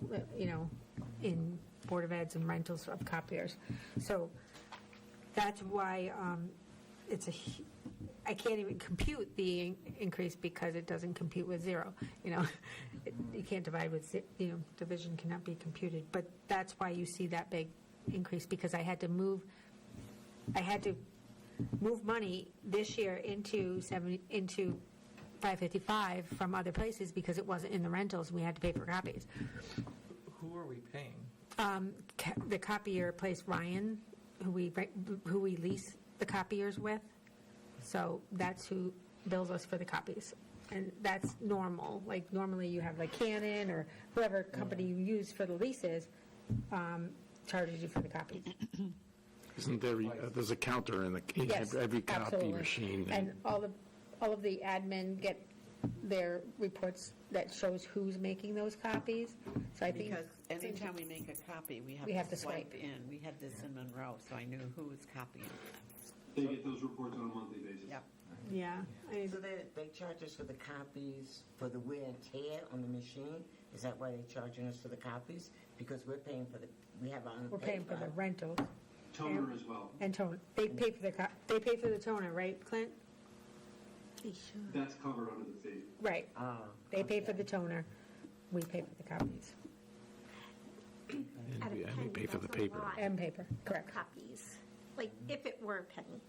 in Board of Eds and rentals of copiers. So that's why I can't even compute the increase because it doesn't compute with zero. You can't divide with, division cannot be computed. But that's why you see that big increase, because I had to move money this year into 555 from other places because it wasn't in the rentals. We had to pay for copies. Who are we paying? The copier place, Ryan, who we lease the copiers with. So that's who bills us for the copies. And that's normal. Like normally you have like Canon or whoever company you use for the leases charges you for the copies. Isn't there, there's a counter in Yes, every copy absolutely. machine? And all of the admin get their reports that shows who's making those copies. So I think. Because anytime we make a copy, we We have to swipe swipe. in. We had this in Monroe, so I knew who was copying. They get those reports on a monthly basis. Yep. Yeah. So they charge us for the copies for the wear and tear on the machine? Is that why they're charging us for the copies? Because we're paying for we have our own We're paying for the paper. rentals Toner as well. and toner. They pay for the toner, right, Clint? That's covered under the fee. Right. Oh, They pay for the toner. We pay for the copies. And we pay for the paper. And paper, correct. Copies. Like, if it were a penny,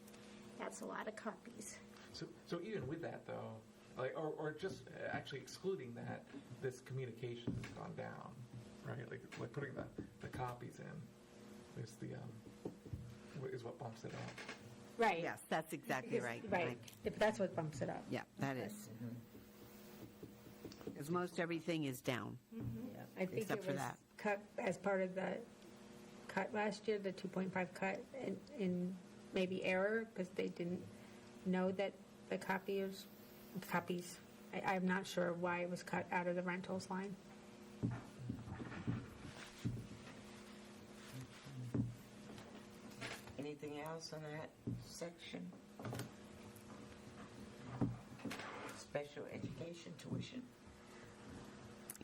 that's a lot of copies. So even with that though, like, or just actually excluding that, this communication has gone down, right? Like putting the copies in is is what bumps it up. Right. Yes, that's exactly right. Right. Mike. If that's what bumps it up. Yeah, that is. Because most everything is down. I think Except it for was that. cut as part of the cut last year, the 2.5 cut in maybe error, because they didn't know that the copies, I'm not sure why it was cut out of the rentals line. anything else on that section? Special education tuition?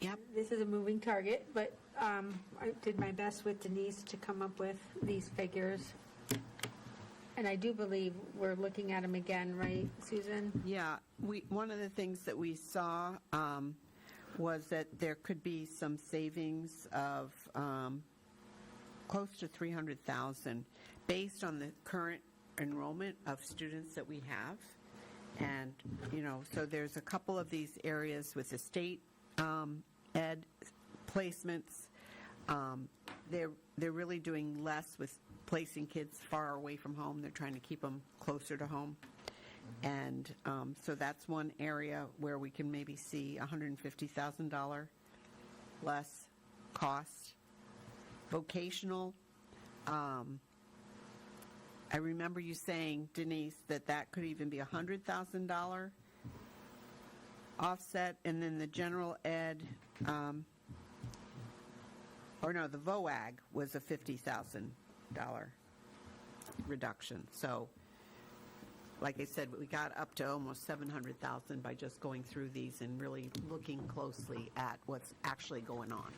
Yep. This is a moving target, but I did my best with Denise to come up with these figures. And I do believe we're looking at them again, right, Susan? Yeah, one of the things that we saw was that there could be some savings of close to $300,000 based on the current enrollment of students that we have. And, so there's a couple of these areas with the state ed placements. They're really doing less with placing kids far away from home. They're trying to keep them closer to home. And so that's one area where we can maybe see $150,000 less cost. Vocational, I remember you saying, Denise, that could even be $100,000 offset. And then the general ed, the VOAG was a $50,000 reduction. So, like I said, we got up to almost $700,000 by just going through these and really looking closely at what's actually going on.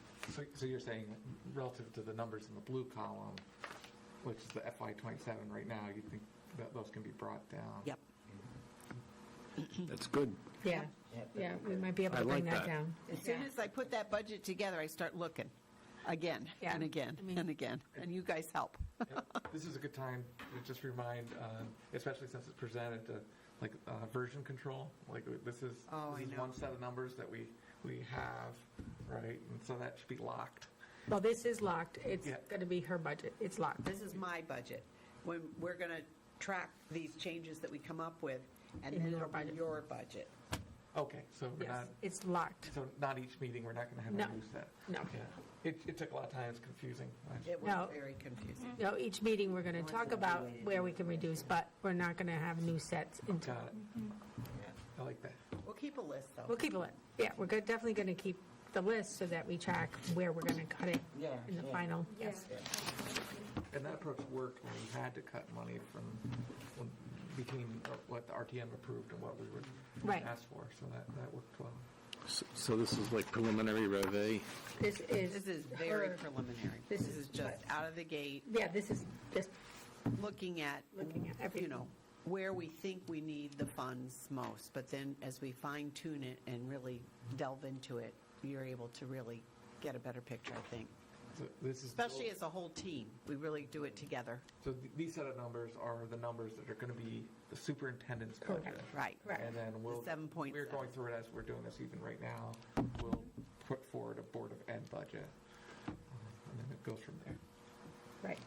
So you're saying relative to the numbers in the blue column, which is the FY27 right now, you think that those can be brought down? Yep. That's good. Yeah, yeah, we might be able I to bring like that that. down. As soon as I put that budget together, I start looking again Yeah. and again and again, and you guys help. This is a good time to just remind, especially since it's presented, version control. Like this is Oh, I know. one set of numbers that we have, right? And so that should be locked. Well, this is locked. It's Yeah. going to be her budget. It's locked. This is my budget. When we're going to track these changes that we come up with, and In then your it'll be budget. your budget. Okay, so we're Yes, not. it's locked. So not each meeting we're not going to have No. a new set. No. Yeah. It took a lot of time. It's confusing. It was No. very confusing. Each meeting, we're going to talk about where we can reduce, but we're not going to have new sets until. Got it. I like that. Okay. keep a list, though. We'll keep it. Yeah, we're definitely going to keep the list so that we track where we're going to cut it Yeah, in the yeah. final. Yes. And that approach worked when we had to cut money from, between what the RTM approved and what we would Right. ask for, so that worked well. So this is like preliminary Rev A? This is. This is very her- preliminary. This This is just out of the gate, Yeah, this is just looking at, everything. you know, where we think we need the funds most. But then as we fine tune it and really delve into it, you're able to really get a better picture, I think. So this is Especially as a whole team. We really do it together. So these set of numbers are the numbers that are going to be the superintendent's budget. Correct. Right. Correct. And then we'll, 7.7. we're going through it as we're doing this even right now. We'll put forward a Board of Ed budget, and then it goes from there. Right.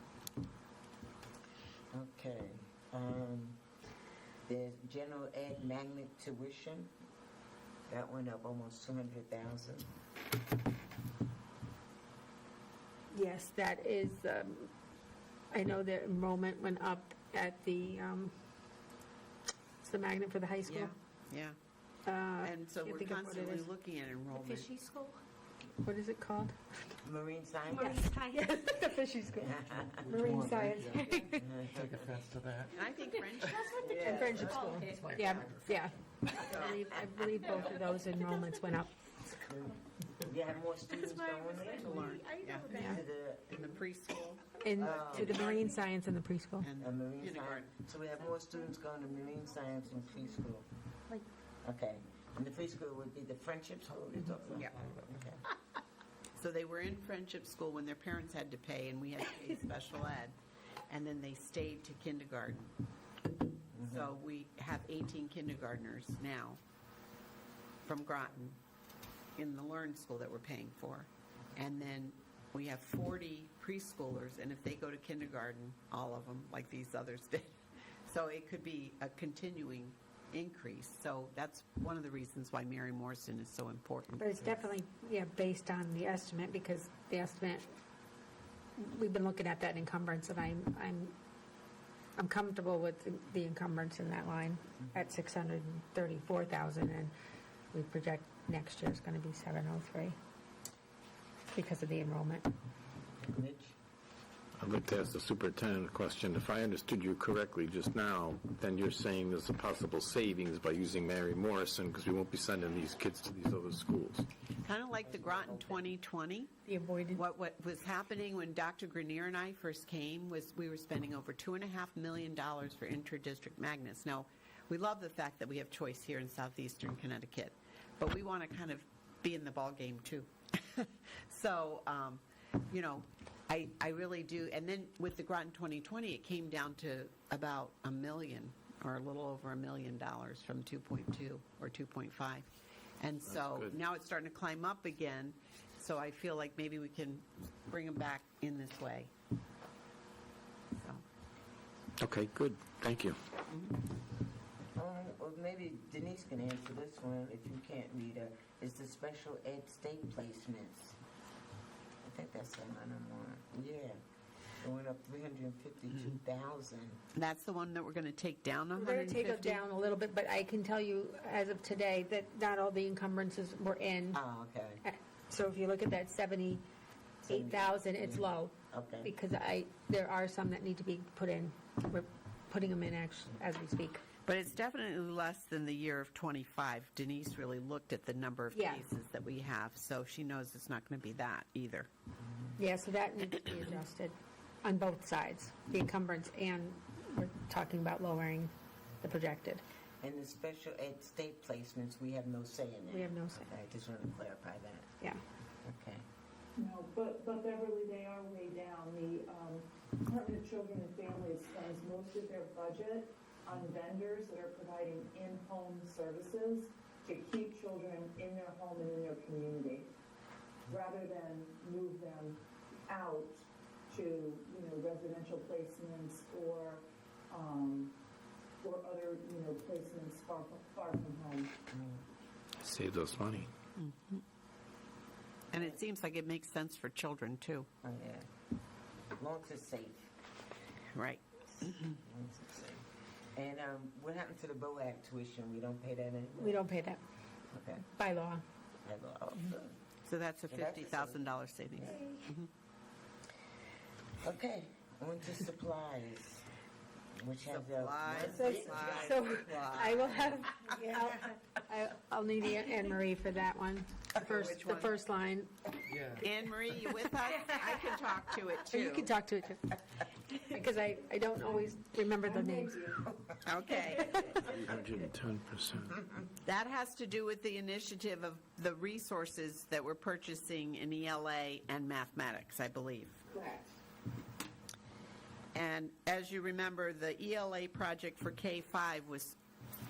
Okay. There's general ed magnet tuition. That went up almost 200,000. Yes, that is, I know the enrollment went up at the, it's the magnet for the high school. Yeah. And so can't we're think of what it constantly is. looking at enrollment. Fishy school? What is it called? Marine science. Marine science. The fishy school. Marine science. Take offense to that. And I think friendship. And friendship school. Yeah, yeah. I believe both of those enrollments went up. You have more students going there To learn, yeah. Yeah. to the In the preschool To the marine science and the preschool. and marine kindergarten. science. So we have more students going to marine science and preschool. Okay. And the preschool would be the friendship school you're talking about? Yeah. Okay. So they were in friendship school when their parents had to pay, and we had to pay special ed. And then they stayed to kindergarten. So we have 18 kindergartners now from Groton in the Learn School that we're paying for. And then we have 40 preschoolers, and if they go to kindergarten, all of them, like these others did. So it could be a continuing increase. So that's one of the reasons why Mary Morrison is so important. But it's definitely, yeah, based on the estimate, because the estimate, we've been looking at that encumbrance, and I'm comfortable with the encumbrance in that line at 634,000, and we project next year is going to be 703 because of the enrollment. Mitch? I'd like to ask the superintendent a question. If I understood you correctly just now, then you're saying there's a possible savings by using Mary Morrison because we won't be sending these kids to these other schools. Kind of like the Groton 2020. The avoided. What was happening when Dr. Grenier and I first came was we were spending over $2.5 million for intra-district magnets. Now, we love the fact that we have choice here in southeastern Connecticut, but we want to kind of be in the ballgame too. So, you know, I really do. And then with the Groton 2020, it came down to about $1 million or a little over $1 million from 2.2 or 2.5. And so good. now it's starting to climb up again. So I feel like maybe we can bring them back in this way. So. Okay, good. Thank you. Or maybe Denise can answer this one if you can't read it. Is the special ed state placements? I think that's the one I'm on. Yeah. Going up 352,000. That's the one that we're going to take down We're going to take it 150? down a little bit, but I can tell you as of today that not all the encumbrances were in. Oh, okay. So if you look at that 78,000, it's low. Okay. Because there are some that need to be put in. We're putting them in as we speak. But it's definitely less than the year of 25. Denise really looked at the number of Yeah. cases that we have, so she knows it's not going to be that either. Yeah, so that needs to be adjusted on both sides, the encumbrance and we're talking about lowering the projected. And the special ed state placements, we have no say in that. We have no say. Okay, I just want to clarify that. Yeah. Okay. No, but Beverly, they are way down. The Department of Children and Families spends most of their budget on vendors that are providing in-home services to keep children in their home and in their community, rather than move them out to, residential placements or other, placements far from home. Save us money. And it seems like it makes sense for children, too. Oh, yeah. As long as it's safe. Right. As long as it's safe. And what happened to the BOAG tuition? We don't pay that anymore? We don't pay that. Okay. By law. I go, oh, good. So that's a So that's a $50,000 savings. Okay, on to supplies, which has a. So I will have, I'll need Anne Marie for that one. Which The one? first line. Yeah. Anne Marie, you with us? I can talk to it too. You can talk to it too. Because I don't always remember the names. Okay. 310%. That has to do with the initiative of the resources that we're purchasing in ELA and mathematics, I believe. Correct. And as you remember, the ELA project for K-5 was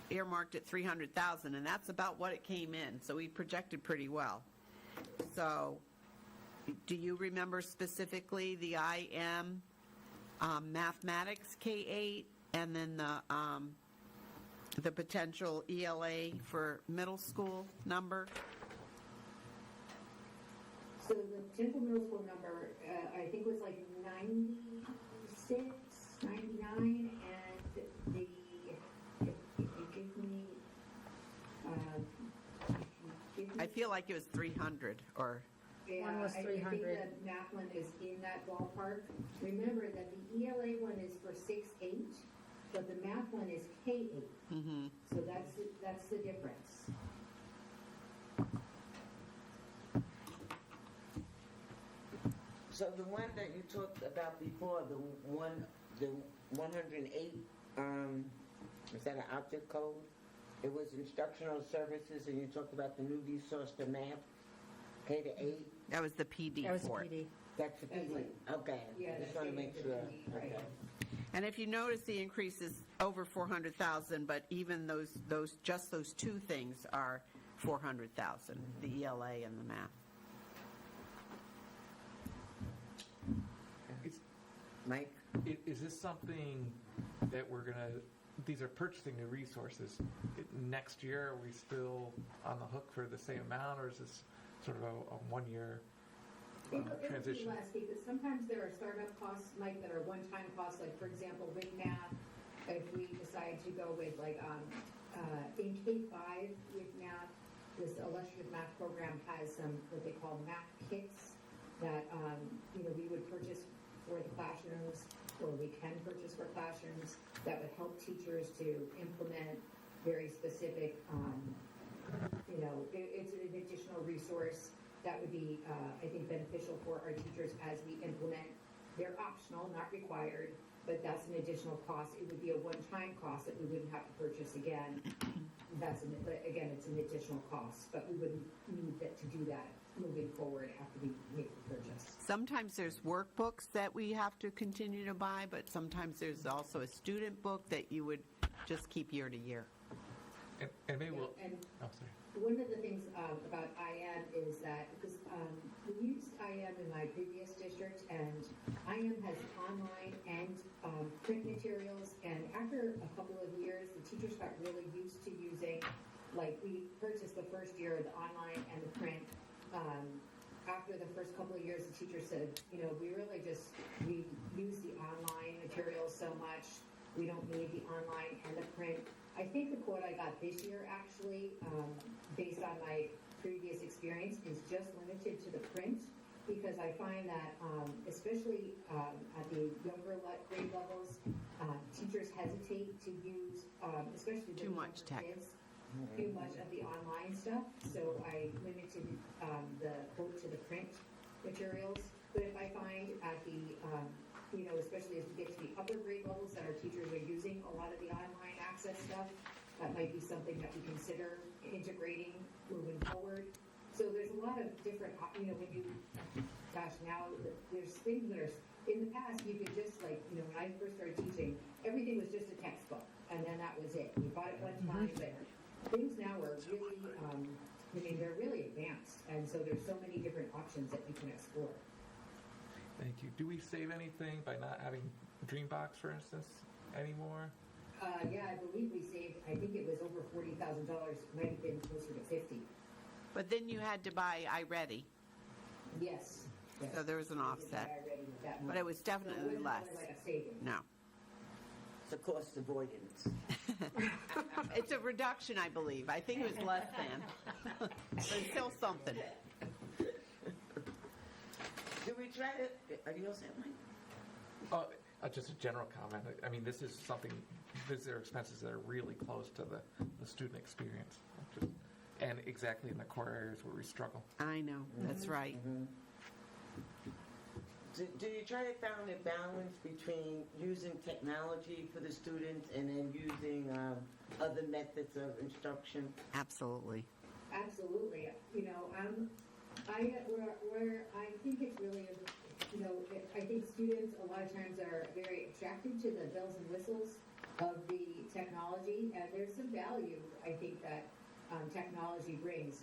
earmarked at $300,000, and that's about what it came in. So we projected pretty well. So do you remember specifically the IM mathematics K-8 and then the potential ELA for middle school number? So the potential middle school number, I think was like 96, 99, and the, if you give me, I feel like it was 300 or, yeah, One was I think 300. the math one is in that ballpark. Remember that the ELA one is for 6-8, but the math one is K-8. So that's the difference. So the one that you talked about before, the 108, is that an object code? It was instructional services, and you talked about the new resource to math, K to 8. that was the PD That was for it. PD. That's the PD. Okay, Yeah, just that's want to the make sure. PD, right. Okay. And if you notice, the increase is over 400,000, but even just those two things are 400,000, the ELA and the math. Mike? Is this something that we're going to, these are purchasing new resources. Next year, are we still on the hook for the same amount, or is this sort of a one-year It'll be transition? less, because sometimes there are startup costs, Mike, that are one-time costs, like, for example, with math, if we decide to go with, like, in K-5 with math, this illustrative math program has some, what they call math kits that, we would purchase for the classrooms, or we can purchase for classrooms, that would help teachers to implement very specific, it's an additional resource that would be, I think, beneficial for our teachers as we implement. They're optional, not required, but that's an additional cost. It would be a one-time cost that we wouldn't have to purchase again. Again, it's an additional cost, but we wouldn't need to do that moving forward after we make the purchase. Sometimes there's workbooks that we have to continue to buy, but sometimes there's also a student book that you would just keep year to year. And maybe we'll, And oh, sorry. one of the things about IM is that, because we used IM in my previous district, and IM has online and print materials, and after a couple of years, the teachers got really used to using, like, we purchased the first year the online and the print. After the first couple of years, the teacher said, we use the online materials so much, we don't need the online and the print. I think the quote I got this year, actually, based on my previous experience, is just limited to the print, because I find that, especially at the younger grade levels, teachers hesitate to use, especially the Too much younger tech. kids, too much of the online stuff. So I limited the quote to the print materials. But if I find at the, especially as we get to the upper grade levels, that our teachers are using a lot of the online access stuff, that might be something that we consider integrating moving forward. So there's a lot of different, now there's things that are, in the past, you could just when I first started teaching, everything was just a textbook, and then that was it. You bought it one time, but things now are really, they're really advanced, and so there's so many different options that you can explore. Thank you. Do we save anything by not having Dreambox, for instance, anymore? Yeah, I believe we saved, I think it was over $40,000, might have been closer to 50. But then you had to buy iReady, Yes. so there was an offset. I read with that But money. it was So definitely wasn't less. really like a saving. No. It's a cost avoidance. It's a reduction, I believe. I think it was less than. But it's still something. Do we try to, are you all set, Mike? Just a general comment. I mean, this is something, these are expenses that are really close to the student experience. And exactly in the core areas where we struggle. I know, that's right. Do you try to find a balance between using technology for the students and then using other methods of instruction? Absolutely. Absolutely. You know, where I think it's really, you know, I think students a lot of times are very attracted to the bells and whistles of the technology, and there's some value, I think, that technology brings.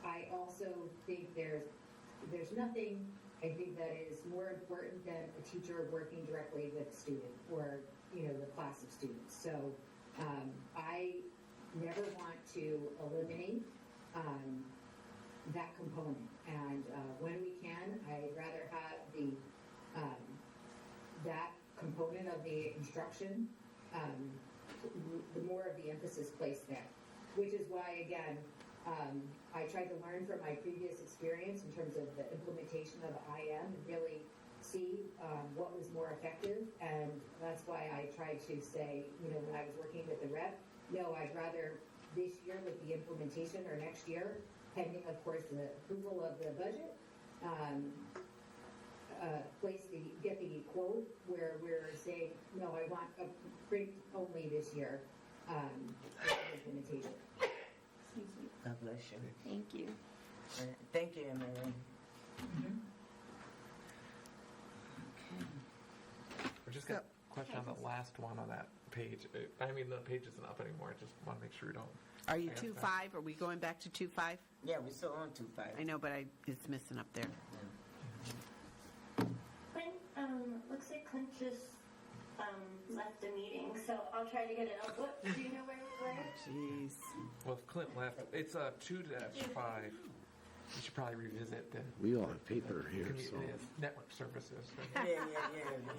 I also think there's nothing, I think, that is more important than a teacher working directly with a student or, you know, the class of students. So I never want to eliminate that component. And when we can, I'd rather have that component of the instruction, the more of the emphasis placed there. Which is why, again, I tried to learn from my previous experience in terms of the implementation of IM and really see what was more effective. And that's why I tried to say, you know, when I was working with the rep, no, I'd rather this year with the implementation or next year, pending, of course, the approval of the budget, get the quote where we're saying, no, I want a print only this year implementation. Excuse me. God bless you. Thank you. Thank you, Emily. We just got a question on the last one on that page. I mean, the page isn't up anymore. I just want to make sure we don't. Are you I got 2.5? Are we going back to 2.5? Yeah, we're still on 2.5. I know, but it's missing up there. Looks like Clint just left the meeting, so I'll try to get it out. What, do you know where we were? Jeez. Well, if Clint left, it's 2-5. You should probably revisit the We all have paper here, so. network services. Yeah.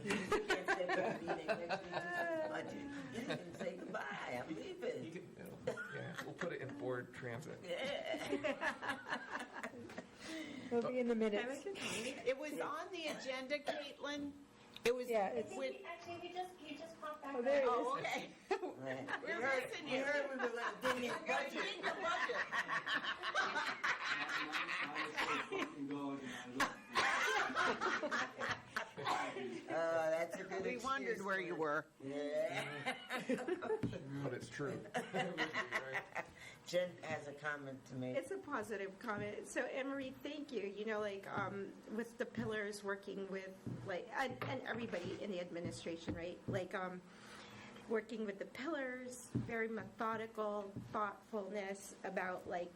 You can't say bad meeting next week, this is budget. You can say goodbye, I'm leaving. You can, yeah, we'll put it in board transit. Yeah. It'll be in the minutes. It was on the agenda, Caitlin. It was. Yeah, I it's, think he just popped back oh, there it is. Oh, okay. Right. We're missing We you. heard we were didn't get budget. That's a good We excuse. wondered where you were. Yeah. But it's true. Jen has a comment to make. It's a positive comment. So, Emery, thank you. You know, like with the pillars, working with and everybody in the administration, right? Like working with the pillars, very methodical, thoughtfulness about like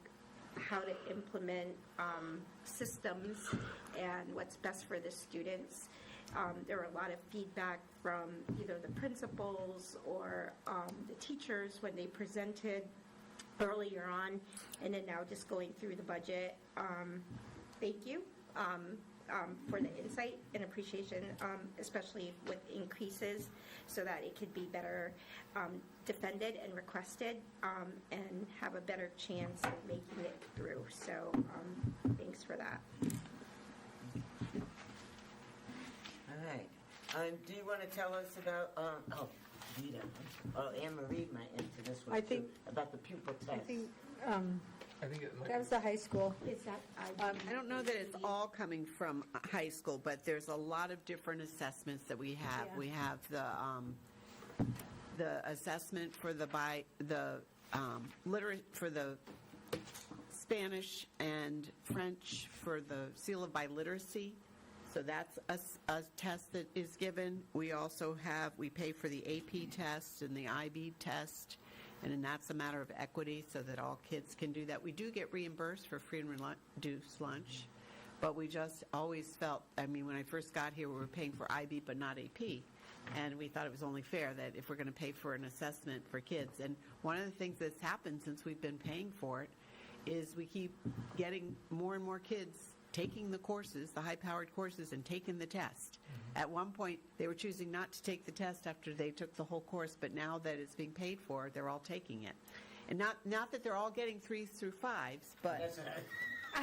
how to implement systems and what's best for the students. There were a lot of feedback from either the principals or the teachers when they presented earlier on, and then now just going through the budget. Thank you for the insight and appreciation, especially with increases, so that it could be better defended and requested and have a better chance of making it through. So thanks for that. All right. Do you want to tell us about, Vita, Anne-Marie might answer this one I too, think- about the pupil test. I think I think it might that was the high school. Is that I don't know that it's all coming from high school, but there's a lot of different assessments that we have. Yeah. We have the assessment for the for the Spanish and French for the seal of biliteracy. So that's a test that is given. We also we pay for the AP test and the IB test, and then that's a matter of equity so that all kids can do that. We do get reimbursed for free and reduced lunch, but we just always felt, I mean, when I first got here, we were paying for IB but not AP. And we thought it was only fair that if we're going to pay for an assessment for kids. And one of the things that's happened since we've been paying for it is we keep getting more and more kids taking the courses, the high-powered courses, and taking the test. At one point, they were choosing not to take the test after they took the whole course, but now that it's being paid for, they're all taking it. And not that they're all getting 3s through 5s, but That's what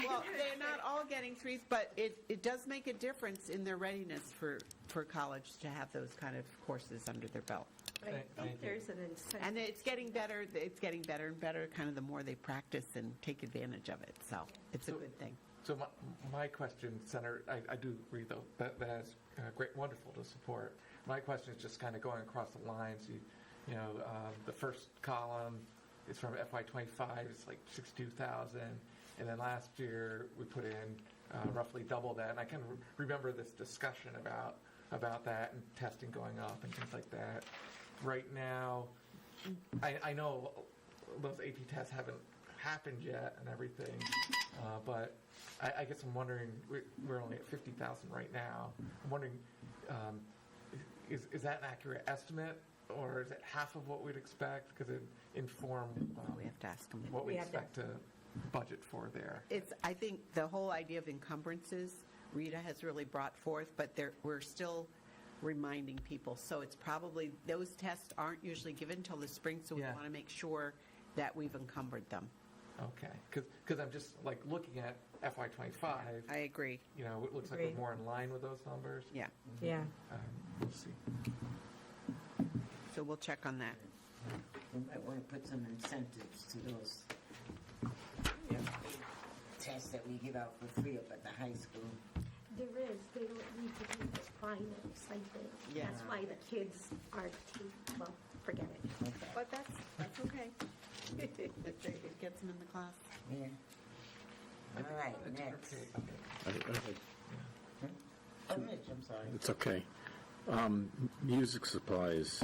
well, they're not all getting 3s, but it does make a difference in their readiness for college to have those kind of courses under their belt. I think there's an incentive. And it's getting better. It's getting better and better, kind of the more they practice and take advantage of it. So it's a good thing. So my question, Senator, I do agree, though, that's great, wonderful to support. My question is just kind of going across the lines. The first column is from FY25, it's like 62,000. And then last year, we put in roughly double that. And I can remember this discussion about that and testing going up and things like that. Right now, I know those AP tests haven't happened yet and everything, but I guess I'm wondering, we're only at 50,000 right now. I'm wondering, is that an accurate estimate, or is it half of what we'd expect? Because it inform We have to ask them. what we expect to budget for there. I think the whole idea of encumbrances, Rita has really brought forth, but we're still reminding people. So it's probably, those tests aren't usually given until the spring, so we Yeah. want to make sure that we've encumbered them. Okay, because I'm just like looking at FY25. I agree. It looks like Agreed. we're more in line with those numbers. Yeah. Yeah. We'll see. So we'll check on that. we might want to put some incentives to those tests that we give out for free up at the high school. There is. They don't need to do this finance, I think. Yeah. That's why the kids are well, forget it. Okay. But that's okay. It gets them in the class. Yeah. All right, next. Oh, Mitch, I'm sorry. It's okay. Music supplies.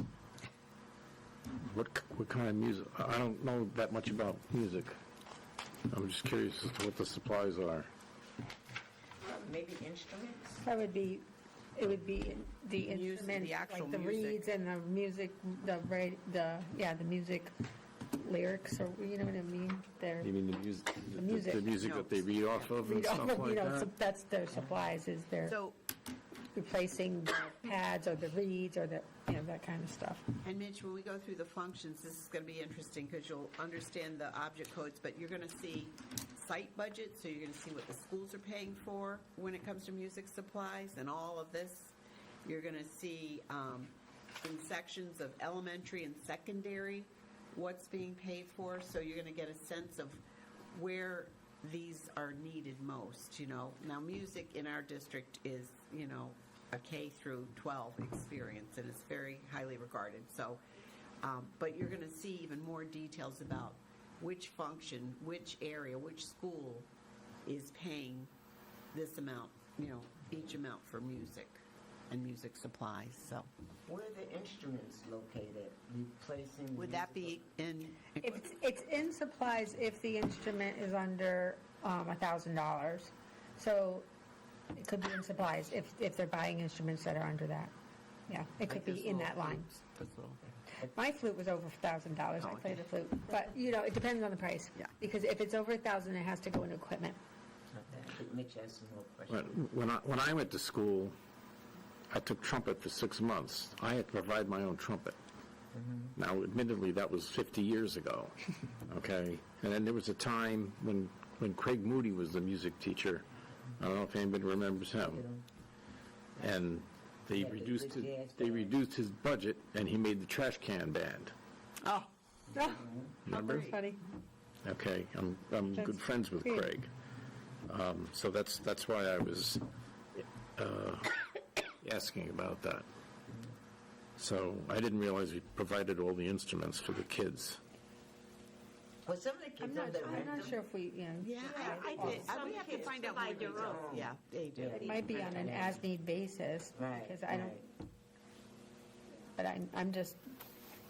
What kind of music? I don't know that much about music. I'm just curious as to what the supplies are. Maybe instruments? That would be, it would be the Music, instruments, the actual like the music. reeds and the music, the music lyrics, or you know what I mean? They're You mean the music? The music. The music that they read off of and read off stuff of, like that? so that's their supplies, is their So, replacing the pads or the reeds or that kind of stuff. and Mitch, when we go through the functions, this is going to be interesting because you'll understand the object codes, but you're going to see site budgets, so you're going to see what the schools are paying for when it comes to music supplies and all of this. You're going to see in sections of elementary and secondary what's being paid for, so you're going to get a sense of where these are needed most. Now music in our district is a K through 12 experience, and it's very highly regarded. So, but you're going to see even more details about which function, which area, which school is paying this amount, each amount for music and music supplies. So, Where are the instruments located? Replacing. would that be in? It's in supplies if the instrument is under $1,000. So it could be in supplies if they're buying instruments that are under that. Yeah, it could be in that line. My flute was over $1,000. I play the flute, but it depends on the price. Yeah. Because if it's over $1,000, it has to go into equipment. I think Mitch has some more questions. When I went to school, I took trumpet for 6 months. I had to provide my own trumpet. Now, admittedly, that was 50 years ago, okay? And then there was a time when Craig Moody was the music teacher. I don't know if anybody remembers him. And they reduced his budget, and he made the trash can band. Oh, Remember? That's funny. Okay, I'm That's good friends with great. Craig. So that's why I was asking about that. So I didn't realize we provided all the instruments for the kids. Well, some of the kids have I'm not sure if we, yeah, I did. We have to find out more provide their details. own. Yeah, they do. It might be on an as-need basis. Right, Because I don't, right. but I'm just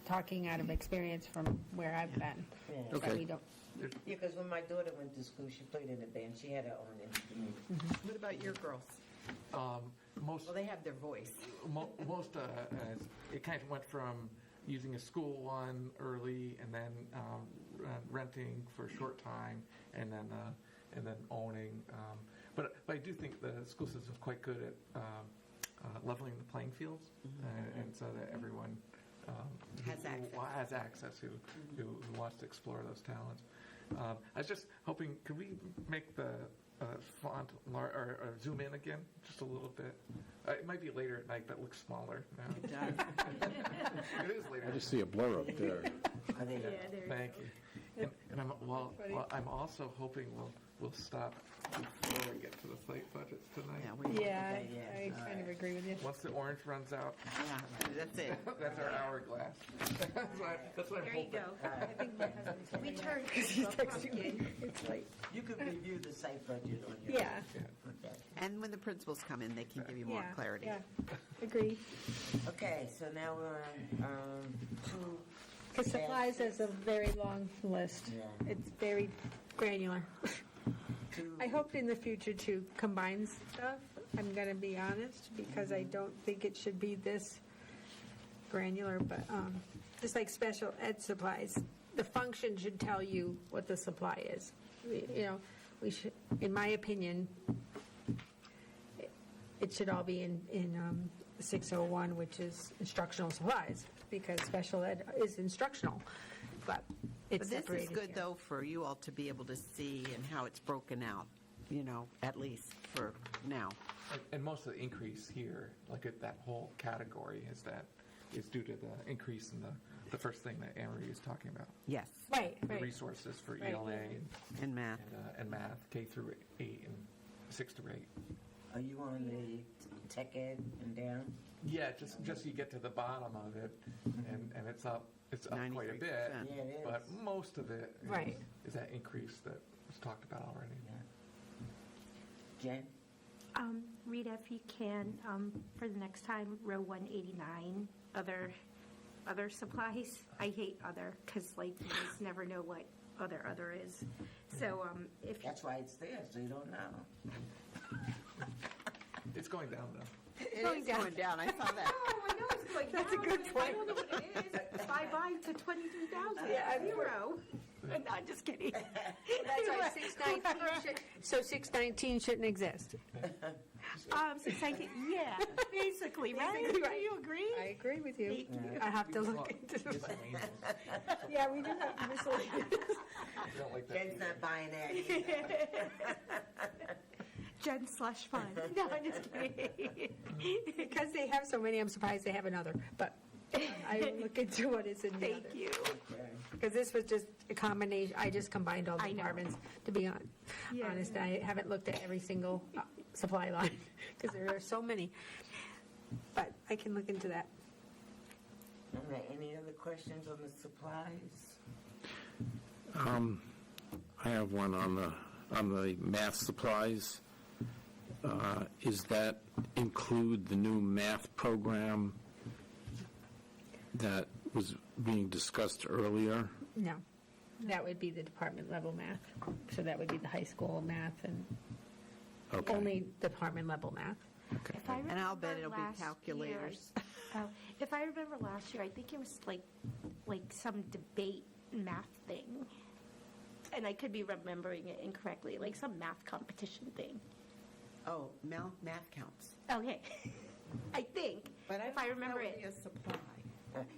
talking out of experience from where I've been. Yeah. So Okay. we don't, Yeah, because when my daughter went to school, she played in a band. She had her own instrument. What about your girls? Most Well, they have their voice. most it kind of went from using a school one early, and then renting for a short time, and then owning. But I do think the school system is quite good at leveling the playing fields, and so that everyone has access who wants to explore those talents. I was just hoping, could we make the font or zoom in again just a little bit? It might be later at night, but it looks smaller now. It does. It is later. I just see a blur up there. Thank you. And I'm also hoping we'll stop before we get to the site budgets tonight. Yeah, I kind of agree with you. Once the orange runs out, That's it. that's our hourglass. That's what I'm There you hoping. go. I think my husband's We turned because he's texting me. It's like, You could review the site budget on your. yeah. Okay. And when the principals come in, they can give you more clarity. Yeah, agree. Okay, so now we're on two. Because supplies is a very long list. Yeah. It's very granular. two- I hope in the future to combine stuff, I'm going to be honest, because I don't think it should be this granular, but just like special ed supplies, the function should tell you what the supply is. We should, in my opinion, it should all be in 601, which is instructional supplies, because special ed is instructional, but it's But this separated is good, here. though, for you all to be able to see and how it's broken out, at least for now. And most of the increase here, like at that whole category, is due to the increase in the first thing that Anne Marie was talking about. Yes, Right, The right. resources for Right. ELA and math. and math, K through 8 and 6 to 8. Are you on the tech ed and down? Yeah, just you get to the bottom of it, and it's up quite a bit. 93%. Yeah, it is. But most of it Right. is that increase that was talked about already. Jen? Rita, if you can, for the next time, row 189, other supplies. I hate other, because you just never know what other is. So if That's why it's there, so you don't know. It's going down, though. It is going down, I saw that. Oh, I know it's going That's a down, good but point. I don't know what it is. Bye-bye to 23,000. Yeah, Zero. No, I'm just kidding. That's why 619 should, so 619 shouldn't exist. 619, yeah, basically, right? Basically, right. Do you agree? I agree with you. Thank you. I have to look into it. Yeah, we do have miscellaneous. I don't like that. Jen's not buying that either. Jen slush fund. No, I'm just kidding. Because they have so many, I'm surprised they have another, but I will look into what is in the Thank you. Because this was just a combination, I just combined all the I know. departments, to be Yeah. honest. I haven't looked at every single supply line, because there are so many. But I can look into that. All right, any other questions on the supplies? I have one on the math supplies. Is that include the new math program that was being discussed earlier? No, that would be the department level math. So that would be the high school math and Okay. only department level math. If I And I'll bet remember it'll be last calculators. year- if I remember last year, I think it was like some debate math thing. And I could be remembering it incorrectly, like some math competition thing. Oh, math counts. Okay. I think, But if I remember it. a supply.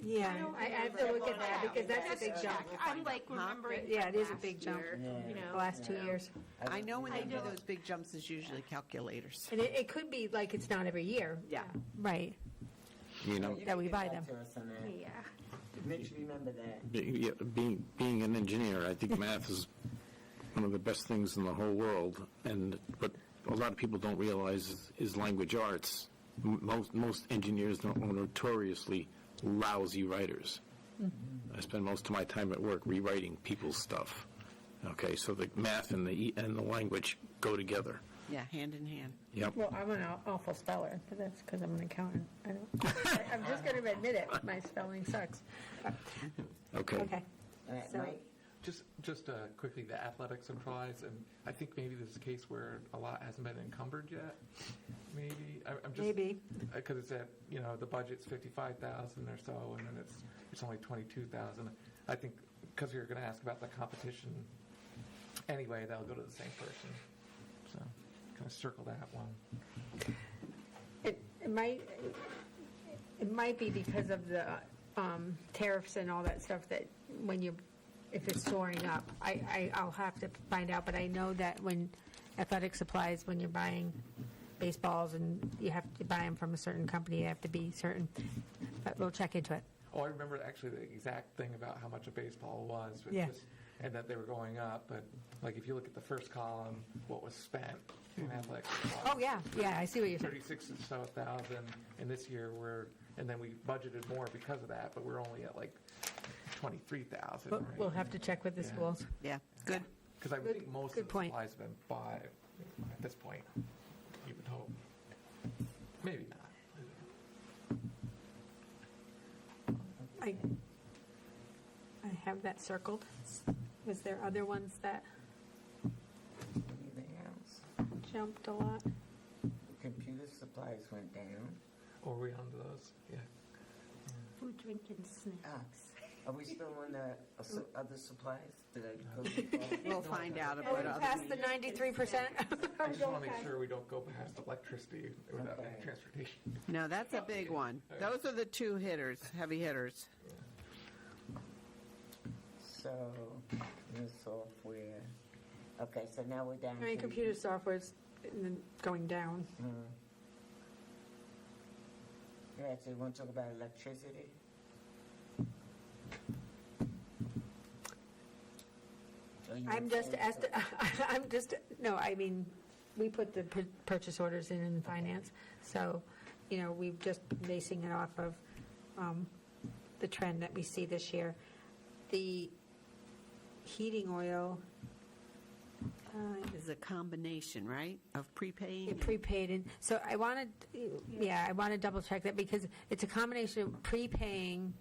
Yeah, don't I have to look at that, because that's a big Just jump. check. I'm like remembering. Yeah, it is a last big jump. year, You know. The last 2 years. I know when they do know. those big jumps, it's usually calculators. And it could be like it's not every year. Yeah. Right. You know, You That can we get buy back them. to us on that. Yeah. Mitch, remember that. being an engineer, I think math is one of the best things in the whole world. And what a lot of people don't realize is language arts. Most engineers are notoriously lousy writers. I spend most of my time at work rewriting people's stuff. Okay, so the math and the language go together. Yeah, hand in hand. Yep. Well, I'm an awful speller, but that's because I'm an accountant. I'm just going to admit it. My spelling sucks. Okay. Okay. All right, So- Mike? Just quickly, the athletic supplies, and I think maybe this is a case where a lot hasn't been encumbered yet. Maybe I'm just Maybe. because it's at the budget's 55,000 or so, and then it's only 22,000. I think because you're going to ask about the competition anyway, that'll go to the same person. So can to circle that one. It might be because of the tariffs and all that stuff that if it's soaring up, I'll have to find out, but I know that when athletic supplies, when you're buying baseballs and you have to buy them from a certain company, you have to be certain, but we'll check into it. Oh, I remember actually the exact thing about how much a baseball was. Yeah. And that they were going up, but like if you look at the first column, what was spent in athletics. Oh, yeah, I see what you're saying. 36 or so thousand, and this year and then we budgeted more because of that, but we're only at like 23,000. But right? we'll have to check with the Yeah. schools. Yeah, good. Because I would think most good of the point. supplies have been bought at this point. You would hope. Maybe not. I have that circled. Was there other ones that Anything else? jumped a lot? Computer supplies went down. Or are we on to those? Yeah. Food, drink, and snacks. Are we still on the other supplies? Did I go too far? We'll find out Are about we other. past the 93%? I just want to make sure we don't go past electricity without any transportation. No, that's a big one. Those are the two hitters, heavy hitters. So, new software. Okay, so now we're down I mean, to... computer software's going down. Yeah, so you want to talk about electricity? Or you I'm want just, to- no, I mean, we put the purchase orders in finance, so, we've just been basing it off of the trend that we see this year. The heating oil, Is a combination, right, of prepaying? and- prepaid, and so I wanted, I want to double check that because it's a combination of prepaying.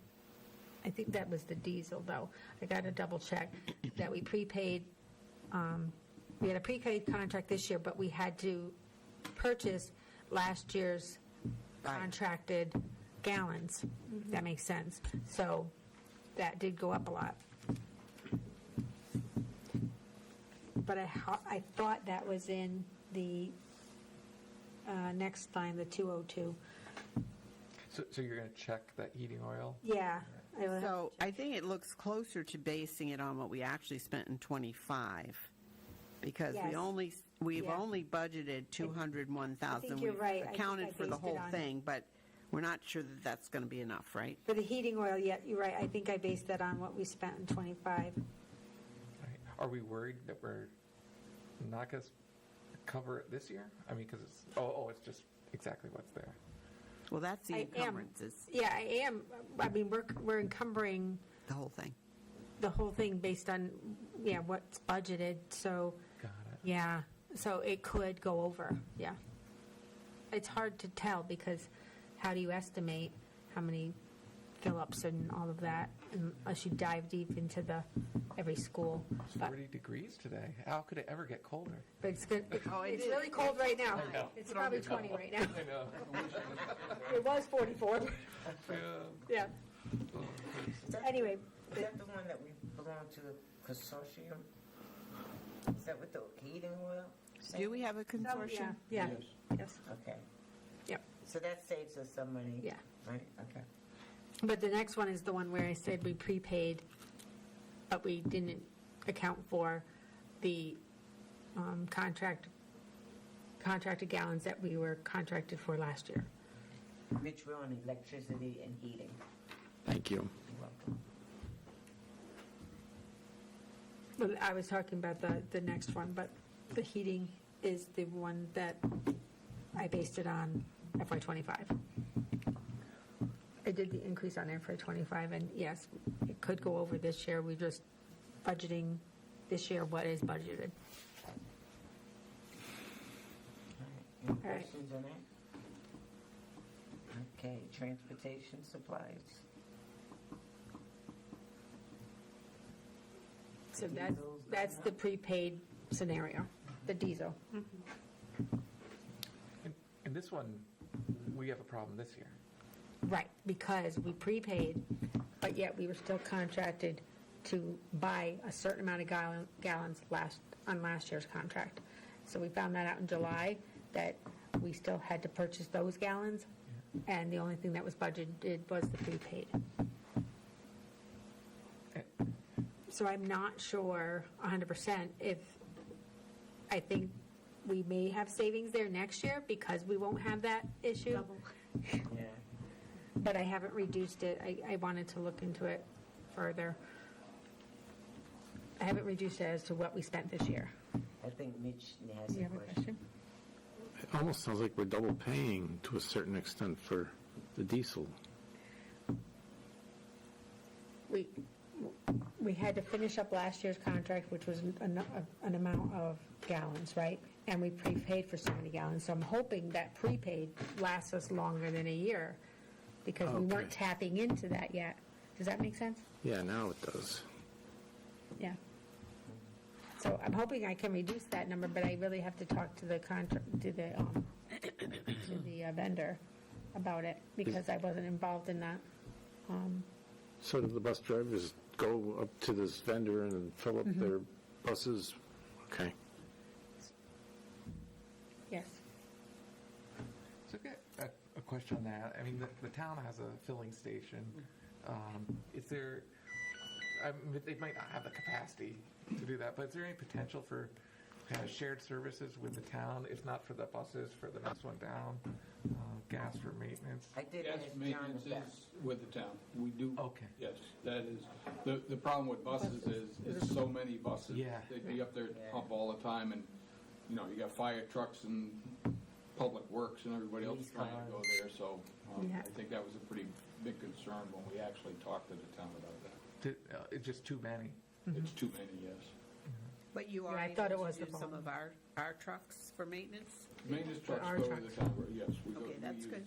I think that was the diesel, though. I got to double check that we prepaid. We had a prepaid contract this year, but we had to purchase last year's contracted gallons. That makes sense. So that did go up a lot. But I thought that was in the next line, the 202. So you're going to check that heating oil? Yeah. I will have So I think it looks closer to basing it on what we actually spent in '25, because Yes. we've Yeah. only budgeted 201,000. I think you're right. I think Accounted I for the based it whole on- thing, but we're not sure that that's going to be enough, right? For the heating oil, yeah, you're right. I think I based that on what we spent in '25. Right. Are we worried that we're not going to cover it this year? I mean, because it's just exactly what's there. Well, that's the I am. encumbrances, Yeah, I am. I mean, we're encumbering the whole thing. the whole thing based on, what's budgeted. So, Got it. yeah, so it could go over, yeah. It's hard to tell because how do you estimate how many fill-ups and all of that unless you dive deep into every school. It's But 40 degrees today. How could it ever get colder? but it's good. Oh, it It's is. really cold right now. I know. It's probably 20 right now. I know. It was 44. Yeah. Anyway, Is that the one that we belong to the consortium? Is that with the heating oil? Do we have a consortium? Yeah, yes. Okay. Yep. So that saves us some money? Yeah. Right, okay. But the next one is the one where I said we prepaid, but we didn't account for the contracted gallons that we were contracted for last year. Which we're on electricity and heating. Thank you. You're welcome. But I was talking about the next one, but the heating is the one that I based it on FY25. I did the increase on FY25, and yes, it could go over this year. We're just budgeting this year what is budgeted. Any All right. questions on that? Okay, transportation supplies. So Diesel's that's going the up? prepaid scenario, the diesel. In this one, we have a problem this year. Right, because we prepaid, but yet we were still contracted to buy a certain amount of gallons on last year's contract. So we found that out in July, that we still had to purchase those gallons, and the only thing that was budgeted was the prepaid. So I'm not sure 100% if, I think we may have savings there next year because we won't have that issue. Yeah. But I haven't reduced it. I wanted to look into it further. I haven't reduced it as to what we spent this year. I think Mitch has Do a you have a question. question? It almost sounds like we're double paying to a certain extent for the diesel. We had to finish up last year's contract, which was an amount of gallons, right? And we prepaid for so many gallons. So I'm hoping that prepaid lasts us longer than a year because we weren't Okay. tapping into that yet. Does that make sense? Yeah, now it does. Yeah. So I'm hoping I can reduce that number, but I really have to talk to the vendor about it because I wasn't involved in that. So do the bus drivers go up to this vendor and fill up their buses? Okay. Yes. So I've got a question on that. I mean, the town has a filling station. Is there, I mean, they might not have the capacity to do that, but is there any potential for kind of shared services with the town, if not for the buses, for the next one down, gas for maintenance? I did Gas ask John maintenance if that. is with the town. We do. Okay. Yes, that is. The problem with buses is so many buses. Yeah. They'd be up there up all the time, and, you know, you got fire trucks and public works and everybody else Police trying to go cars. there, so Yeah. I think that was a pretty big concern when we actually talked to the town about that. It's just too many. It's too many, yes. But you Yeah, are I thought able it was to the use some phone. of our trucks for maintenance? Maintenance trucks our go to trucks. the town, yes, we go. Okay, we that's use- good.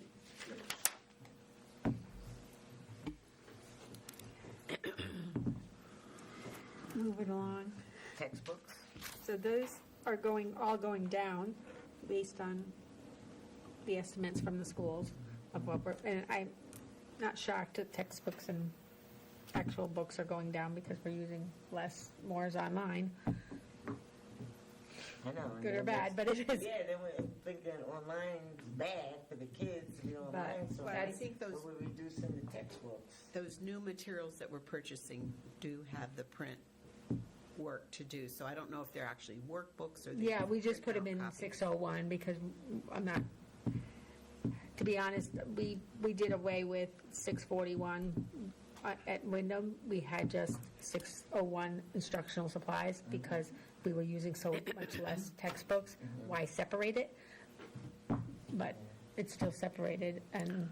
Moving along. Textbooks? So those are all going down based on the estimates from the schools of what and I'm not shocked that textbooks and actual books are going down because we're using less, more is online. I know. and Good or then bad, but it is. Yeah, then we're thinking online's bad for the kids to be online, so but I think those- we're reducing the textbooks. Those new materials that we're purchasing do have the print work to do, so I don't know if they're actually workbooks or. Yeah, we just put them print in out copies. 601 because I'm not, to be honest, we did away with 641. At Wyndham, we had just 601 instructional supplies because we were using so much less textbooks. Why separate it? But it's still separated, and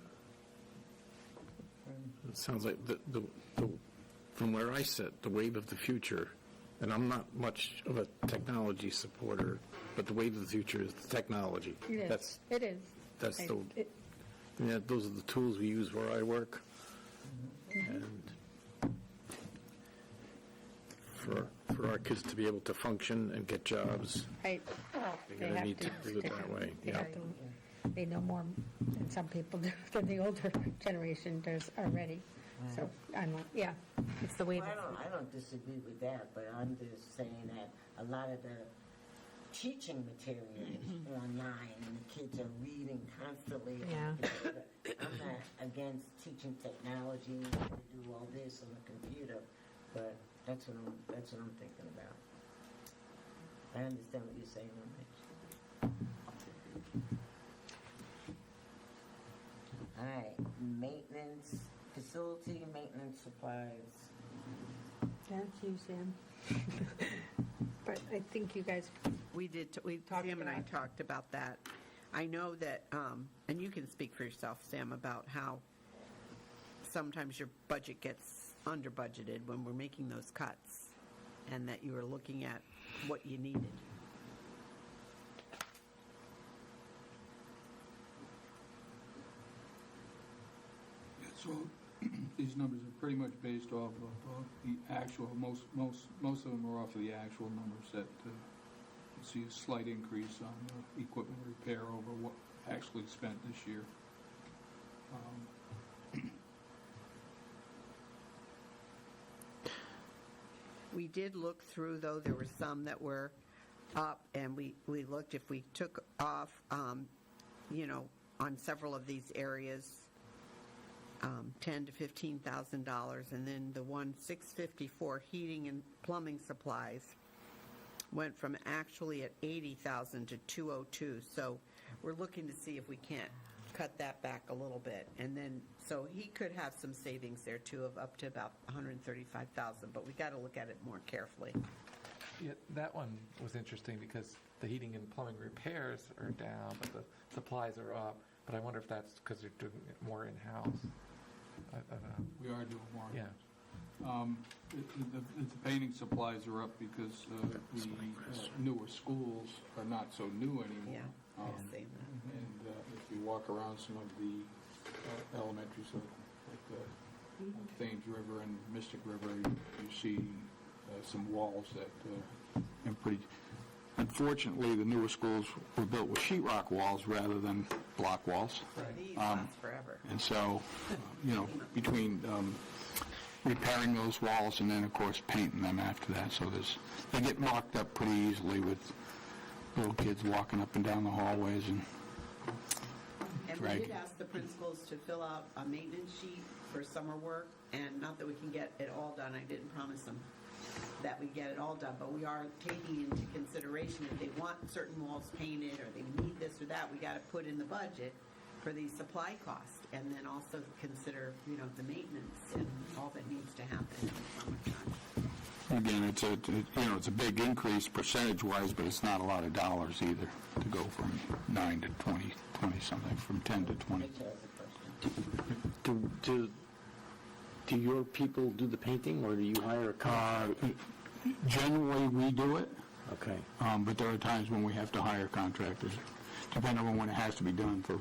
It sounds like from where I sit, the wave of the future, and I'm not much of a technology supporter, but the wave of the future is the technology. it is. That's It is. that's I- the it- yeah, those are the tools we use where I work, and for our kids to be able to function and get jobs, I- they're they going to have need to do it that way. They Yeah. have to- they know more than some people do, than the older generation does already. So, yeah, it's the way Well, that. I don't disagree with that, but I'm just saying that a lot of the teaching material is online and the kids are reading constantly. Yeah. I'm not against teaching technology to do all this on the computer, but that's what I'm thinking about. I understand what you're saying, Mitch. All right, maintenance, facility maintenance supplies. That's you, Sam. But I think you guys, We did, Sam and I talked about that. I know that, and you can speak for yourself, Sam, about how sometimes your budget gets under budgeted when we're making those cuts, and that you were looking at what you needed. So these numbers are pretty much based off of the actual, most of them are off of the actual numbers that you see a slight increase on equipment repair over what actually spent this year. We did look through, though, there were some that were up, and we looked if we took off, on several of these areas, $10,000 to $15,000, and then the 654 heating and plumbing supplies went from actually at 80,000 to 202. So we're looking to see if we can't cut that back a little bit, and then so he could have some savings there too of up to about 135,000. But we got to look at it more carefully. Yeah, that one was interesting because the heating and plumbing repairs are down, but the supplies are up. But I wonder if that's because you're doing it more in-house. I don't know. We are doing more. Yeah. The painting supplies are up because the newer schools are not so new anymore. Yeah, same. And if you walk around some of the elementaries like Thames River and Mystic River, you see some walls that are pretty. Unfortunately, the newer schools were built with sheetrock walls rather than block walls. These last forever. And so, between repairing those walls and then, of course, painting them after that, so they get marked up pretty easily with little kids walking up and down the hallways and we did ask the principals to fill out a maintenance sheet for summer work, and not that we can get it all done. I didn't promise them that we get it all done, but we are taking into consideration if they want certain walls painted or they need this or that, we got to put in the budget for the supply cost, and then also consider, the maintenance and all that needs to happen in the summertime. again, it's a big increase percentage-wise, but it's not a lot of dollars either to go from 9 to 20 something, from 10 to 20. Do your people do the painting, or do you hire a contractor? Generally, we do it. Okay. But there are times when we have to hire contractors, depending on when it has to be done. For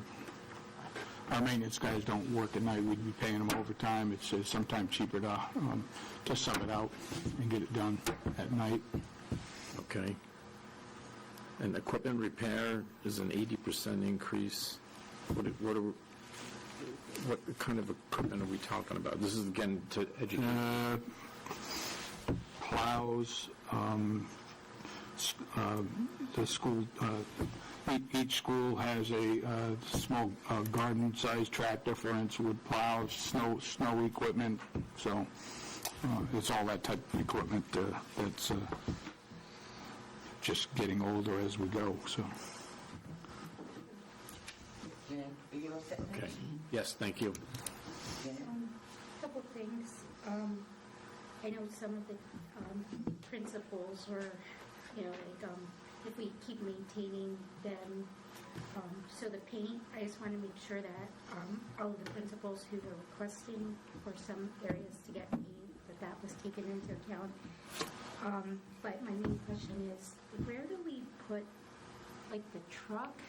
our maintenance guys don't work at night, we'd be paying them overtime. It's sometimes cheaper to sub it out and get it done at night. Okay. And equipment repair is an 80% increase. What kind of equipment are we talking about? This is, again, to educate. Plows, the school, each school has a small garden-sized tractor, for instance, with plows, snow equipment. So it's all that type of equipment that's just getting older as we go. So. Okay. Yes, thank you. Couple things. I know some of the principals were, if we keep maintaining them, so the paint, I just want to make sure that all of the principals who were requesting for some areas to get paint, that was taken into account. But my main question is, where do we put, the truck?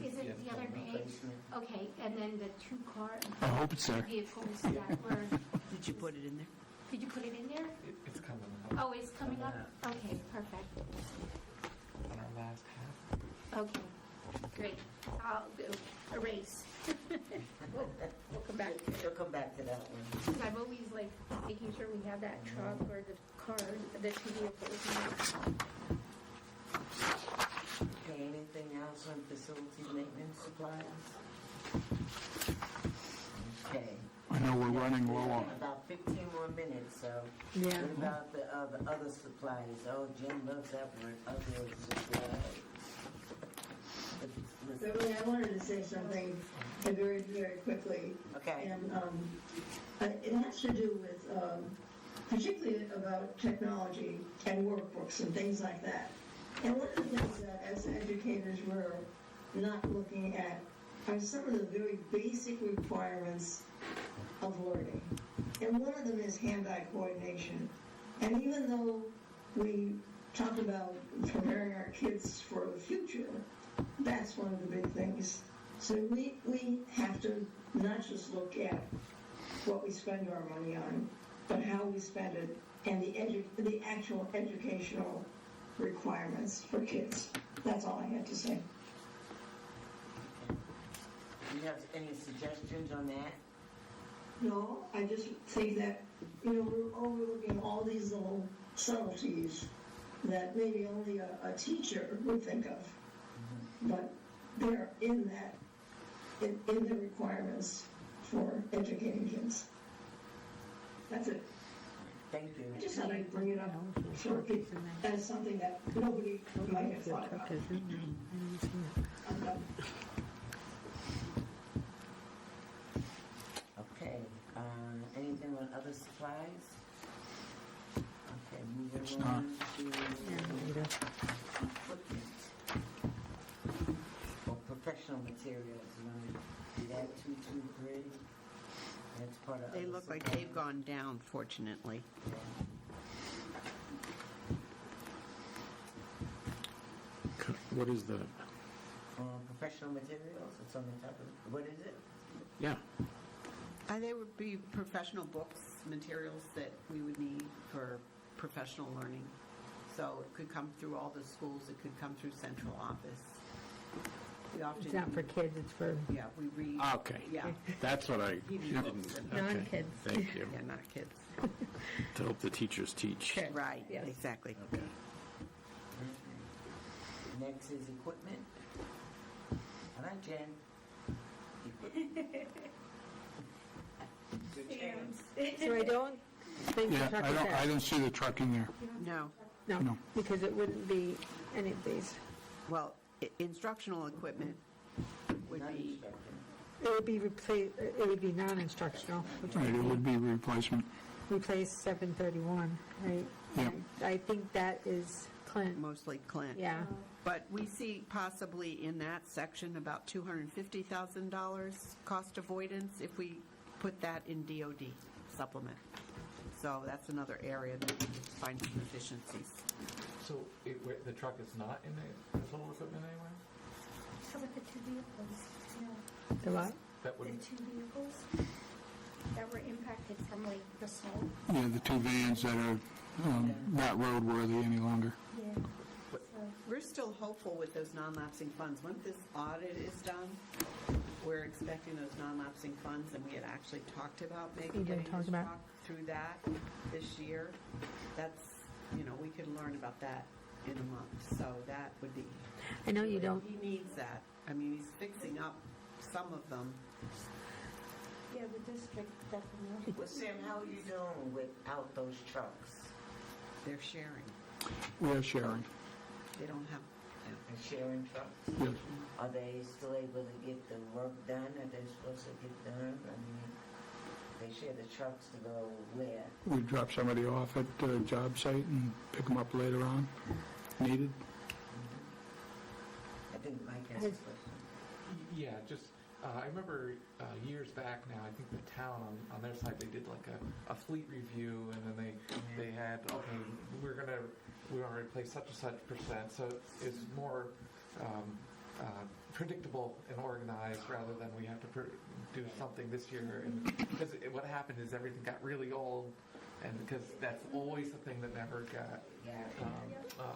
Is it the other page? Okay, and then the two car I hope it's there. vehicles that were. Did you put it in there? Did you put it in there? It's coming up Oh, it's coming up? Okay, perfect. on our last half. Okay, great. I'll erase. We'll come back. We'll come back to that one. Because I'm always making sure we have that truck or the car, the two vehicles. Okay, anything else on facility maintenance supplies? Okay. I know we're running low on. About 15 more minutes, so. Yeah. What about the other supplies? Oh, Jim loves that word, other supplies. Beverly, I wanted to say something very, very quickly. Okay. And it has to do with, particularly about technology and workbooks and things like that. And one of the things that as educators we're not looking at are some of the very basic requirements of learning. And one of them is hand-eye coordination. And even though we talk about preparing our kids for the future, that's one of the big things. So we have to not just look at what we spend our money on, but how we spend it and the actual educational requirements for kids. That's all I had to say. Do you have any suggestions on that? No, I just think that, we're overlooking all these little subtleties that maybe only a teacher would think of. But they're in that, in the requirements for educating kids. That's it. Thank you. I just thought I'd bring it up for people as something that nobody might have thought about. I'm done. Okay, anything on other supplies? Okay, moving on to equipment. Or professional materials, you know, do that 223. That's part of. They other look like supplies. they've gone down, fortunately. What is the, Professional materials, it's on the top of, what is it? yeah, They would be professional books, materials that we would need for professional learning. So it could come through all the schools, it could come through central office. We often. It's not for kids, it's for Yeah, we read. okay. Yeah. That's what I Even didn't, books. okay. Non-kids. Thank you. Yeah, not kids. To help the teachers teach. Right, Yes. exactly. Okay. Next is equipment. All right, Jen. Your chance. So I don't think the Yeah, truck I is don't, there. I don't see the truck in there. No. No, No. because it wouldn't be any of these. Well, instructional equipment would be, It would be it would be non-instructional, which Right, it would would be replacement. replace 731, right? Yeah. I think that is Clint. mostly Clint. Yeah. But we see possibly in that section about $250,000 cost avoidance if we put that in DOD supplement. So that's another area that we could find some efficiencies. So the truck is not in the total equipment anyway? So with the two vehicles, The what? That the would, two vehicles that were impacted from like the snow. Yeah, the two vans that are not roadworthy any longer. Yeah. So We're still hopeful with those non-lapsing funds. Once this audit is done, we're expecting those non-lapsing funds, and we had actually talked about maybe We did getting talk this about- truck through that this year. That's, we could learn about that in a month, so that would be. I know you don't, He needs that. I mean, he's fixing up some of them. yeah, the district definitely. Well, Sam, how are you doing without those trucks? They're sharing. We're sharing. They don't have, And sharing trucks? Yes. Are they still able to get the work done that they're supposed to get done? I mean, they share the trucks to go where? We drop somebody off at the job site and pick them up later on, needed. I think Mike has a question. yeah, just, I remember years back now, I think the town on their side, they did like a fleet review, and then they had, okay, we want to replace such and such percent, so it's more predictable and organized rather than we have to do something this year. And because what happened is everything got really old, and because that's always the thing that never got,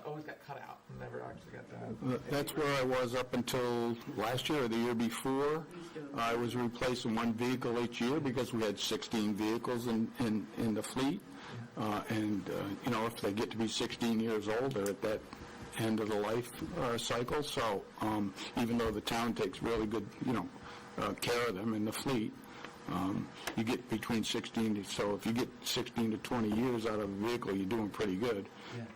always got cut out, and never actually got done. That's where I was up until last year or the year before. I was replacing one vehicle each year because we had 16 vehicles in the fleet. If they get to be 16 years old, they're at that end of the life cycle. So even though the town takes really good, care of them in the fleet, you get between 16 to, so if you get 16 to 20 years out of a vehicle, you're doing pretty good.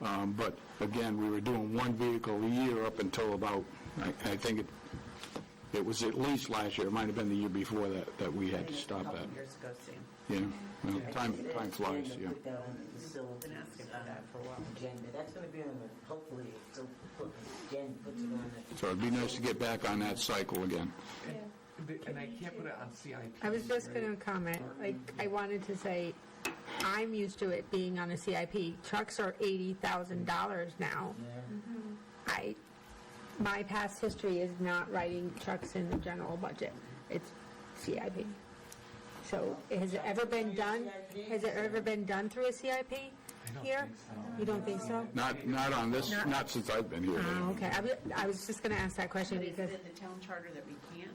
But again, we were doing one vehicle a year up until about, I think it was at least last year, it might have been the year before that we had to stop a that. couple years ago, Sam. Time flies, yeah. Put that on the facilities, Been asking for that for a while. agenda. That's going to be on the, hopefully, so Jen puts it on the. So it'd be nice to get back on that cycle again. And I can't put it on CIP. I was just going to comment, I wanted to say, I'm used to it being on a CIP. Trucks are $80,000 now. My past history is not writing trucks in the general budget. It's CIP. So has it ever been done? Has it ever been done through a CIP here? You don't think so? Not on this, not since I've been here. Oh, okay. I was just going to ask that question But is because it in the town charter that we can't?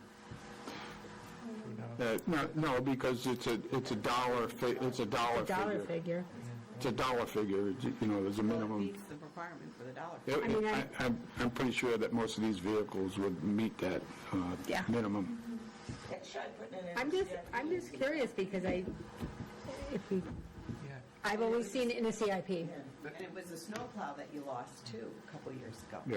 No, because it's a dollar the dollar figure. it's a dollar figure, you know, there's a Well, it minimum. meets the requirement for the dollar. I'm pretty sure that most of these vehicles would meet that Yeah. minimum. Try putting it in I'm the just, CIP. I'm just curious because I've always seen it in a CIP. And it was a snowplow that you lost too, a couple years ago. Yeah.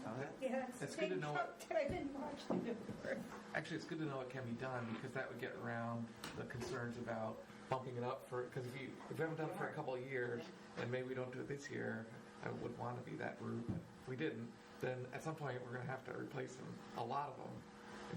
So that- Yeah, It's good to know. I didn't watch it. Actually, it's good to know it can be done because that would get around the concerns about bumping it up for, because if we haven't done it for a couple of years and maybe we don't do it this year, I would want to be that route. If we didn't, then at some point we're going to have to replace them, a lot of them,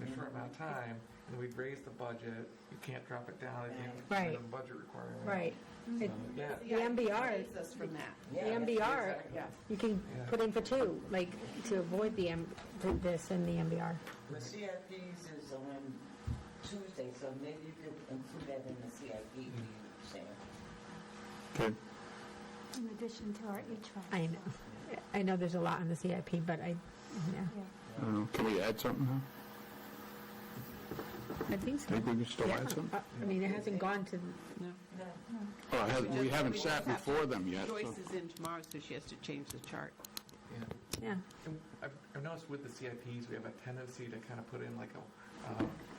in a short amount of time, and we'd raise the budget. You can't drop it down at the Right. minimum budget requirement. Right. So, yeah. The MBR, Saves us from that. the MBR, Exactly. you can Yeah. put in for two, like, to avoid this in the MBR. The CIPs is on Tuesday, so maybe you could include that in the CIP, Sam. Okay. In addition to our HVAC. I know there's a lot in the CIP, but yeah. I don't know, can we add something now? I think so. Think we can still Yeah. add something? I mean, it hasn't gone to, Oh, we haven't sat have to- before them yet, so. Joyce is in tomorrow, so she has to change the chart. Yeah. yeah. And I've noticed with the CIPs, we have a tendency to kind of put in like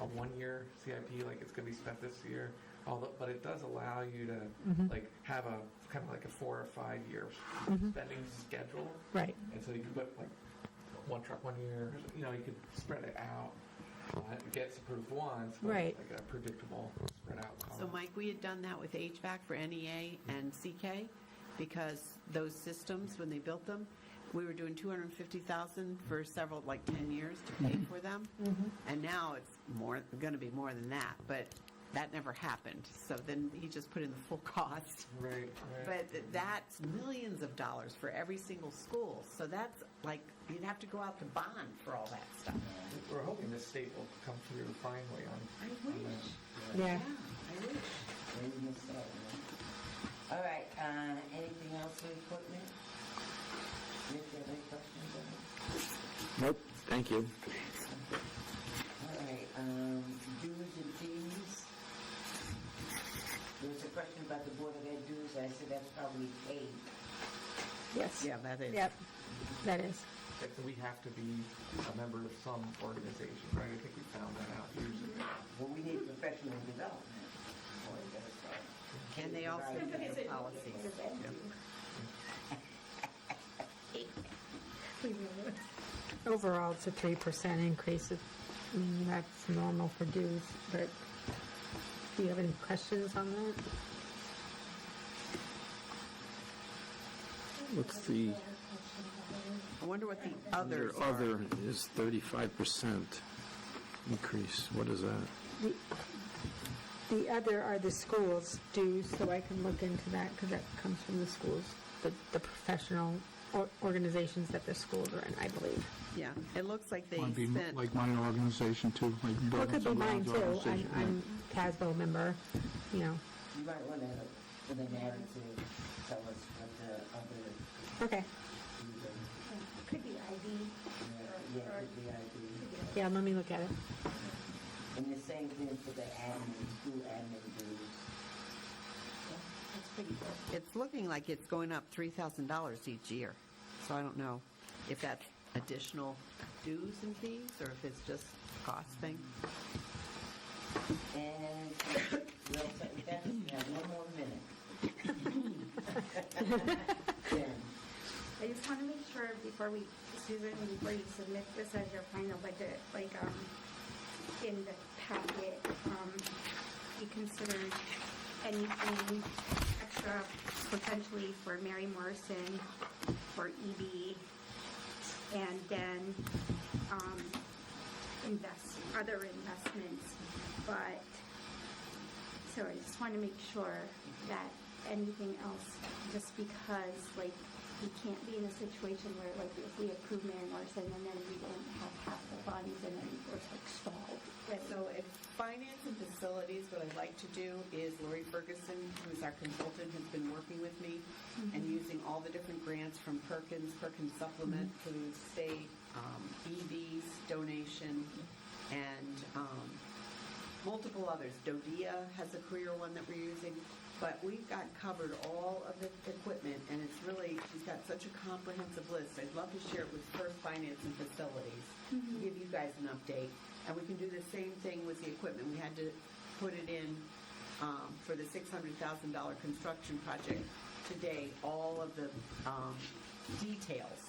a one-year CIP, like it's going to be spent this year. Although, but it does allow you to like have a kind of like a 4 or 5 year spending schedule. Right. And so you can put like one truck 1 year. You know, you could spread it out. It gets approved once, but Right. it's like a predictable spread out cost. So Mike, we had done that with HVAC for NEA and CK because those systems, when they built them, we were doing $250,000 for several, like 10 years to pay for them. And now it's going to be more than that, but that never happened. So then he just put in the full cost. Right. But that's millions of dollars for every single school. So that's like, you'd have to go out to bond for all that stuff. We're hoping this state will come through finally on. I on wish. that. Yeah. I wish. Maybe miss that one. All right, anything else for equipment? Nick, you have any questions on it? Nope, thank you. All right, dues and fees. There was a question about the Board of Ed dues. I said that's probably paid. Yes. Yeah, that is. Yep, that is. Like, we have to be a member of some organization, right? I think we found that out years ago. Well, we need professional development. Boy, you gotta start. And they also have the policies. Overall, it's a 3% increase. That's normal for dues, but do you have any questions on that? What's the, I wonder what the your others are. other is 35% increase. What is that? The other are the schools' dues, so I can look into that because that comes from the schools, the professional organizations that the schools are in, I believe. Yeah, it looks like they Might be spent, like my organization too, like Well, it could Buildings be and mine Grounds too. organization. I'm TASBO member, you know. You might want to, when they have it, to tell us what the other Okay. dues are. Could be ID. Yeah, it could be ID. Yeah, let me look at it. And the same thing for the admin, school admin dues. That's pretty good. it's looking like it's going up $3,000 each year. So I don't know if that's additional dues and fees or if it's just a cost thing. And we'll set that, we have one more minute. Jen. I just want to make sure before we, Susan, before you submit this as your final budget, like, in the packet, you considered anything extra potentially for Mary Morrison, for EB, and then, other investments, but, so I just want to make sure that anything else, just because, like, we can't be in a situation where, like, if we approve Mary Morrison and then we don't have half the funds and then we're like stalled. So if finance and facilities, what I'd like to do is Lori Ferguson, who is our consultant, has been working with me and using all the different grants from Perkins Supplement, Food State, EB's donation, and multiple others. Dodia has a career one that we're using. But we've got covered all of the equipment, and it's really, she's got such a comprehensive list. I'd love to share it with First Finance and Facilities, give you guys an update. And we can do the same thing with the equipment. We had to put it in for the $600,000 construction project today, all of the details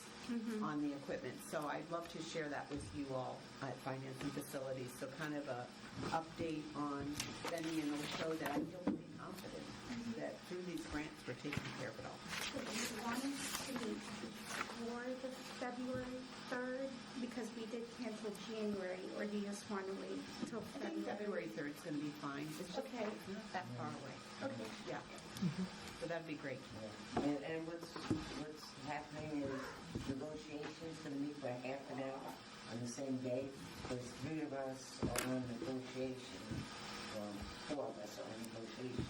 on the equipment. So I'd love to share that with you all at Finance and Facilities. So kind of a update on spending, and it'll show that I feel pretty confident that through these grants we're taking care of it all. So do you want us to be before the February 3rd? Because we did cancel January, or do you just want to wait until I think February 3rd is going to be fine. It's just Okay. it's not that far away. Okay. Yeah. So that'd be great. And what's happening is negotiations going to meet for half an hour on the same day. There's 3 of us are on negotiation, 4 of us are on negotiation,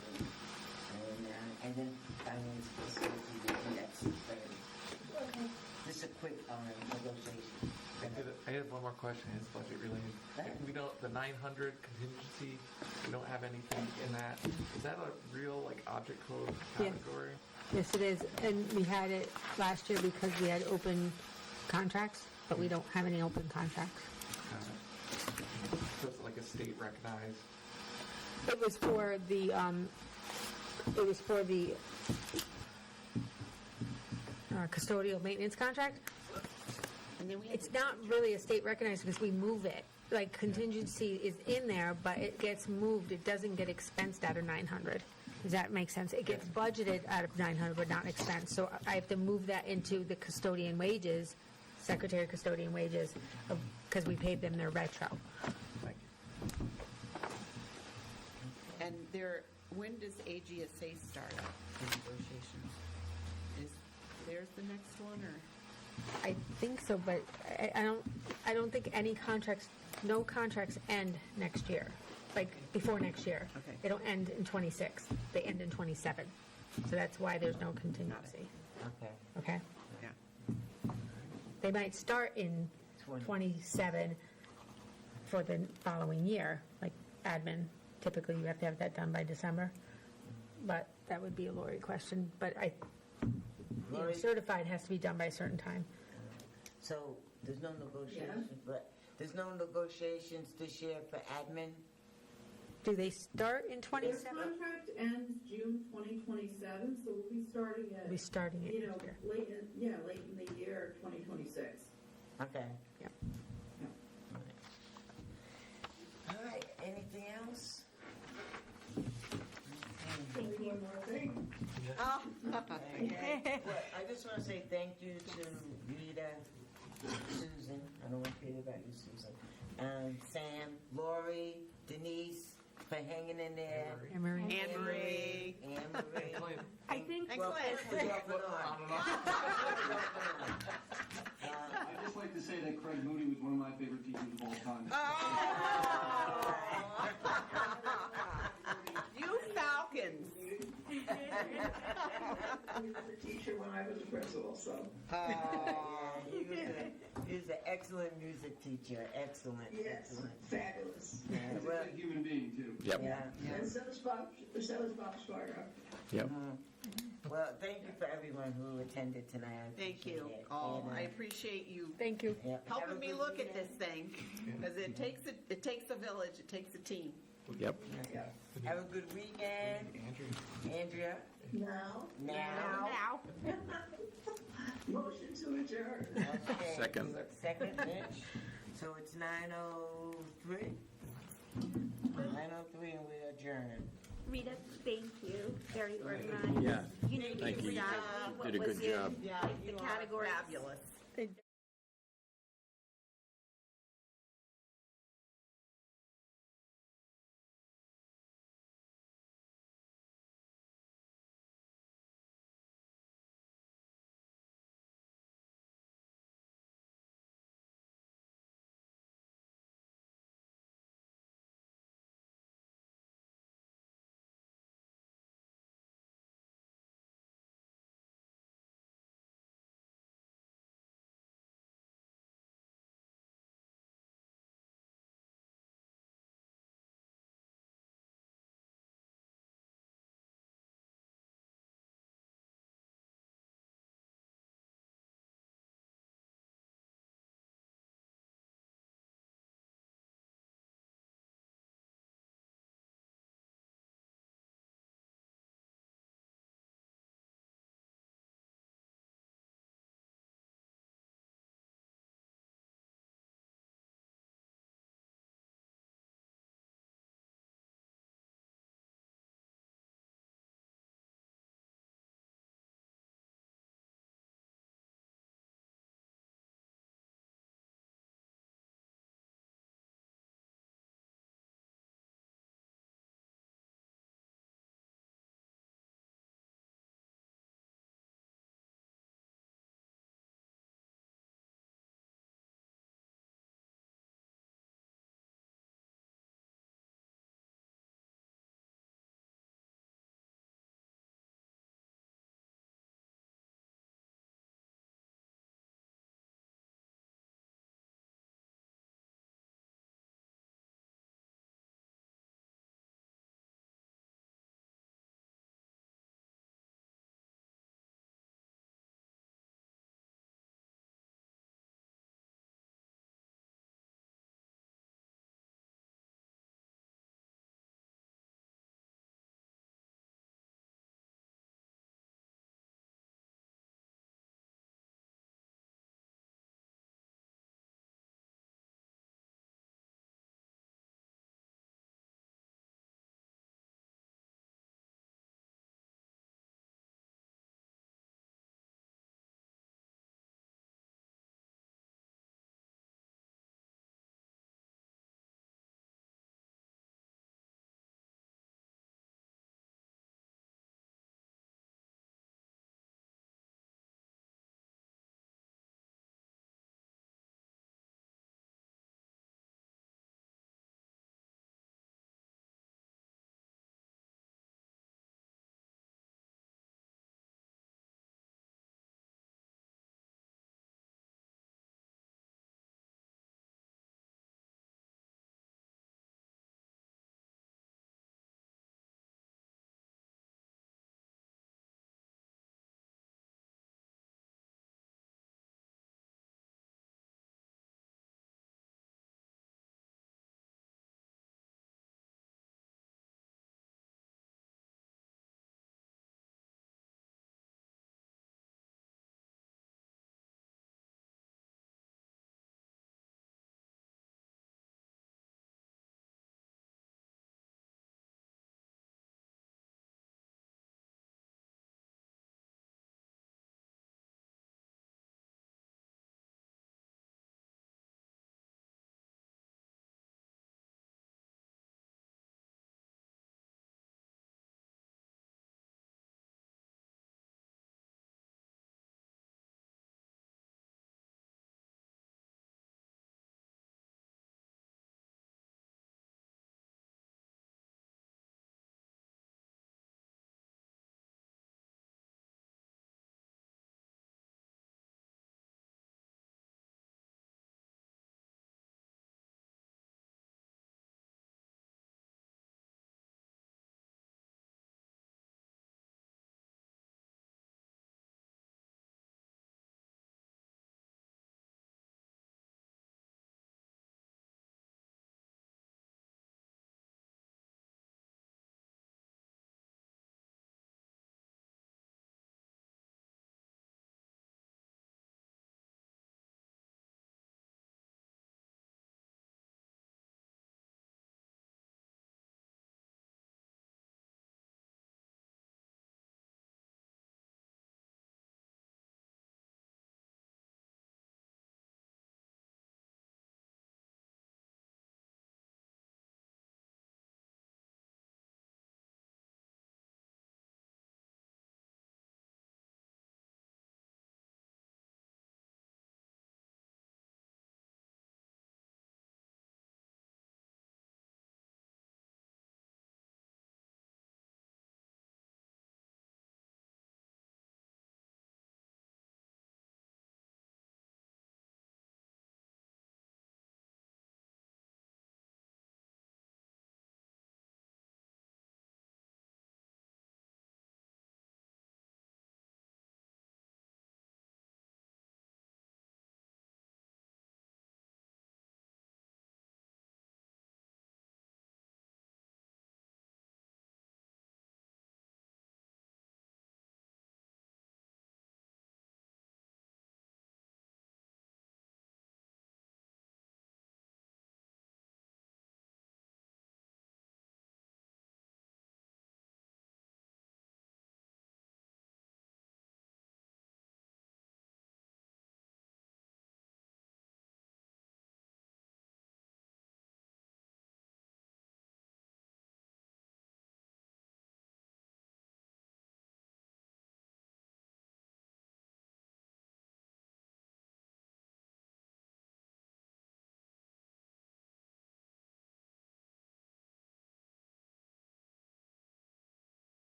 and then finance facility will do that 6:30. Okay. Just a quick negotiation. I have one more question. It's budget related. We don't, the 900 contingency, we don't have anything in that. Is that a real like object code Yes. category? Yes, it is, and we had it last year because we had open contracts, but we don't have any open contracts. So it's like a state recognized. It was for the, custodial maintenance contract. And then we It's not really a state recognized because we move it. Like contingency is in there, but it gets moved. It doesn't get expensed out of 900. Does that make sense? It gets budgeted out of 900, but not expensed. So I have to move that into the custodian wages, secretary custodian wages, because we paid them their retro. Thank you. And when does AGSA start up the negotiations? Is there's the next one, or? I think so, but I don't think no contracts end next year, like before next year. Okay. They don't end in 26. They end in 27. So that's why there's no contingency. Okay. Okay? Yeah. They might start in 27 for the following year, like admin. Typically, you have to have that done by December. But that would be a Lori question. But Lori? certified has to be done by a certain time. So there's no negotiations, but there's no negotiations this year for admin? Do they start in Their 27? contract ends June 2027, so we'll be starting at, We'll be starting it you know, next year. late in the year 2026. Okay. Yep. All right, anything else? One more thing. Okay. Well, I just want to say thank you to Rita, Susan, I don't want to forget about you, Susan, Sam, Lori, Denise, for hanging in there. Anne-Marie. Anne-Marie. Anne-Marie. I think Well, Excellent. Chris was off and on. I'd just like to say that Craig Mooney was one of my favorite teachers of all time. You Falcons. He was a teacher when I was a principal, so. He was an excellent music teacher, excellent, Yes, excellent. fabulous. Yeah, He's a well, good human being, too. Yep. yeah. And so is Bob Spargo. Yep. Well, thank you for everyone who attended tonight. I Thank you. appreciate it. Oh, And, I appreciate you Thank you. yeah, have a helping me good look at weekend. this thing, because it takes a village, it takes a team. Yep. Yeah. Have a good weekend, Andrea. Now, Now. motion to adjourn. Okay. Second. Second, Mitch. So it's 9:03. 9:03 and we adjourn. Rita, thank you. Very organized. Yeah. You knew Thank you. exactly what Did a was good in job. Yeah, the you are categories. fabulous.